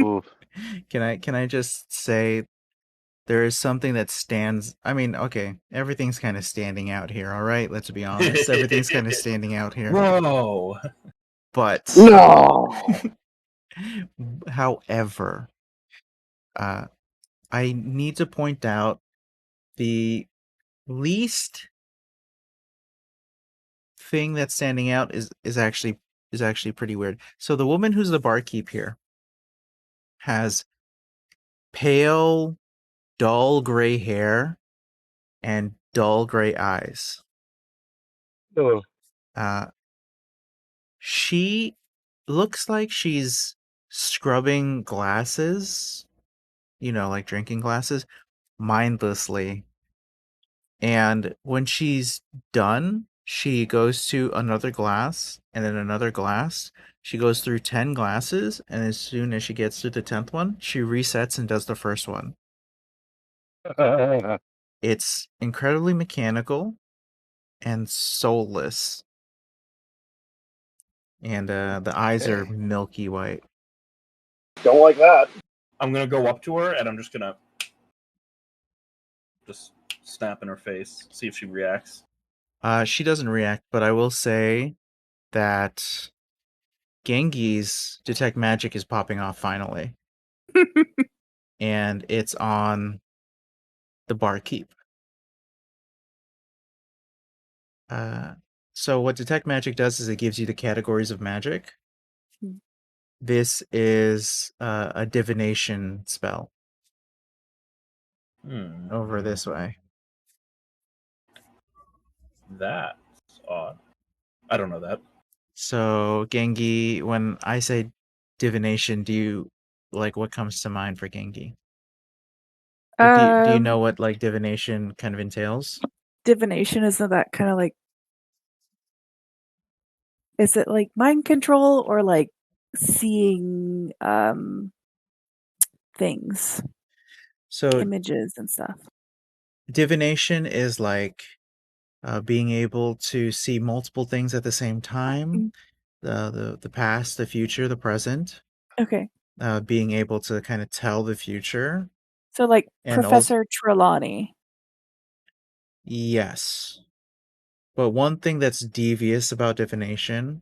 Ooh. Can I just say there is something that stands, I mean, okay, everything's kind of standing out here, all right? Let's be honest. Everything's kind of standing out here. Whoa! But No. however, uh I need to point out the least thing that's standing out is actually pretty weird. So the woman who's the barkeep here has pale, dull gray hair and dull gray eyes. Oh. Uh, she looks like she's scrubbing glasses, like drinking glasses, mindlessly. And when she's done, she goes to another glass and then another glass. She goes through 10 glasses, and as soon as she gets to the 10th one, she resets and does the first one. It's incredibly mechanical and soulless. And the eyes are milky white. Don't like that. I'm gonna go up to her and I'm just gonna snap in her face, see if she reacts. She doesn't react, but I will say that Gengi's Detect Magic is popping off finally. And it's on the barkeep. So what Detect Magic does is it gives you the categories of magic. This is a divination spell over this way. That's odd. I don't know that. So Gengi, when I say divination, do you like what comes to mind for Gengi? Like, do you know what like divination kind of entails? Divination, isn't that kind of like, is it like mind control or like seeing things, So images and stuff? divination is like being able to see multiple things at the same time, the past, the future, the present. Okay. Being able to kind of tell the future. So like And also, Professor Trelawney. yes. But one thing that's devious about divination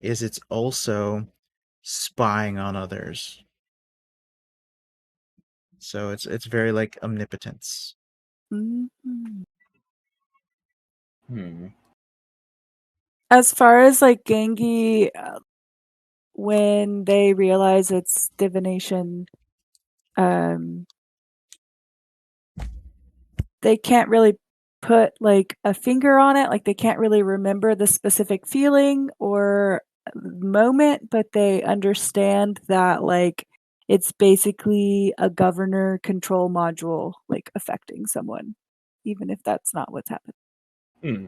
is it's also spying on others. So it's very like omnipotence. Mm-hmm. Hmm. As far as like Gengi, when they realize it's divination, they can't really put like a finger on it. Like they can't really remember the specific feeling or moment, but they understand that like it's basically a governor control module like affecting someone, even if that's not what's happening. Hmm.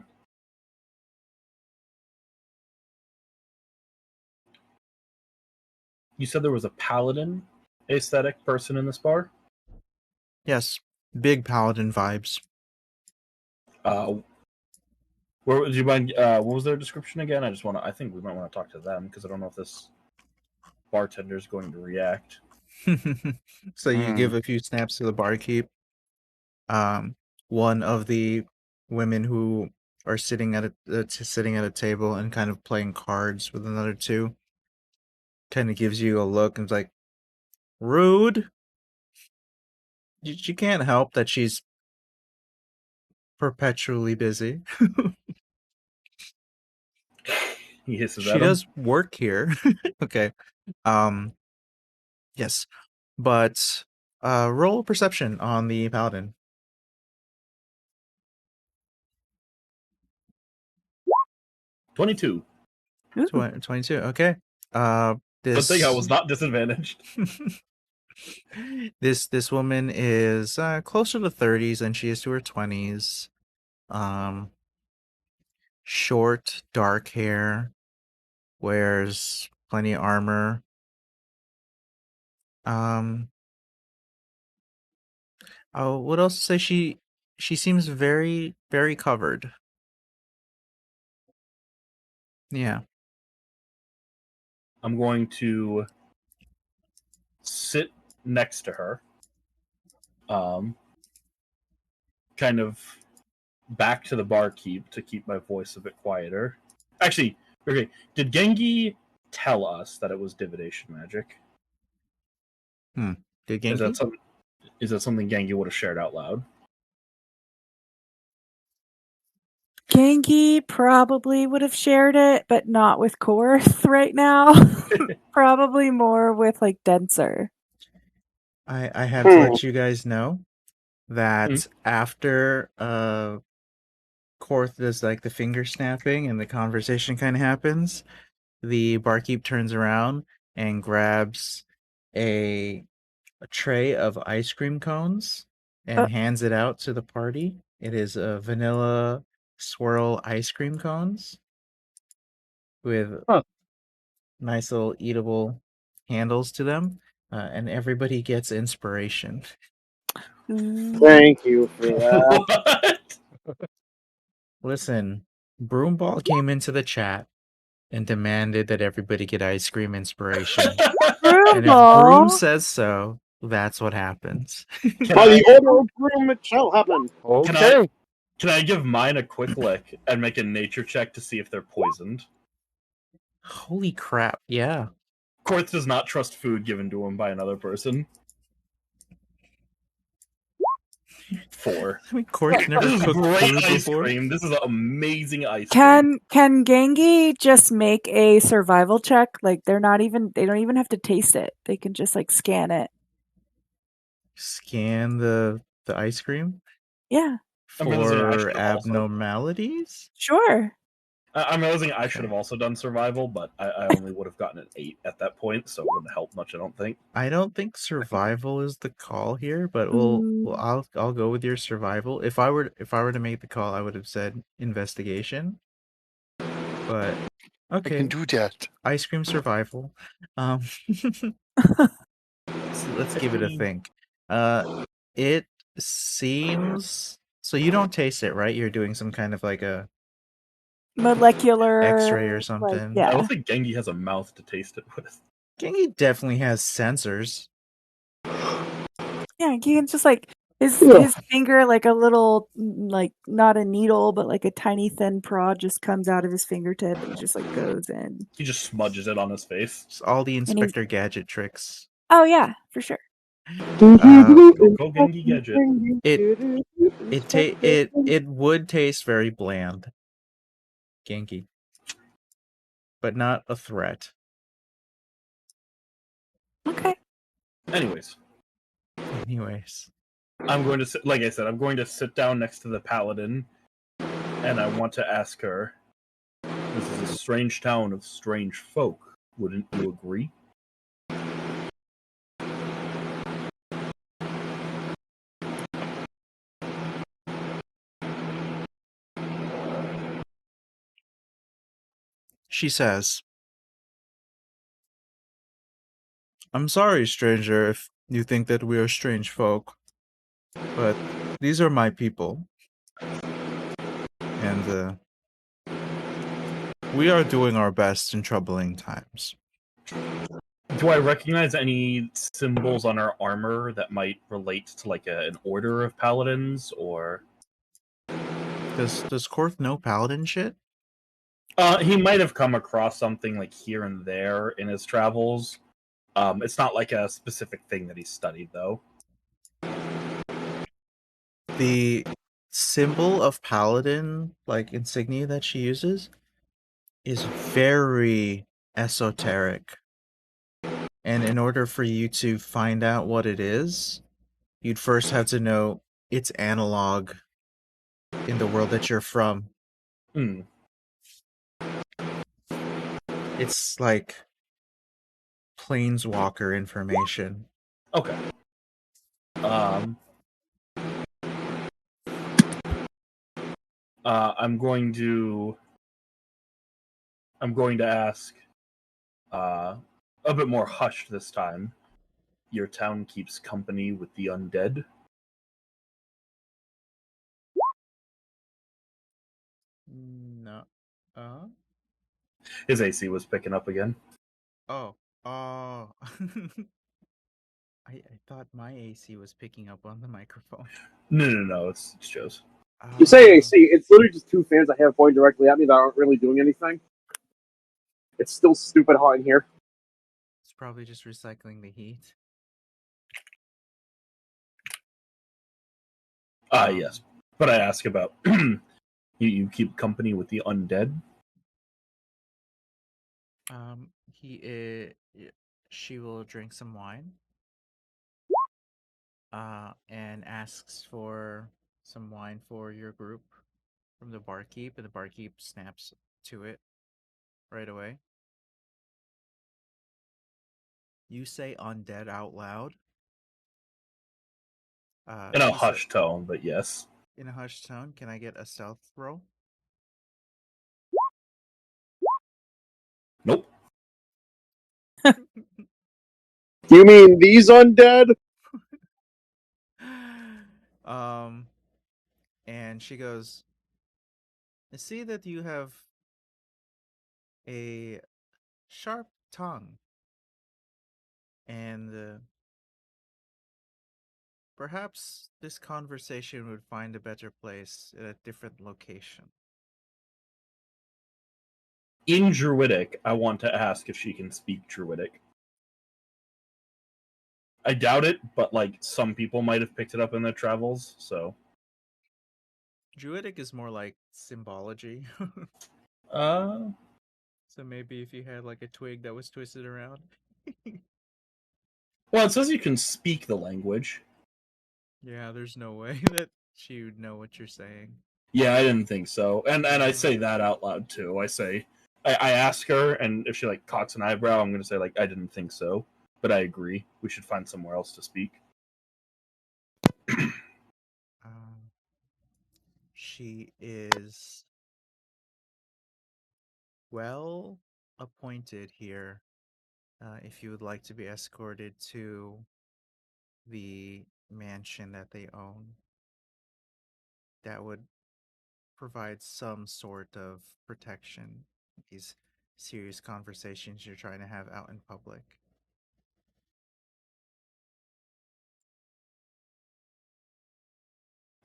You said there was a paladin aesthetic person in this bar? Yes, big paladin vibes. Where would you mind? What was their description again? I think we might want to talk to them because I don't know if this bartender is going to react. So you give a few snaps to the barkeep. One of the women who are sitting at a table and kind of playing cards with another two kind of gives you a look and is like, rude. She can't help that she's perpetually busy. He hisses She at him. does work here. Okay. Yes. But roll perception on the paladin. 22. 22. Okay. Good thing I was not disadvantaged. This woman is closer to 30s than she is to her 20s. Short, dark hair, wears plenty of armor. Oh, what else to say? She seems very, very covered. Yeah. I'm going to sit next to her. Kind of back to the barkeep to keep my voice a bit quieter. Actually, okay, did Gengi tell us that it was divination magic? Did Is that Genki? something Gengi would have shared out loud? Genki probably would have shared it, but not with Korth right now. Probably more with like Denser. I have to let you guys know that after Korth does like the finger snapping and the conversation kind of happens, the barkeep turns around and grabs a tray of ice cream cones and hands it out to the party. It is a vanilla swirl ice cream cones with nice little eatable handles to them, and everybody gets inspiration. Thank you for that. What? Listen, Broomball came into the chat and demanded that everybody get ice cream inspiration. And if Broom says so, that's what happens. By the order of Broom, it shall happen. Okay. Can I give mine a quick lick and make a nature check to see if they're poisoned? Holy crap, yeah. Korth does not trust food given to him by another person. 4. I mean, Korth's never This is cooked great food ice before. cream. This is amazing ice cream. Can Gengi just make a survival check? Like they don't even have to taste it. They can just like scan it. Scan the ice cream Yeah. I'm realizing I for should have also. abnormalities? Sure. I'm realizing I should have also done survival, but I only would have gotten an 8 at that point, so it wouldn't help much. I don't think. I don't think survival is the call here, but I'll go with your survival. If I were to make the call, I would have said investigation. But okay, I can do that. Ice cream survival. So let's give it a think. It seems so. You don't taste it, right? You're doing some kind of like a Molecular X-ray or like, something. I yeah. don't think Gengi has a mouth to taste it with. Gengi definitely has sensors. Yeah, he can just like his finger, like a little, like not a needle, but like a tiny thin prod just comes out of his fingertip and just like goes in. He just smudges it on his face. It's all the Inspector Gadget tricks. Oh yeah, for sure. Go Gengi Gadget. It would taste very bland, Genki, but not a threat. Okay. Anyways, I'm going to sit, like I said, I'm going to sit down next to the paladin, and I want to ask her. This is a strange town of strange folk. Wouldn't you agree? She says, "I'm sorry, stranger, if you think that we are strange folk, but these are my people, and we are doing our best in troubling times." Do I recognize any symbols on our armor that might relate to like an order of paladins, or Does Korth know paladin shit? he might have come across something like here and there in his travels. It's not like a specific thing that he studied, though. The symbol of paladin, like insignia that she uses, is very esoteric. And in order for you to find out what it is, you'd first have to know its analog in the world that you're from. Hmm. It's like planeswalker information. Okay. I'm going to ask a bit more hushed this time. Your town keeps company with the undead? No. His AC was picking up again. Oh. I thought my AC was picking up on the microphone. No, it's Joe's. You say AC, it's literally just two fans I have pointing directly at me that aren't really doing anything. It's still stupid hot in here. It's probably just recycling the heat. Yes. But I ask about you keep company with the undead? She will drink some wine. And asks for some wine for your group from the barkeep, and the barkeep snaps to it right away. You say undead out loud. In a hushed tone, but yes. In a hushed tone, can I get a stealth roll? Nope. You mean these undead? And she goes, I see that you have a sharp tongue, and perhaps this conversation would find a better place at a different location. In Druidic, I want to ask if she can speak Druidic. I doubt it, but like some people might have picked it up in their travels, so. Druidic is more like symbology. So maybe if you had like a twig that was twisted around. Well, it says you can speak the language. Yeah, there's no way that she would know what you're saying. Yeah, I didn't think so. And I say that out loud too. I ask her, and if she like cocks an eyebrow, I'm gonna say like I didn't think so. But I agree. We should find somewhere else to speak. She is well appointed here. If you would like to be escorted to the mansion that they own, that would provide some sort of protection. These serious conversations you're trying to have out in public.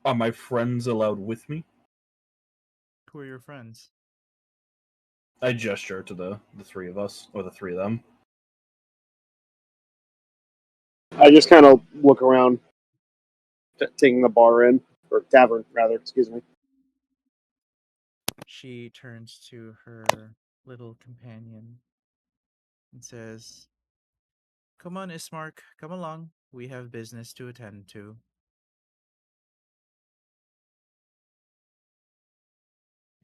Are my friends allowed with me? Who are your friends? I gesture to the three of us, or the three of them. I just kind of look around, taking the bar in, or tavern, rather, excuse me. She turns to her little companion and says, Come on, Ismark, come along. We have business to attend to.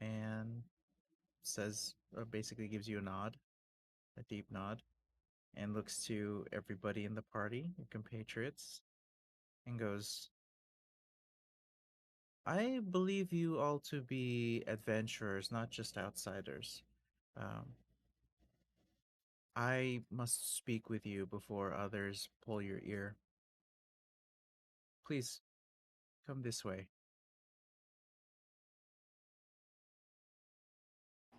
And says, basically gives you a nod, a deep nod, and looks to everybody in the party, your compatriots, and goes, I believe you all to be adventurers, not just outsiders. I must speak with you before others pull your ear. Please, come this way.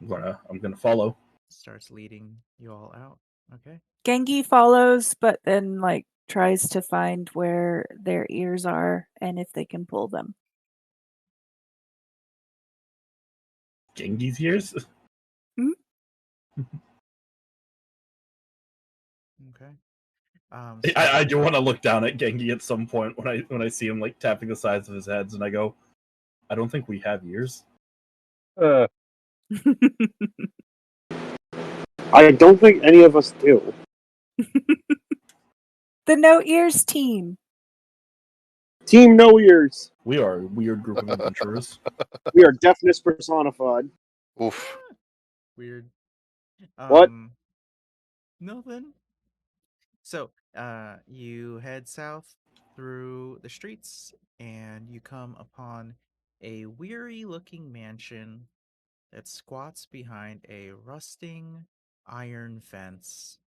I'm gonna follow. Starts leading you all out. Okay. Gengi follows, but then like tries to find where their ears are and if they can pull them. Gengi's ears? Okay. I do want to look down at Gengi at some point when I see him like tapping the sides of his heads, and I go, I don't think we have ears. I don't think any of us do. The No Ears team. Team No Ears. We are a weird group of adventurers. We are deafness personified. Oof. Weird. What? Nothing. So, you head south through the streets and you come upon a weary looking mansion that squats behind a rusting iron fence.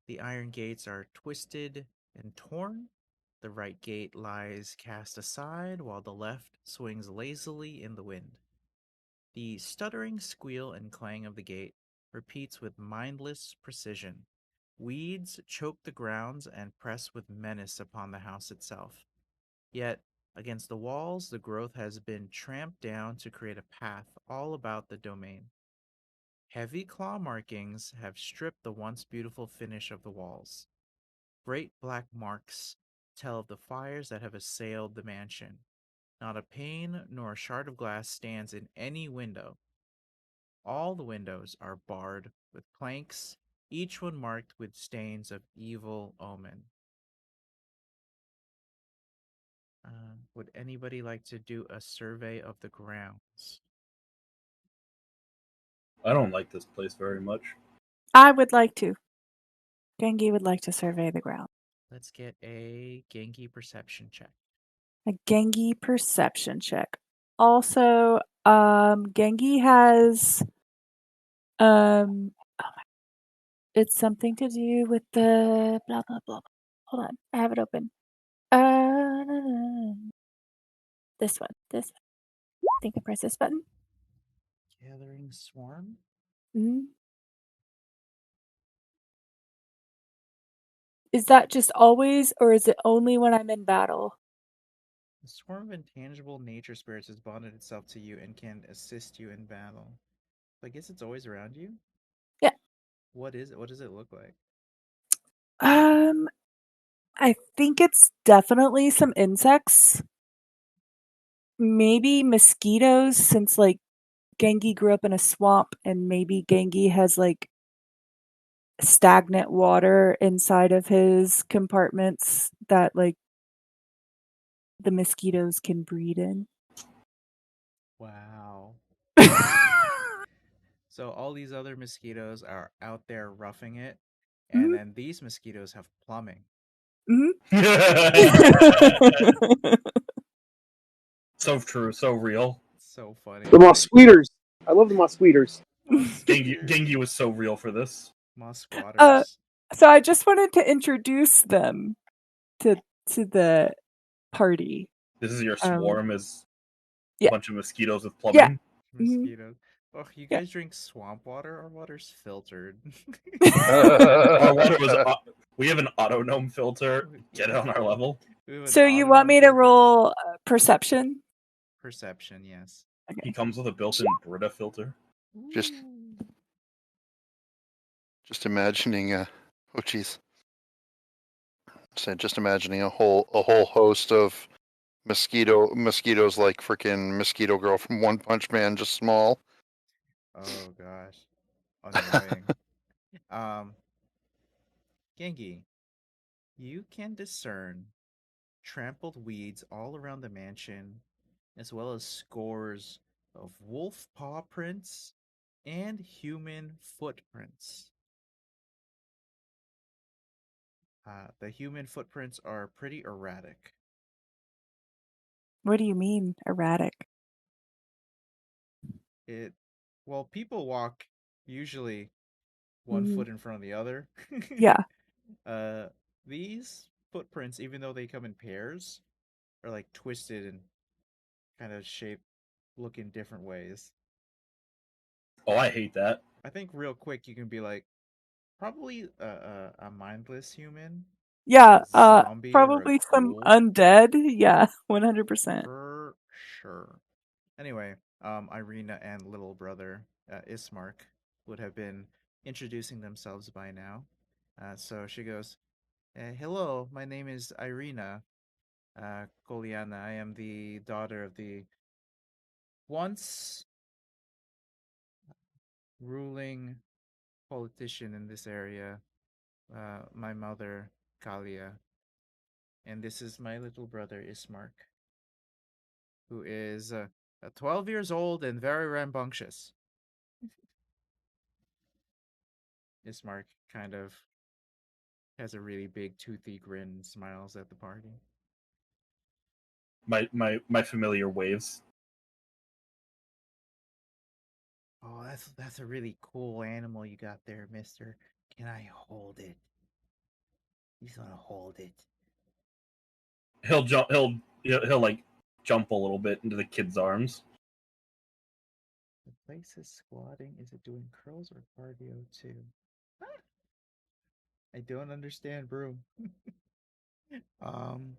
The iron gates are twisted and torn. The right gate lies cast aside while the left swings lazily in the wind. The stuttering squeal and clang of the gate repeats with mindless precision. Weeds choke the grounds and press with menace upon the house itself. Yet, against the walls, the growth has been tramped down to create a path all about the domain. Heavy claw markings have stripped the once beautiful finish of the walls. Great black marks tell of the fires that have assailed the mansion. Not a pane nor a shard of glass stands in any window. All the windows are barred with planks, each one marked with stains of evil omen. Would anybody like to do a survey of the grounds? I don't like this place very much. I would like to. Gengi would like to survey the ground. Let's get a Genki perception check. A Gengi perception check. Also, Gengi has it's something to do with the blah blah blah. Hold on, I have it open. This one. This. I think I press this button. Gathering Swarm? Mm-hmm. Is that just always, or is it only when I'm in battle? The swarm of intangible nature spirits has bonded itself to you and can assist you in battle. I guess it's always around you? Yeah. What is it? What does it look like? I think it's definitely some insects. Maybe mosquitoes, since like Gengi grew up in a swamp and maybe Gengi has like stagnant water inside of his compartments that like the mosquitoes can breed in. Wow. So all these other mosquitoes are out there roughing it, and Mhm, then these mosquitoes have plumbing. mhm. So true, so real. So funny. The mosquitoes. I love the mosquitoes. Gengi was so real for this. Uh, Mosquaters. so I just wanted to introduce them to the party. This is your Um, swarm is a yeah, bunch of mosquitoes with yeah, plumbing. mhm, Mosquitoes. Oh, you yeah. guys drink swamp water? Our water's filtered. Our water was. We have an auto gnome filter. Get it Yeah. on our level. We have an So you want autonom me to filter. roll perception? Perception, yes. He comes with a built-in Brita filter. Just- Ooh. Just imagining oh geez. Just imagining a whole host of mosquitoes like freaking Mosquito Girl from One Punch Man, just small. Oh gosh. Annoying. Um, Gengi, you can discern trampled weeds all around the mansion, as well as scores of wolf paw prints and human footprints. The human footprints are pretty erratic. What do you mean erratic? It, well, people walk usually one Mhm. foot in front of the other. Yeah. uh, these footprints, even though they come in pairs, are like twisted and kind of shaped, look in different ways. Oh, I hate that. I think real quick you can be like, probably a mindless human, Yeah, a zombie or a probably some ghoul undead. Yeah, 100%. for sure. Anyway, Irina and little brother Ismark would have been introducing themselves by now. So she goes, "Hello, my name is Irina Koliana. I am the daughter of the once ruling politician in this area, my mother, Kalia. And this is my little brother, Ismark, who is 12 years old and very rambunctious." Ismark kind of has a really big toothy grin and smiles at the party. My familiar waves. Oh, that's a really cool animal you got there, mister. Can I hold it? He's gonna hold it. He'll jump. He'll like jump a little bit into the kid's arms. The place is squatting. Is it doing curls or cardio too? I don't understand, broom. um,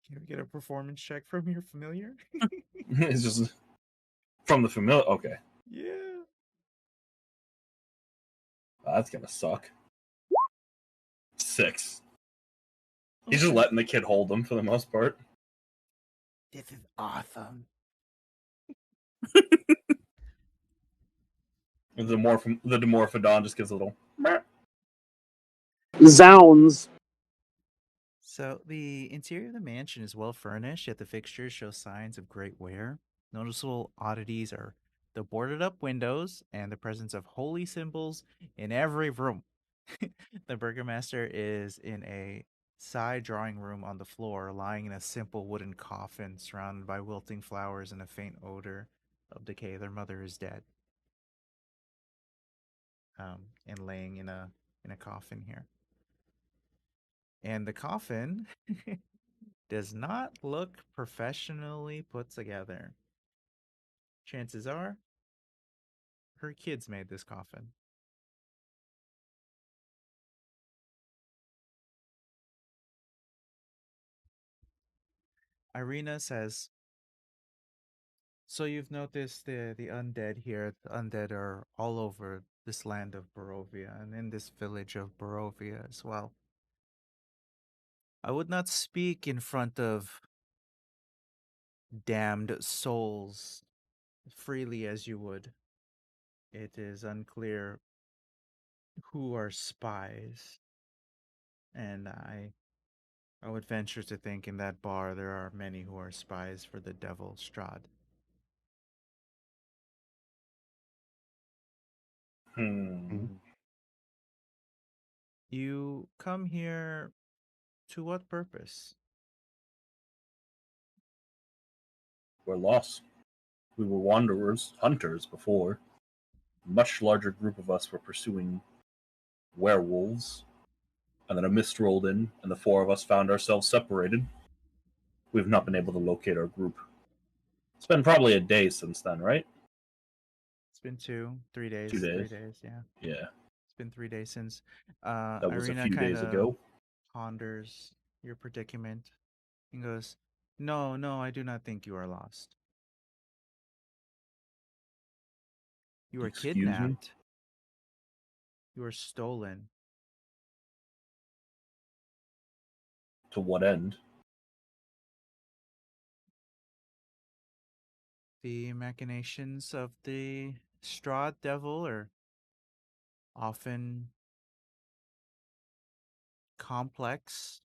can we get a performance check from your familiar? It's just from the familiar. Okay, Yeah. that's gonna suck. 6. He's just Okay. letting the kid hold him for the most part. This is awesome. The Dimorphodon just gives a little. Zounds. So the interior of the mansion is well furnished, yet the fixtures show signs of great wear. Noticeable oddities are the boarded up windows and the presence of holy symbols in every room. The burgomaster is in a side drawing room on the floor, lying in a simple wooden coffin surrounded by wilting flowers and a faint odor of decay. Their mother is dead. And laying in a coffin here. And the coffin does not look professionally put together. Chances are her kids made this coffin. Irina says, so you've noticed the undead here. The undead are all over this land of Barovia and in this village of Barovia as well. I would not speak in front of damned souls freely as you would. It is unclear who are spies, and I would venture to think in that bar there are many who are spies for the devil Strahd. You come here to what purpose? We're lost. We were wanderers, hunters before. A much larger group of us were pursuing werewolves, and then a mist rolled in, and the 4 of us found ourselves separated. We've not been able to locate our group. It's been probably a day since then, right? It's been 3 days. 2 days. 3 days, yeah. Yeah. It's been 3 days since That was a Irina few kind days of ago. ponders your predicament and goes, no, I do not think you are lost. You were Excuse me? kidnapped. You were stolen. To what end? The machinations of the Strahd devil are often complex,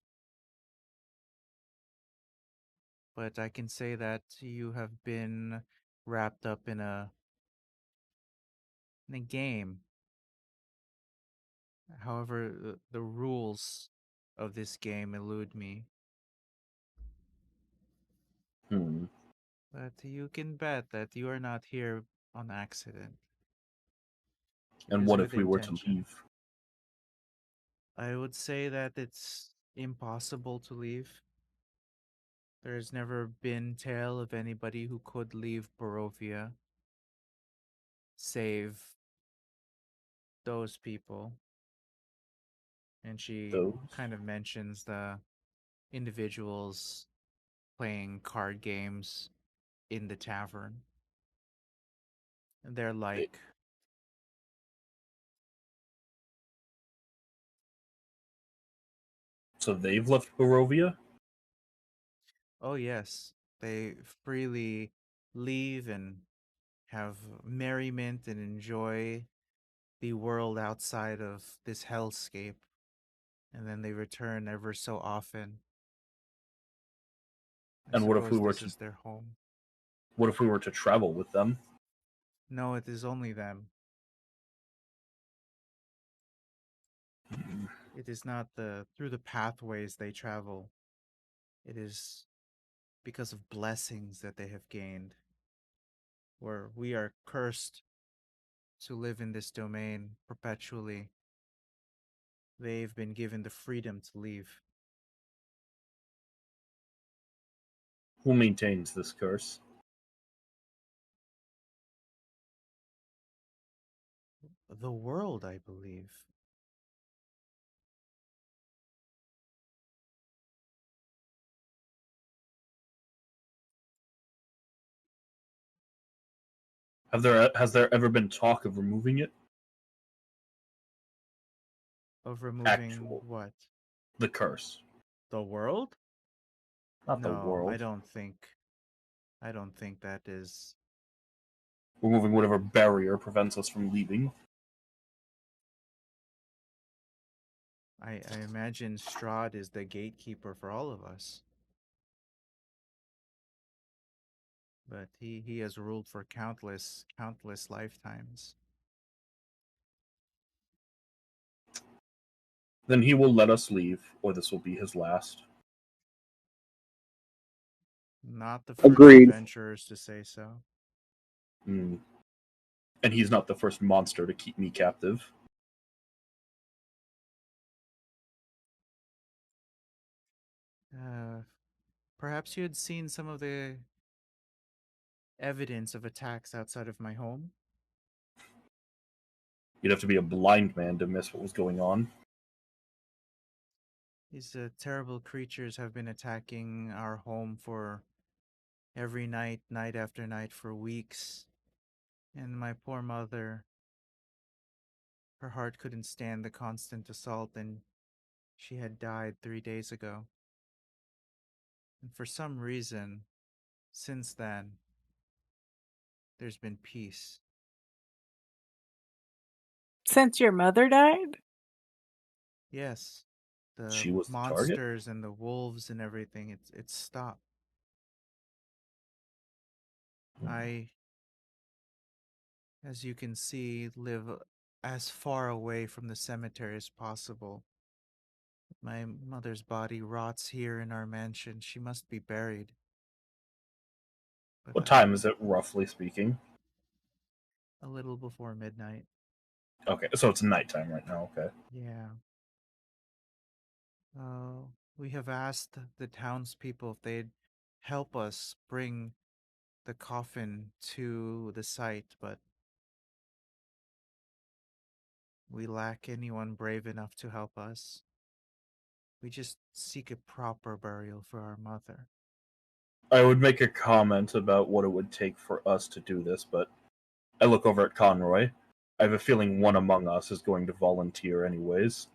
but I can say that you have been wrapped up in a game. However, the rules of this game elude me. But you can bet that you are not here on accident. It And is what with if we were to intention. leave? I would say that it's impossible to leave. There's never been tale of anybody who could leave Barovia, save those people. And she Those? kind of mentions the individuals playing card games in the tavern. And they're They, like, so they've left Barovia? oh yes, they freely leave and have merriment and enjoy the world outside of this hellscape, and then they return ever so often. I And suppose this is their home. what if we were to travel with them? No, it is only them. It is not through the pathways they travel. It is because of blessings that they have gained. Where we are cursed to live in this domain perpetually. They've been given the freedom to leave. Who maintains this curse? The world, I believe. Has there ever been talk of removing it? Of removing Actual what? the curse, The world? not the No, world. I don't think that is. Removing whatever barrier prevents us from leaving. I imagine Strahd is the gatekeeper for all of us. But he has ruled for countless lifetimes. Then he will let us leave, or this will be his last. Not the first Agreed. adventurers to say so. And he's not the first monster to keep me captive. Perhaps you had seen some of the evidence of attacks outside of my home. You'd have to be a blind man to miss what was going on. These terrible creatures have been attacking our home for every night after night for weeks. And my poor mother, her heart couldn't stand the constant assault, and she had died 3 days ago. And for some reason, since then, there's been peace. Since your mother died? Yes, the She was the target? monsters and the wolves and everything, it's stopped. I, as you can see, live as far away from the cemetery as possible. My mother's body rots here in our mansion. She must be buried. But What time is it, roughly speaking? a little before midnight. Okay, so it's nighttime right now, okay. Yeah. We have asked the townspeople if they'd help us bring the coffin to the site, but we lack anyone brave enough to help us. We just seek a proper burial for our mother. I would make a comment about what it would take for us to do this, but I look over at Conroy. I have a feeling one among us is going to volunteer anyways.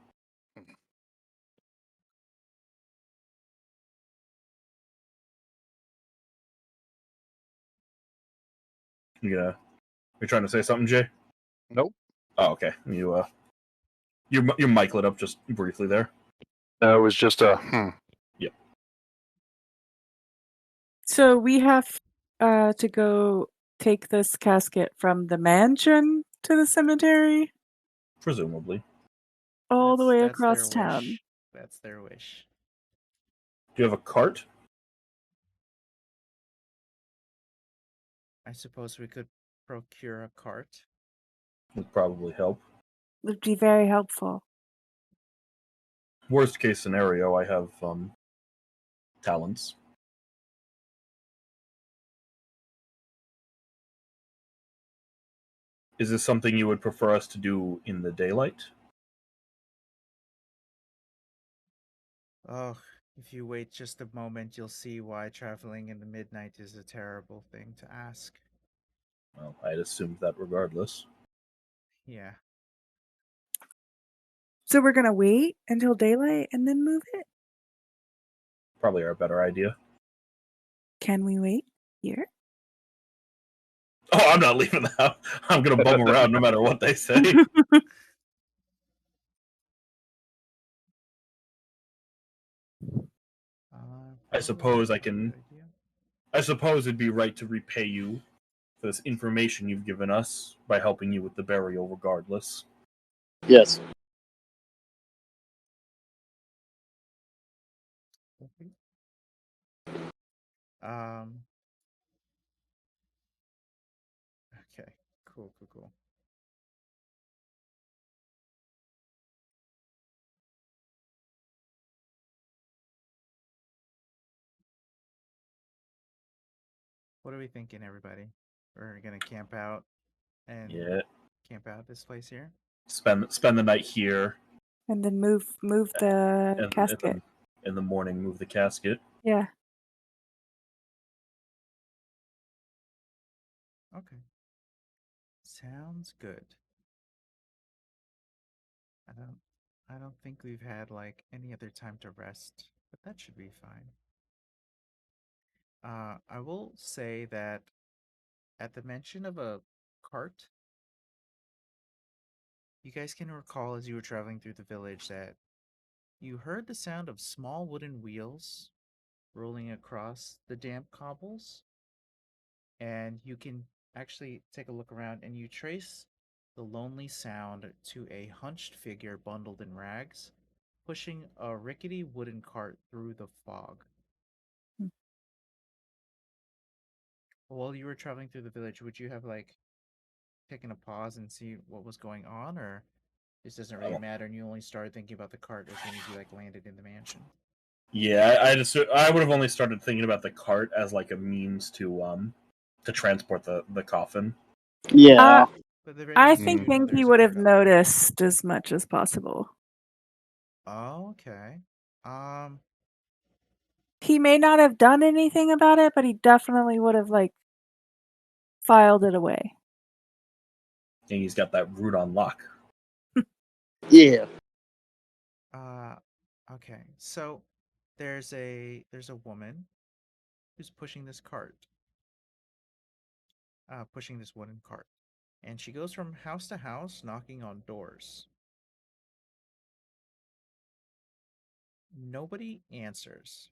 You're trying to say something, Jay? Nope. Oh, okay. Your mic lit up just briefly there. It was just a Yep. So we have to go take this casket from the mansion to the cemetery? Presumably. All the way That's across their town. wish. That's their wish. Do you have a cart? I suppose we could procure a cart. Would probably help. Would be very helpful. Worst case scenario, I have talents. Is this something you would prefer us to do in the daylight? Oh, if you wait just a moment, you'll see why traveling in the midnight is a terrible thing to ask. Well, I'd assumed that regardless. Yeah. So we're gonna wait until daylight and then move it? Probably our better idea. Can we wait here? Oh, I'm not leaving the house. I'm going to bum around no matter what they say. I suppose I can. I suppose it'd be right to repay you for this information you've given us by helping you with the burial regardless. Yes. Um. Okay. Cool. Cool. Cool. What are we thinking, everybody? We're gonna camp out and Yeah. camp out this place here. Spend the night here, And then move the and casket. then in the morning move the casket. Yeah. Okay. Sounds good. I don't I don't think we've had like any other time to rest, but that should be fine. I will say that at the mention of a cart, you guys can recall as you were traveling through the village that you heard the sound of small wooden wheels rolling across the damp cobbles, and you can actually take a look around and you trace the lonely sound to a hunched figure bundled in rags, pushing a rickety wooden cart through the fog. Hmm. While you were traveling through the village, would you have like taken a pause and see what was going on, or this doesn't really matter and you only started thinking about the cart as soon as you like landed in the mansion? Yeah, I would have only started thinking about the cart as like a means to transport the coffin. Yeah. But at the very I least, think you know Genki there's a would have cart out there. noticed as much as possible. Oh, okay. Um, He may not have done anything about it, but he definitely would have like filed it away. And he's got that root on lock. Yeah. uh, okay. So there's a woman who's pushing this cart, pushing this wooden cart, and she goes from house to house knocking on doors. Nobody answers,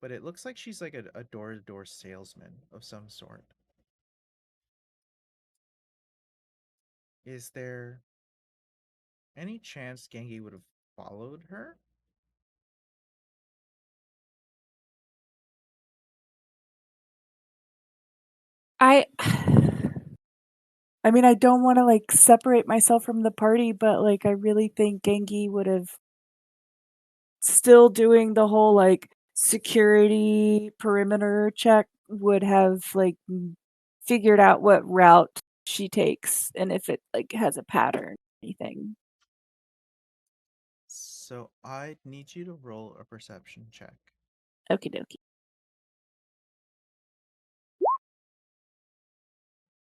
but it looks like she's like a door-to-door salesman of some sort. Is there any chance Gengi would have followed her? I I mean, I don't want to like separate myself from the party, but like I really think Genki would have still doing the whole like security perimeter check would have like figured out what route she takes and if it like has a pattern or anything. So I need you to roll a perception check. Okie dokie.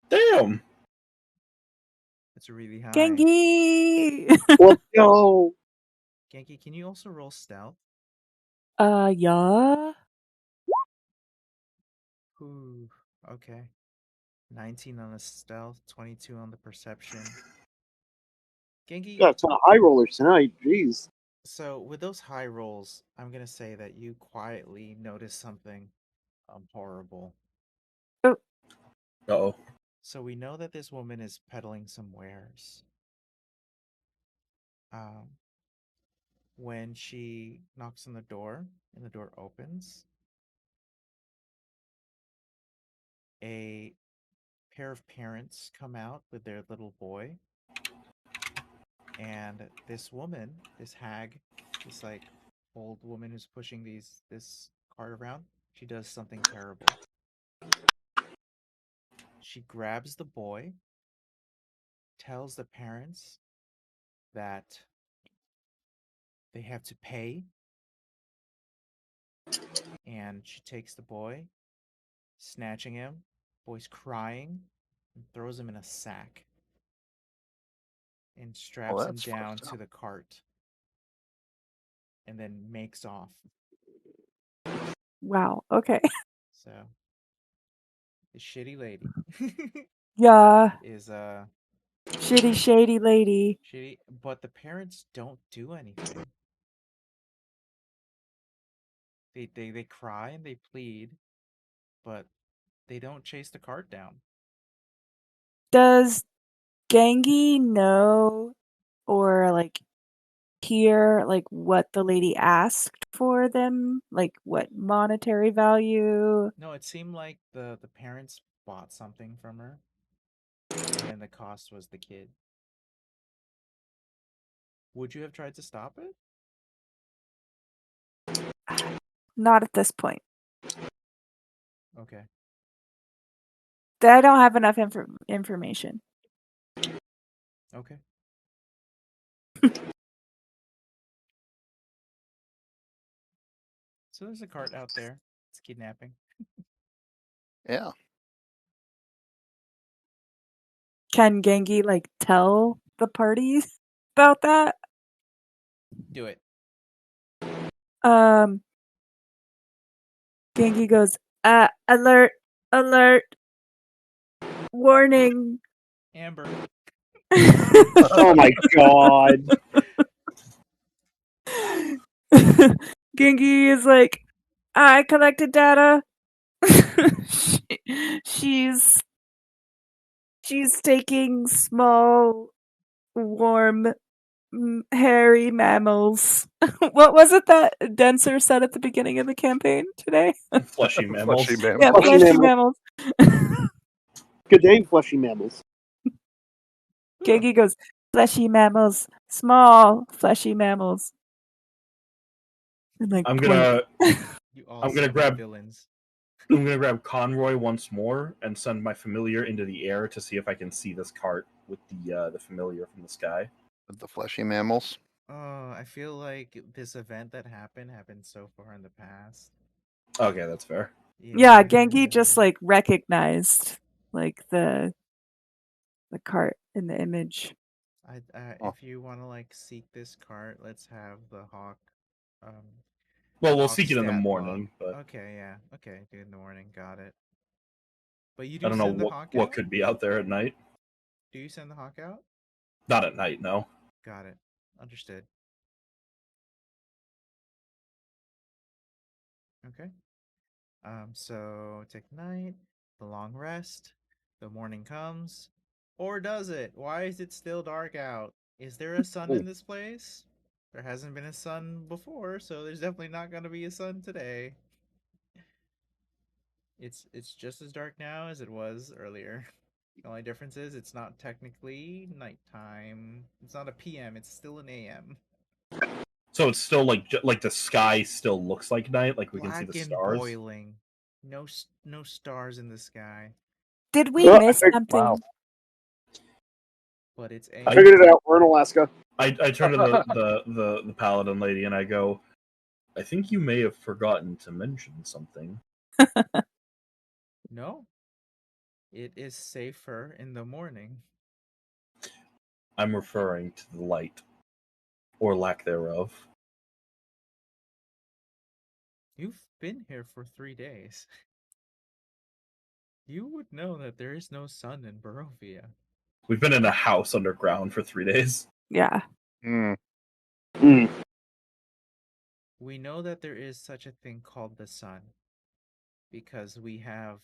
Damn. It's really high. Genki! Let's go. Genki, can you also roll stealth? Yeah. Ooh, okay. 19 on the stealth, 22 on the perception. Genki, Got a ton of high rollers tonight. Jeez. so with those high rolls, I'm gonna say that you quietly notice something horrible. Uh-oh. So we know that this woman is peddling some wares. Um, when she knocks on the door and the door opens, a pair of parents come out with their little boy, and this woman, this hag, this like old woman who's pushing this cart around, she does something terrible. She grabs the boy, tells the parents that they have to pay, and she takes the boy, snatching him, boy's crying, and throws him in a sack and Oh, straps him that's down fucked to up. the cart and then makes off. Wow. Okay. So the shitty lady Yeah. is Shitty shady lady. shitty, but the parents don't do anything. They cry and they plead, but they don't chase the cart down. Does Gengi know or like hear like what the lady asked for them, like what monetary value? No, it seemed like the parents bought something from her, and then the cost was the kid. Would you have tried to stop it? Not at this point. Okay. I don't have enough information. Okay. So there's a cart out there. It's kidnapping. Yeah. Can Gengi like tell the party about that? Do it. Gengi goes, alert, alert, warning. Amber. Oh my god. Gengi is like, I collected data. she's taking small, warm, hairy mammals. What was it that Denser said at the beginning of the campaign today? Fleshy mammals. Fleshy mammals. Yeah, Fleshy fleshy mammals. mammals. Good day, fleshy mammals. Gengi goes, fleshy mammals, small fleshy mammals. And like, I'm point. gonna You all I'm gonna sound like grab- villains. I'm gonna grab Conroy once more and send my familiar into the air to see if I can see this cart with the familiar from the sky. With the fleshy mammals. Oh, I feel like this event that happened so far in the past. Okay, that's fair. Yeah, Gengi just like recognized like the cart in the image. If you want to like seek this cart, let's have the hawk. Well, we'll Hawk seek it in the stat morning, log. but Okay, yeah, okay, do it in the morning. Got it. But you I do don't know send the hawk what out. could be out there at night. Do you send the hawk out? Not at night, no. Got it. Understood. Okay. So take night, the long rest, the morning comes. Or does it? Why is it still dark out? Is there a sun in this place? There hasn't been a sun before, so there's definitely not gonna be a sun today. It's just as dark now as it was earlier. The only difference is it's not technically nighttime. It's not a PM, it's still an AM. So it's still like the sky still looks like night, like we can see the Black and stars. boiling. No stars in the sky. Did we miss something? Wow. But it's I AM. figured it out. We're in Alaska. I turn to the paladin lady and I go, I think you may have forgotten to mention something. No. It is safer in the morning. I'm referring to the light, or lack thereof. You've been here for 3 days. You would know that there is no sun in Barovia. We've been in a house underground for 3 days. Yeah. Hmm. We know that there is such a thing called the sun because we have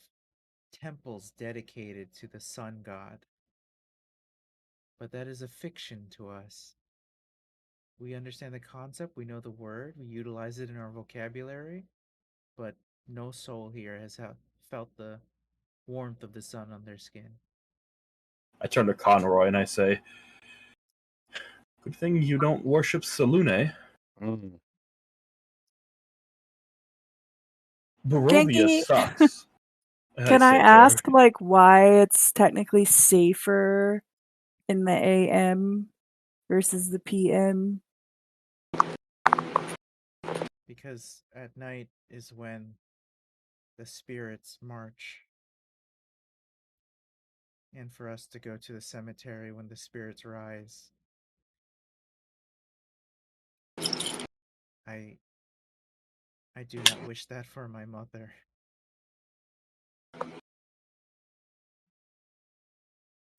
temples dedicated to the sun god. But that is a fiction to us. We understand the concept, we know the word, we utilize it in our vocabulary, but no soul here has felt the warmth of the sun on their skin. I turn to Conroy and I say, good thing you don't worship Salune. Mm. Barovia Genki, sucks. can I say to her, ask like why it's technically safer in the AM versus the PM? Because at night is when the spirits march. And for us to go to the cemetery when the spirits rise. I do not wish that for my mother.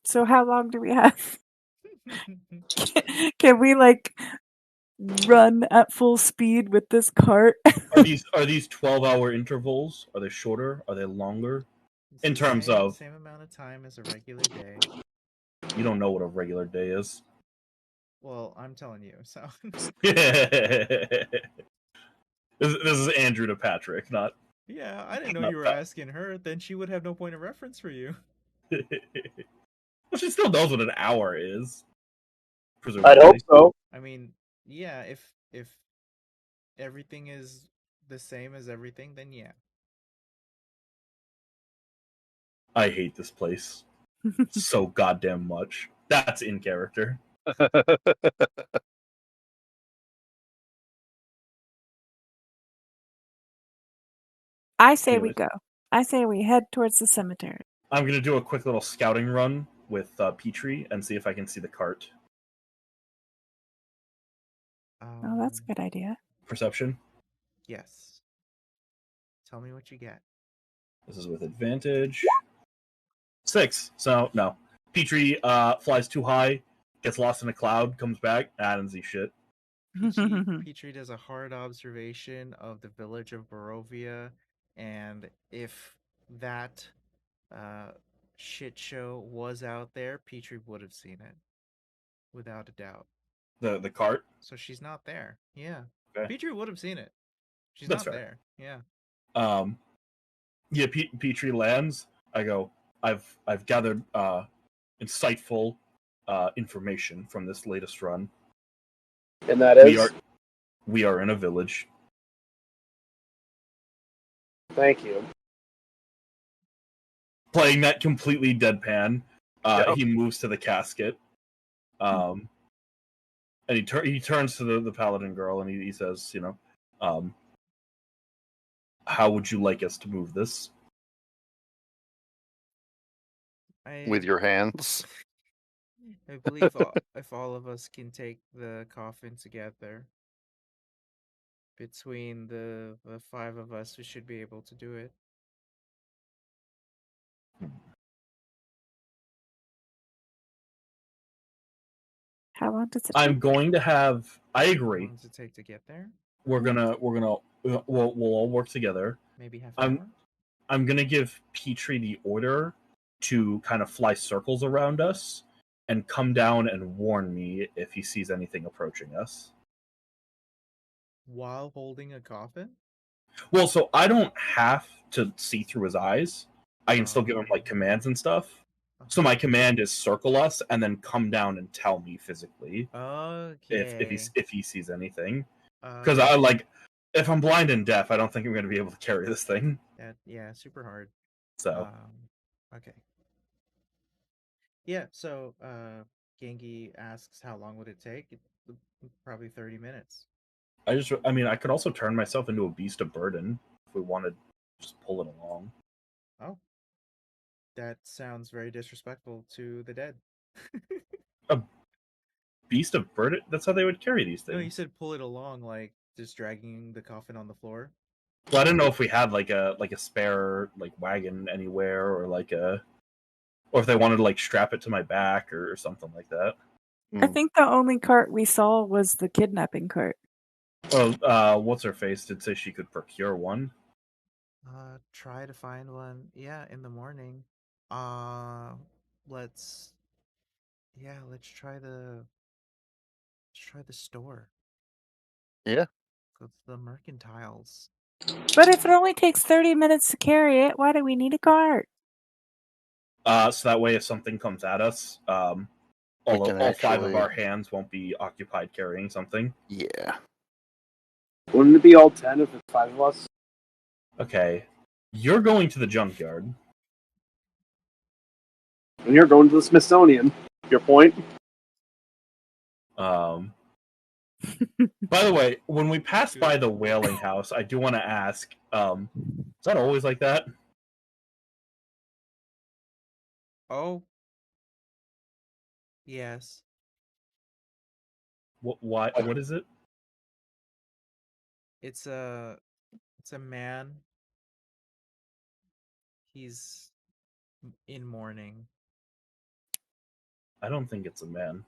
So how long do we have? Can we like run at full speed with this cart? are these 12-hour intervals? Are they shorter? Are they longer? It's In the terms of, same amount of time as a regular day. you don't know what a regular day is. Well, I'm telling you. So this is Andrew to Patrick, not. yeah, I didn't know Not you were Pat. asking her. Then she would have no point of reference for you. Well, she still knows what an hour is. I'd hope Presumably. so. I mean, yeah, if everything is the same as everything, then yeah. I hate this place so goddamn much. That's in character. I say we Anyways, go. I say we head towards the cemetery. I'm gonna do a quick little scouting run with Petrie and see if I can see the cart. Oh, that's a good idea. Perception. Yes. Tell me what you get. This is with advantage. 6. So no. Petrie flies too high, gets lost in a cloud, comes back. I didn't see shit. Petrie does a hard observation of the village of Barovia, and if that shit show was out there, Petrie would have seen it, without a doubt. The cart. So she's not there. Yeah, Okay. Petrie would have seen it. She's That's not fair. there. Yeah. Yeah. Petrie lands. I go. I've gathered insightful information from this latest run. And that is. We are in a village. Thank you. Playing that completely deadpan, Yep. he moves to the casket, and he turns to the paladin girl and he says, you know, how would you like us to move this? With your hands. I believe if all of us can take the coffin together, between the 5 of us, we should be able to do it. How long does it I'm take? going to have. I How agree. long does it take to get there? We'll all work together. Maybe half an hour? I'm gonna give Petrie the order to kind of fly circles around us and come down and warn me if he sees anything approaching us. While holding a coffin? Well, so I don't have to see through his eyes. I can still give him like commands and stuff. So my command is circle us and then come down and tell me physically Okay. if he sees anything. Because Okay. I like if I'm blind and deaf, I don't think I'm going to be able to carry this thing. Yeah, super hard. So Okay. Yeah, so Gengi asks how long would it take? Probably 30 minutes. I mean, I could also turn myself into a beast of burden if we wanted to just pull it along. Oh. That sounds very disrespectful to the dead. A beast of burden? That's how they would carry these things. No, you said pull it along, like just dragging the coffin on the floor. Well, I didn't know if we had like a spare like wagon anywhere or if they wanted to like strap it to my back or something like that. I think the only cart we saw was the kidnapping cart. Well, what's her face did say she could procure one. Try to find one. Yeah, in the morning. Let's try the store. Yeah. Go to the mercantiles. But if it only takes 30 minutes to carry it, why do we need a cart? So that way if something comes at us, all 5 of our hands won't be occupied carrying something. Yeah. Wouldn't it be all 10 if it's 5 of us? Okay. You're going to the junkyard. And you're going to the Smithsonian. Your point? By the way, when we pass by the whaling house, I do want to ask, is that always like that? Oh. Yes. What is it? It's a man. He's in mourning. I don't think it's a man.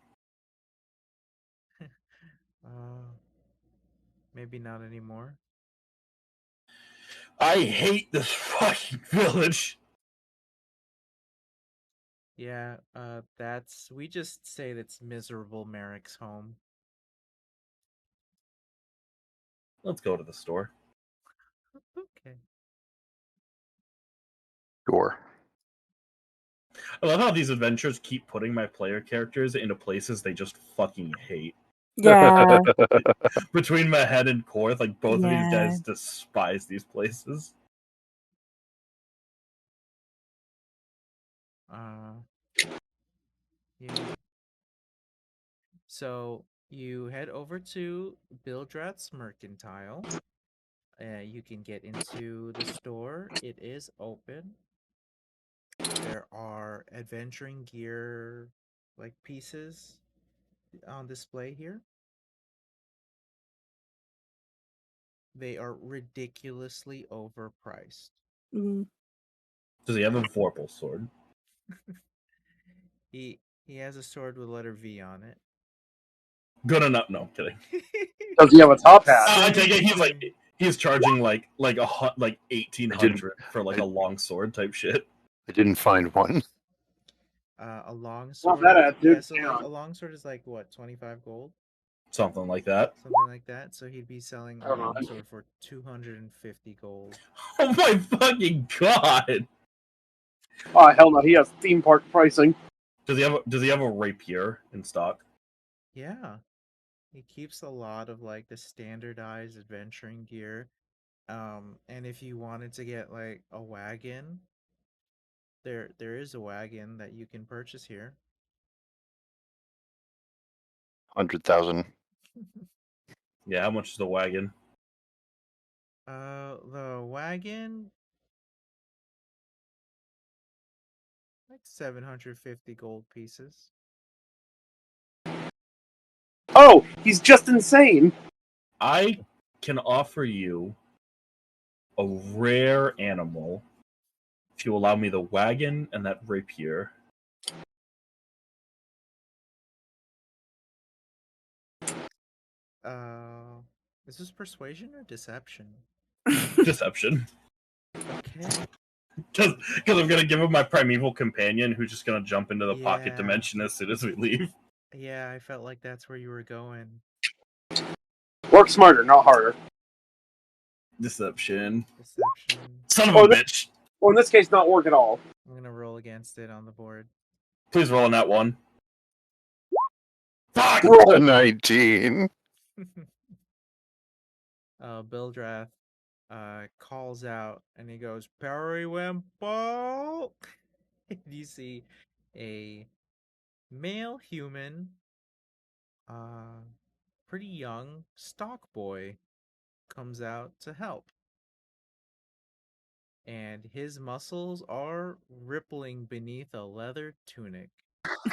Maybe not anymore. I hate this fucking village. Yeah, we just say that's miserable Merrick's home. Let's go to the store. Okay. Sure. I love how these adventures keep putting my player characters into places they just fucking hate. Yeah. Between Mahed and Korth, like both of these Yeah. guys despise these places. Yeah. So you head over to Bildrat's Mercantile. You can get into the store. It is open. There are adventuring gear like pieces on display here. They are ridiculously overpriced. Mm. Does he have a Vorpal sword? He has a sword with letter V on it. Good enough. No, I'm kidding. Does he have a top hat? I take it he's charging like 1,800 for like I- a long sword type shit. I didn't find one. A long Not sword. that ad, dude. Yeah, so Hang like on. a long sword is like what, 25 gold? Something like that. Something like that. So he'd be selling a Hold long on. sword for 250 gold. Oh my fucking god! Oh hell no, he has theme park pricing. Does he have a rapier in stock? Yeah. He keeps a lot of like the standardized adventuring gear. And if you wanted to get like a wagon, there is a wagon that you can purchase here. 100,000. Yeah, how much is the wagon? The wagon like 750 gold pieces. Oh, he's just insane. I can offer you a rare animal if you allow me the wagon and that rapier. Is this persuasion or deception? Deception. Okay. Because I'm gonna give him my primeval companion, who's just gonna jump into the pocket Yeah. dimension as soon as we leave. Yeah, I felt like that's where you were going. Work smarter, not harder. Deception. Deception. Son of a bitch. Or in this case, not work at all. I'm gonna roll against it on the board. Please roll on that one. Fuck! Roll a 19. Bildrath calls out and he goes, Periwimple! You see a male human, pretty young stock boy comes out to help. And his muscles are rippling beneath a leather tunic.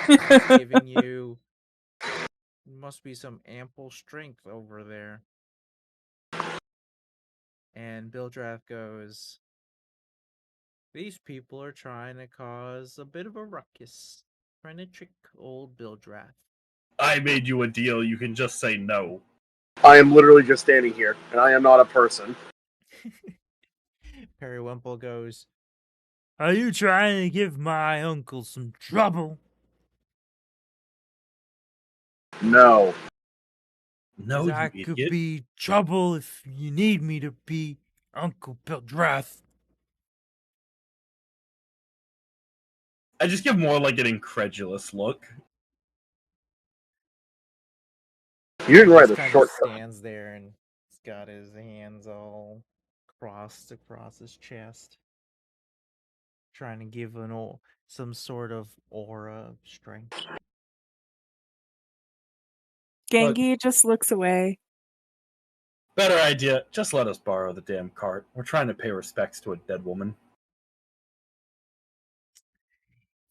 He's giving you must be some ample strength over there. And Bildrath goes, these people are trying to cause a bit of a ruckus. Trying to trick old Bildrath. I made you a deal, you can just say no. I am literally just standing here, and I am not a person. Periwimple goes, are you trying to give my uncle some trouble? No. No, you I idiot. could be trouble if you need me to be, Uncle Bildrath. I just give more like an incredulous look. You didn't write He a kind of shortcut. stands there and he's got his hands all crossed across his chest, trying to give some sort of aura of strength. Gengi just looks away. Better idea, just let us borrow the damn cart. We're trying to pay respects to a dead woman.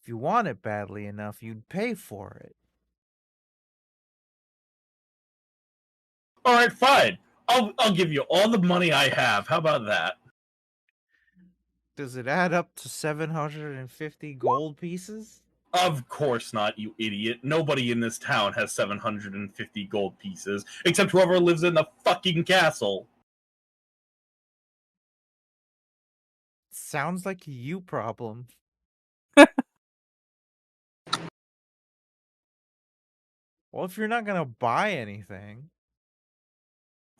If you want it badly enough, you'd pay for it. Alright, fine. I'll give you all the money I have. How about that? Does it add up to 750 gold pieces? Of course not, you idiot. Nobody in this town has 750 gold pieces, except whoever lives in the fucking castle. Sounds like a you problem. Well, if you're not gonna buy anything,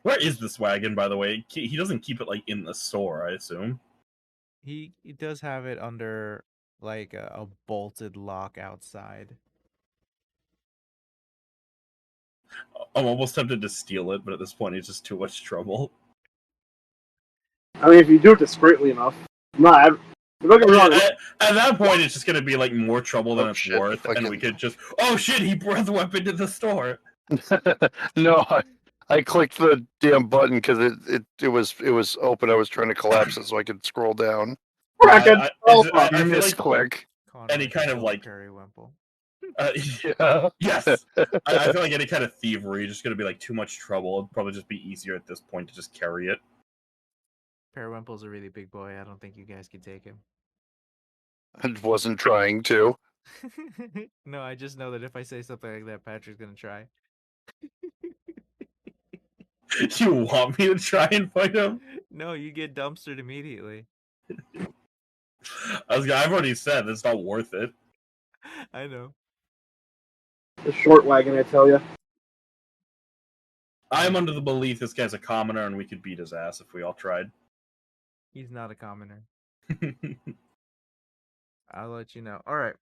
Where is this wagon, by the way? He doesn't keep it like in the store, I assume. he does have it under like a bolted lock outside. I'm almost tempted to steal it, but at this point, it's just too much trouble. I mean, if you do it discreetly enough. Don't get me wrong. At that point, it's just going to be like more trouble than Oh, it's shit, worth, and we could just. Oh shit! He brought the weapon to the store. No, I clicked the damn button because it was open. I was trying to collapse it so I could scroll down. I feel like Misclick. any kind of like Periwimple. Yeah. Yes, I feel like any kind of thievery is just going to be like too much trouble. It'd probably just be easier at this point to just carry it. Periwimple's a really big boy. I don't think you guys could take him. I wasn't trying to. No, I just know that if I say something like that, Patrick's gonna try. You want me to try and fight him? No, you get dumpstered immediately. I've already said it's not worth it. I know. The short wagon, I tell you. I'm under the belief this guy's a commoner and we could beat his ass if we all tried. He's not a commoner. I'll let you know. All right.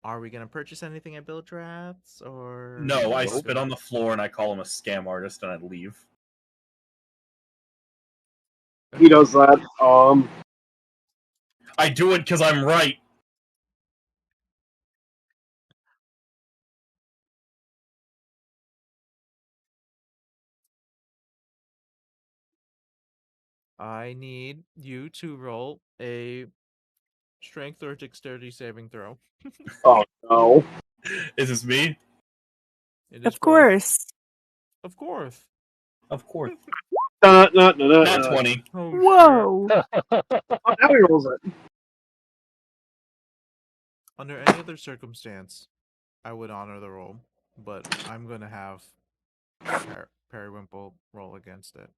Are we gonna purchase anything at Bill Drafts or No, I spit on the floor and I call him a scam artist and I leave. He does that. I do it because I'm right. I need you to roll a strength or dexterity saving throw. Oh no. Is this me? It is Of course. Of course. Of course. Not Not 20. Oh, Whoa. Oh, now he rolls it. Under any other circumstance, I would honor the roll, but I'm gonna have Periwimple roll against it.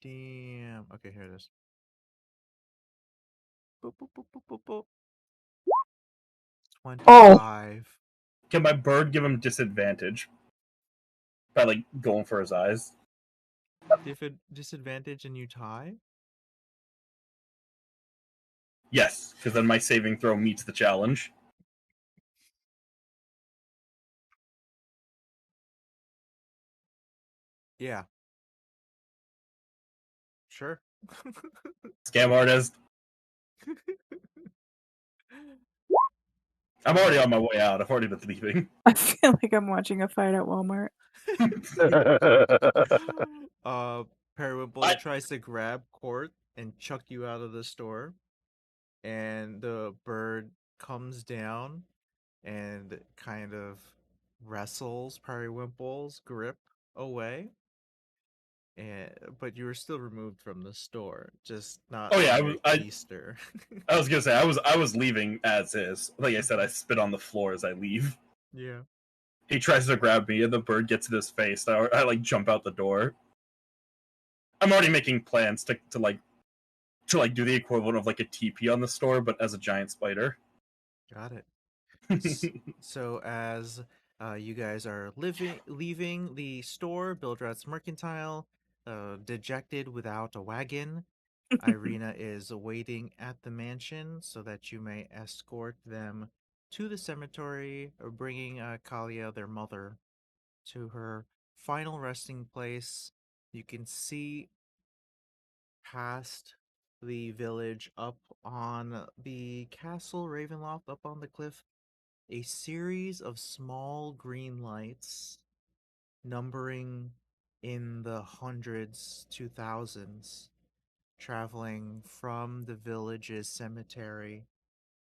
Damn. Okay, here it is. Boop, boop, boop, boop, boop, boop. 25. Can my bird give him disadvantage? By like going for his eyes? Disadvantage and you tie? Yes, because then my saving throw meets the challenge. Yeah. Sure. Scam artist. I'm already on my way out. I've already been leaving. I feel like I'm watching a fight at Walmart. Periwimple tries to grab Court and chuck you out of the store, and the bird comes down and kind of wrestles Periwimple's grip away. But you were still removed from the store, just not. Oh yeah, Easter. I was gonna say I was leaving as is. Like I said, I spit on the floor as I leave. Yeah. He tries to grab me, and the bird gets in his face. I like jump out the door. I'm already making plans to do the equivalent of like a TP on the store, but as a giant spider. Got it. So as you guys are leaving the store, Bildrat's Mercantile, dejected without a wagon, Irina is waiting at the mansion so that you may escort them to the cemetery, bringing Kalia, their mother, to her final resting place. You can see past the village up on the castle Ravenloft, up on the cliff, a series of small green lights numbering in the hundreds to thousands, traveling from the village's cemetery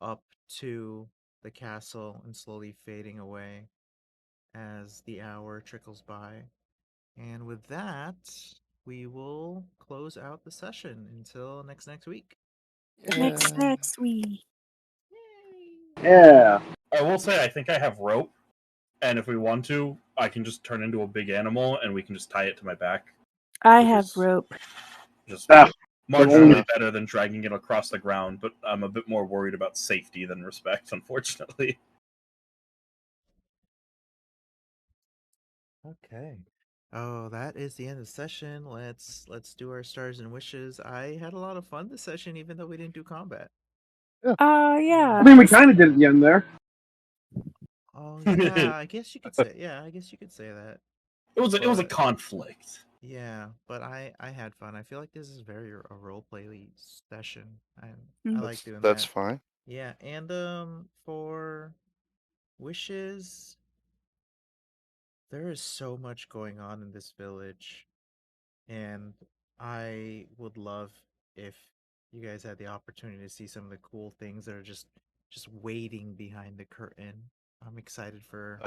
up to the castle and slowly fading away as the hour trickles by. And with that, we will close out the session until next week. Next week. Yeah. I will say I think I have rope, and if we want to, I can just turn into a big animal and we can just tie it to my back. I which have is rope. just Ah, marginally better than dragging it across the ground, but I'm a bit more worried about safety than respect, unfortunately. Okay. Oh, that is the end of the session. Let's do our stars and wishes. I had a lot of fun this session, even though we didn't do combat. Yeah. I mean, we kind of did at the end there. Oh yeah, I guess you could say. Yeah, I guess you could say that. It was a But- conflict. Yeah, but I had fun. I feel like this is very a role play session. I like doing That's that. fine. Yeah, and for wishes, there is so much going on in this village, and I would love if you guys had the opportunity to see some of the cool things that are just waiting behind the curtain. I'm excited for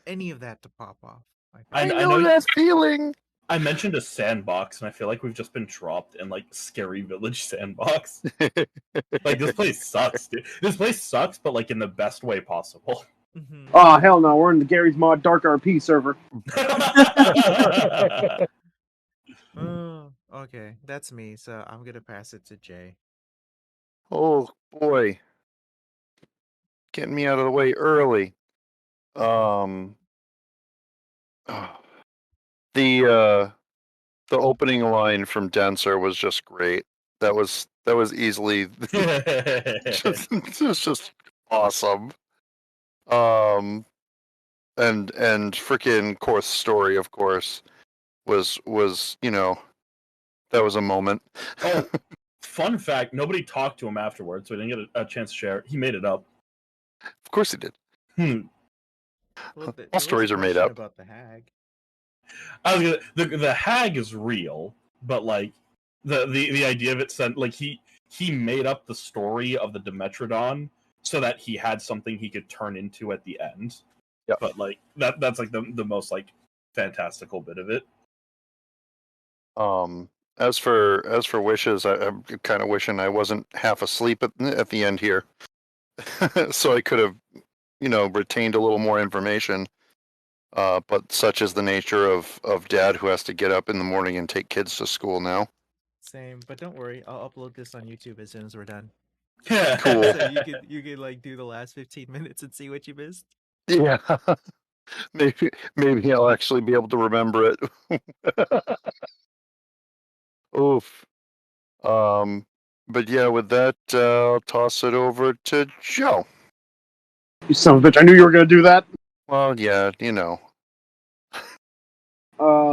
any of that to pop off. I know that feeling. I mentioned a sandbox, and I feel like we've just been dropped in like Scary Village sandbox. Like this place sucks, dude. This place sucks, but like in the best way possible. Mm-hmm. Oh, hell no. We're in the Gary's Mod Dark RP server. Okay, that's me. So I'm gonna pass it to Jay. Oh boy, getting me out of the way early. The opening line from Denser was just great. That was easily just awesome. And freaking Korth's story, of course, was that was a moment. Oh, fun fact: nobody talked to him afterwards, so we didn't get a chance to share it. He made it up. Of course he did. Well, All stories are made up. About the hag. The hag is real, but like the idea of it sent like he made up the story of the Dimetrodon so that he had something he could turn into at the end. Yep. But like that's like the most like fantastical bit of it. As for wishes, I'm kind of wishing I wasn't half asleep at the end here, so I could have, retained a little more information. But such is the nature of dad who has to get up in the morning and take kids to school now. Same, but don't worry, I'll upload this on YouTube as soon as we're done. Cool. So you could like do the last 15 minutes and see what you missed. Yeah. maybe I'll actually be able to remember it. Oof. But yeah, with that, I'll toss it over to Joe. You son of a bitch. I knew you were going to do that. Well, yeah,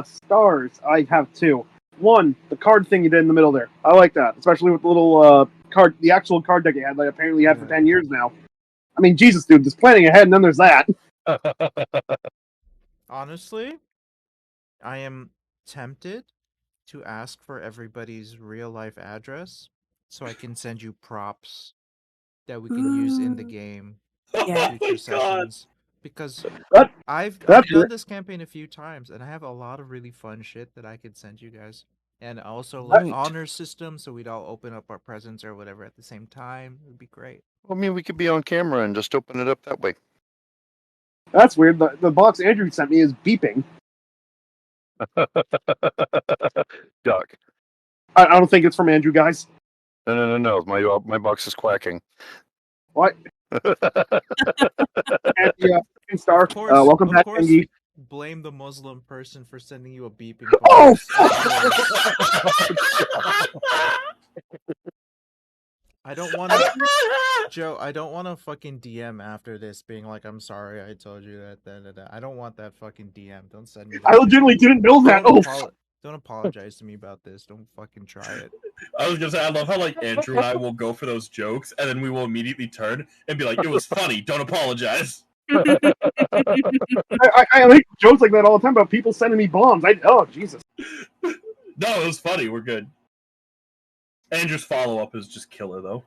Stars. I have two. One, the card thing you did in the middle there. I like that, especially with the little card, the actual card deck you had, like apparently you had for 10 years now. I mean, Jesus, dude, there's planning ahead, and then there's that. Honestly, I am tempted to ask for everybody's real life address so I can send you props that we can use in the game Yeah. future sessions. Because I've That's done it. this campaign a few times and I have a lot of really fun shit that I could send you guys. And also like Right. honor system so we'd all open up our presents or whatever at the same time. It would be great. I mean, we could be on camera and just open it up that way. That's weird. The box Andrew sent me is beeping. Duck. I don't think it's from Andrew, guys. No. My box is quacking. What? And the Star. Of course, Welcome of back, course, Angie. blame the Muslim person for sending you a beeping Oh, box. I don't want to, Joe. I don't want to fucking DM after this, being like, "I'm sorry, I told you that." I don't want that fucking DM. Don't send me that. I legitimately didn't know that. Don't apologize to me about this. Don't fucking try it. I was gonna say, I love how like Andrew and I will go for those jokes, and then we will immediately turn and be like, "It was funny. Don't apologize." I like jokes like that all the time about people sending me bombs. Oh, Jesus. No, it was funny. We're good. Andrew's follow up is just killer, though.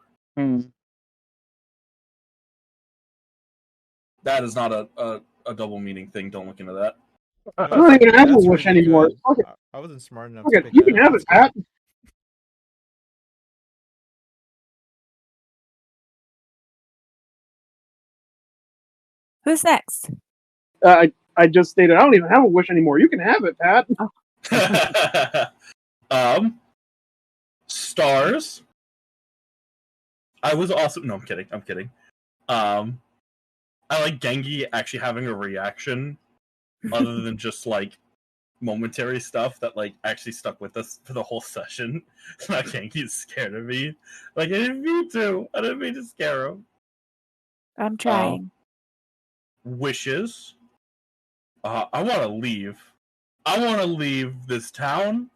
That is not a double meaning thing. Don't look into that. I'm not even have a wish really anymore. good. I wasn't smart enough Okay, to pick you that can up. have it, That's Pat. Who's next? I just stated I don't even have a wish anymore. You can have it, Pat. Stars. I was awesome. No, I'm kidding. I'm kidding. I like Gengi actually having a reaction other than just like momentary stuff that like actually stuck with us for the whole session. Not Gengi's scared of me. Like I didn't mean to. I didn't mean to scare him. I'm trying. Wishes. I want to leave. I want to leave this town.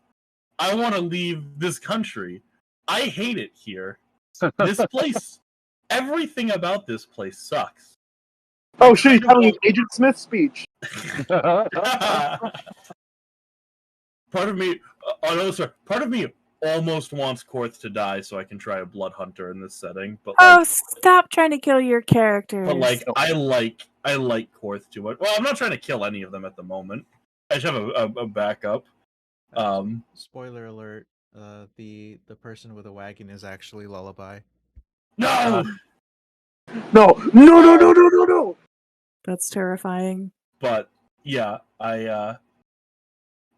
I want to leave this country. I hate it here. This place, everything about this place sucks. Oh shit, he's having an Agent Smith speech. Part of me, part of me almost wants Korth to die so I can try a Blood Hunter in this setting. But Oh, stop trying to kill your characters. But like, I like Korth too much. Well, I'm not trying to kill any of them at the moment. I just have a backup. Spoiler alert: the person with a wagon is actually Lullaby. No, No. That's terrifying. But yeah, I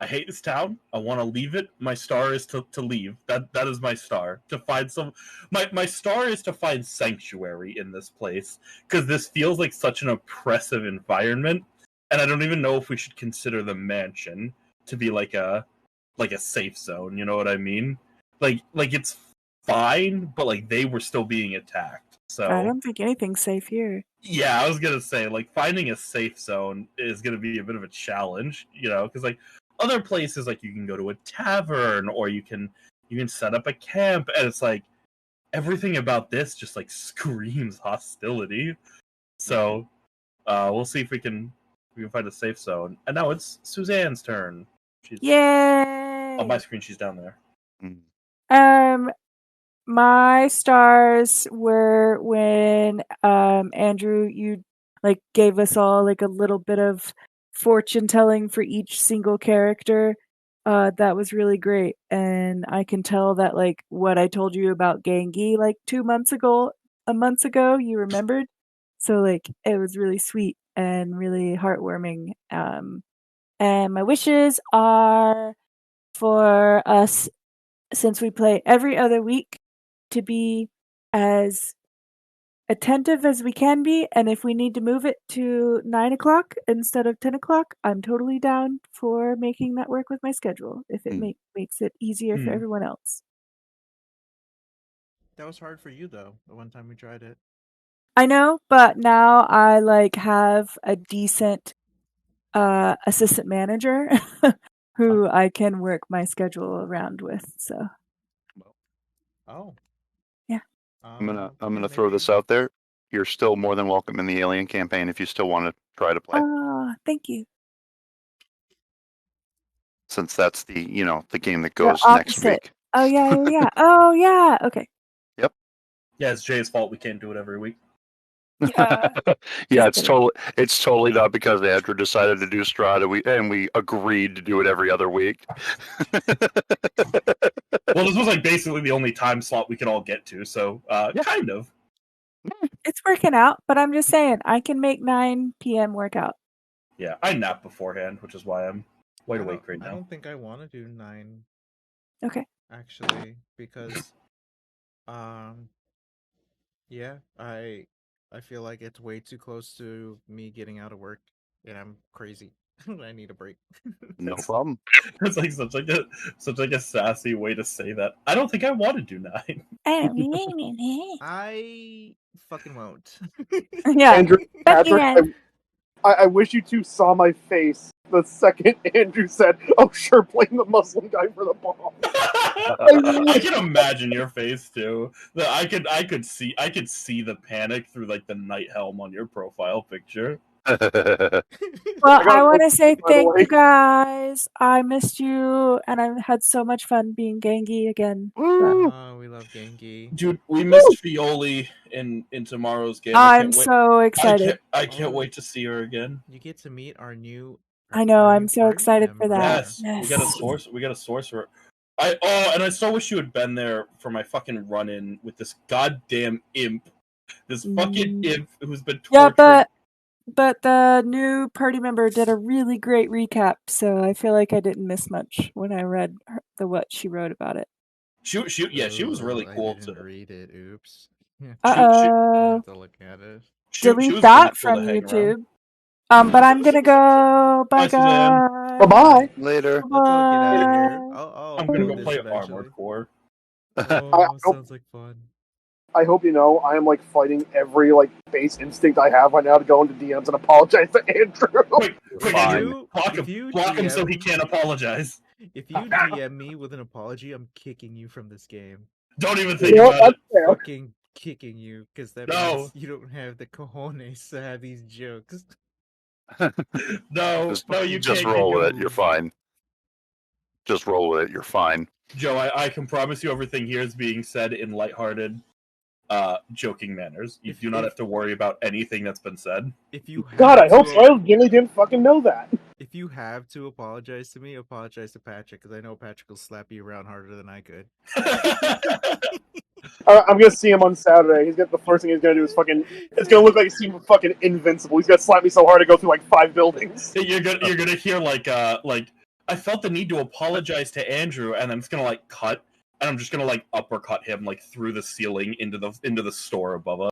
hate this town. I want to leave it. My star is to leave. That is my star. To find some. My star is to find sanctuary in this place because this feels like such an oppressive environment, and I don't even know if we should consider the mansion to be like a safe zone. You know what I mean? Like it's fine, but like they were still being attacked. So I don't think anything's safe here. yeah, I was gonna say like finding a safe zone is gonna be a bit of a challenge, you know, because like other places like you can go to a tavern or you can set up a camp, and it's like everything about this just like screams hostility. So we'll see if we can find a safe zone. And now it's Suzanne's turn. Yay! On my screen, she's down there. My stars were when Andrew, you like gave us all like a little bit of fortune telling for each single character. That was really great, and I can tell that like what I told you about Gengi like a month ago, you remembered. So like it was really sweet and really heartwarming. And my wishes are for us, since we play every other week, to be as attentive as we can be, and if we need to move it to 9 o'clock instead of 10 o'clock, I'm totally down for making that work with my schedule if it makes it easier for everyone else. That was hard for you though, the one time we tried it. I know, but now I like have a decent assistant manager who I can work my schedule around with, so. Oh. Yeah. I'm gonna throw this out there. You're still more than welcome in the Alien campaign if you still want to try to play. Oh, thank you. Since that's the game that goes next week. Oh yeah. Oh yeah. Okay. Yep. Yeah, it's Jay's fault we can't do it every week. Yeah. Yeah, it's totally not because Andrew decided to do Strahd and we agreed to do it every other week. Well, this was like basically the only time slot we could all get to, so kind of. It's working out, but I'm just saying I can make 9 p.m. work out. Yeah, I nap beforehand, which is why I'm wide awake right now. I don't think I want to do 9. Okay. Actually, because yeah, I feel like it's way too close to me getting out of work, and I'm crazy. I need a break. No problem. It's like such like a sassy way to say that. I don't think I want to do 9. I fucking won't. Yeah. Andrew, Patrick, I wish you two saw my face the second Andrew said, "Oh, sure, blame the Muslim guy for the bomb." I can imagine your face too. I could see the panic through like the night helm on your profile picture. Well, I want to say thank you guys. I missed you, and I've had so much fun being Gengi again. Oh, we love Gengi. Dude, we missed Fioli in tomorrow's game. I'm so excited. I can't wait to see her again. You get to meet our new. I know. I'm so excited for that. Yes. We got a sorcerer. And I so wish you had been there for my fucking run-in with this goddamn imp. This fucking imp who's been tortured. Yeah, but but the new party member did a really great recap, so I feel like I didn't miss much when I read what she wrote about it. She was really cool I didn't too. read it. Oops. Uh I oh. have to look at it. She Delete was that really cool from to hang around. YouTube. But I'm gonna go. Bye, Bye, Suzanne. guys. Bye bye. Later. Let's all get out of here. Bye. I'll I'm gonna do go this play eventually. Armored Core. Oh, sounds like fun. I hope you know I am like fighting every like base instinct I have right now to go into DMs and apologize to Andrew. Quick, Fine. Andrew, block him so he can't apologize. If you DM me with an apology, I'm kicking you from this game. Don't even You think know what? about it. That's fair. Fucking kicking you, because that No. means you don't have the cojones to have these jokes. No, you just can't. roll kick with him. it. You're fine. Just roll with it. You're fine. Joe, I can promise you everything here is being said in lighthearted, joking manners. You do not have to worry about anything that's been said. If you have God, I hope to, so. I really didn't fucking know that. if you have to apologize to me, apologize to Patrick, because I know Patrick will slap you around harder than I could. I'm gonna see him on Saturday. He's got the first thing he's gonna do is fucking. It's gonna look like he's fucking invincible. He's gonna slap me so hard I go through like 5 buildings. You're gonna hear like I felt the need to apologize to Andrew, and then it's gonna like cut, and I'm just gonna like uppercut him like through the ceiling into the store above us.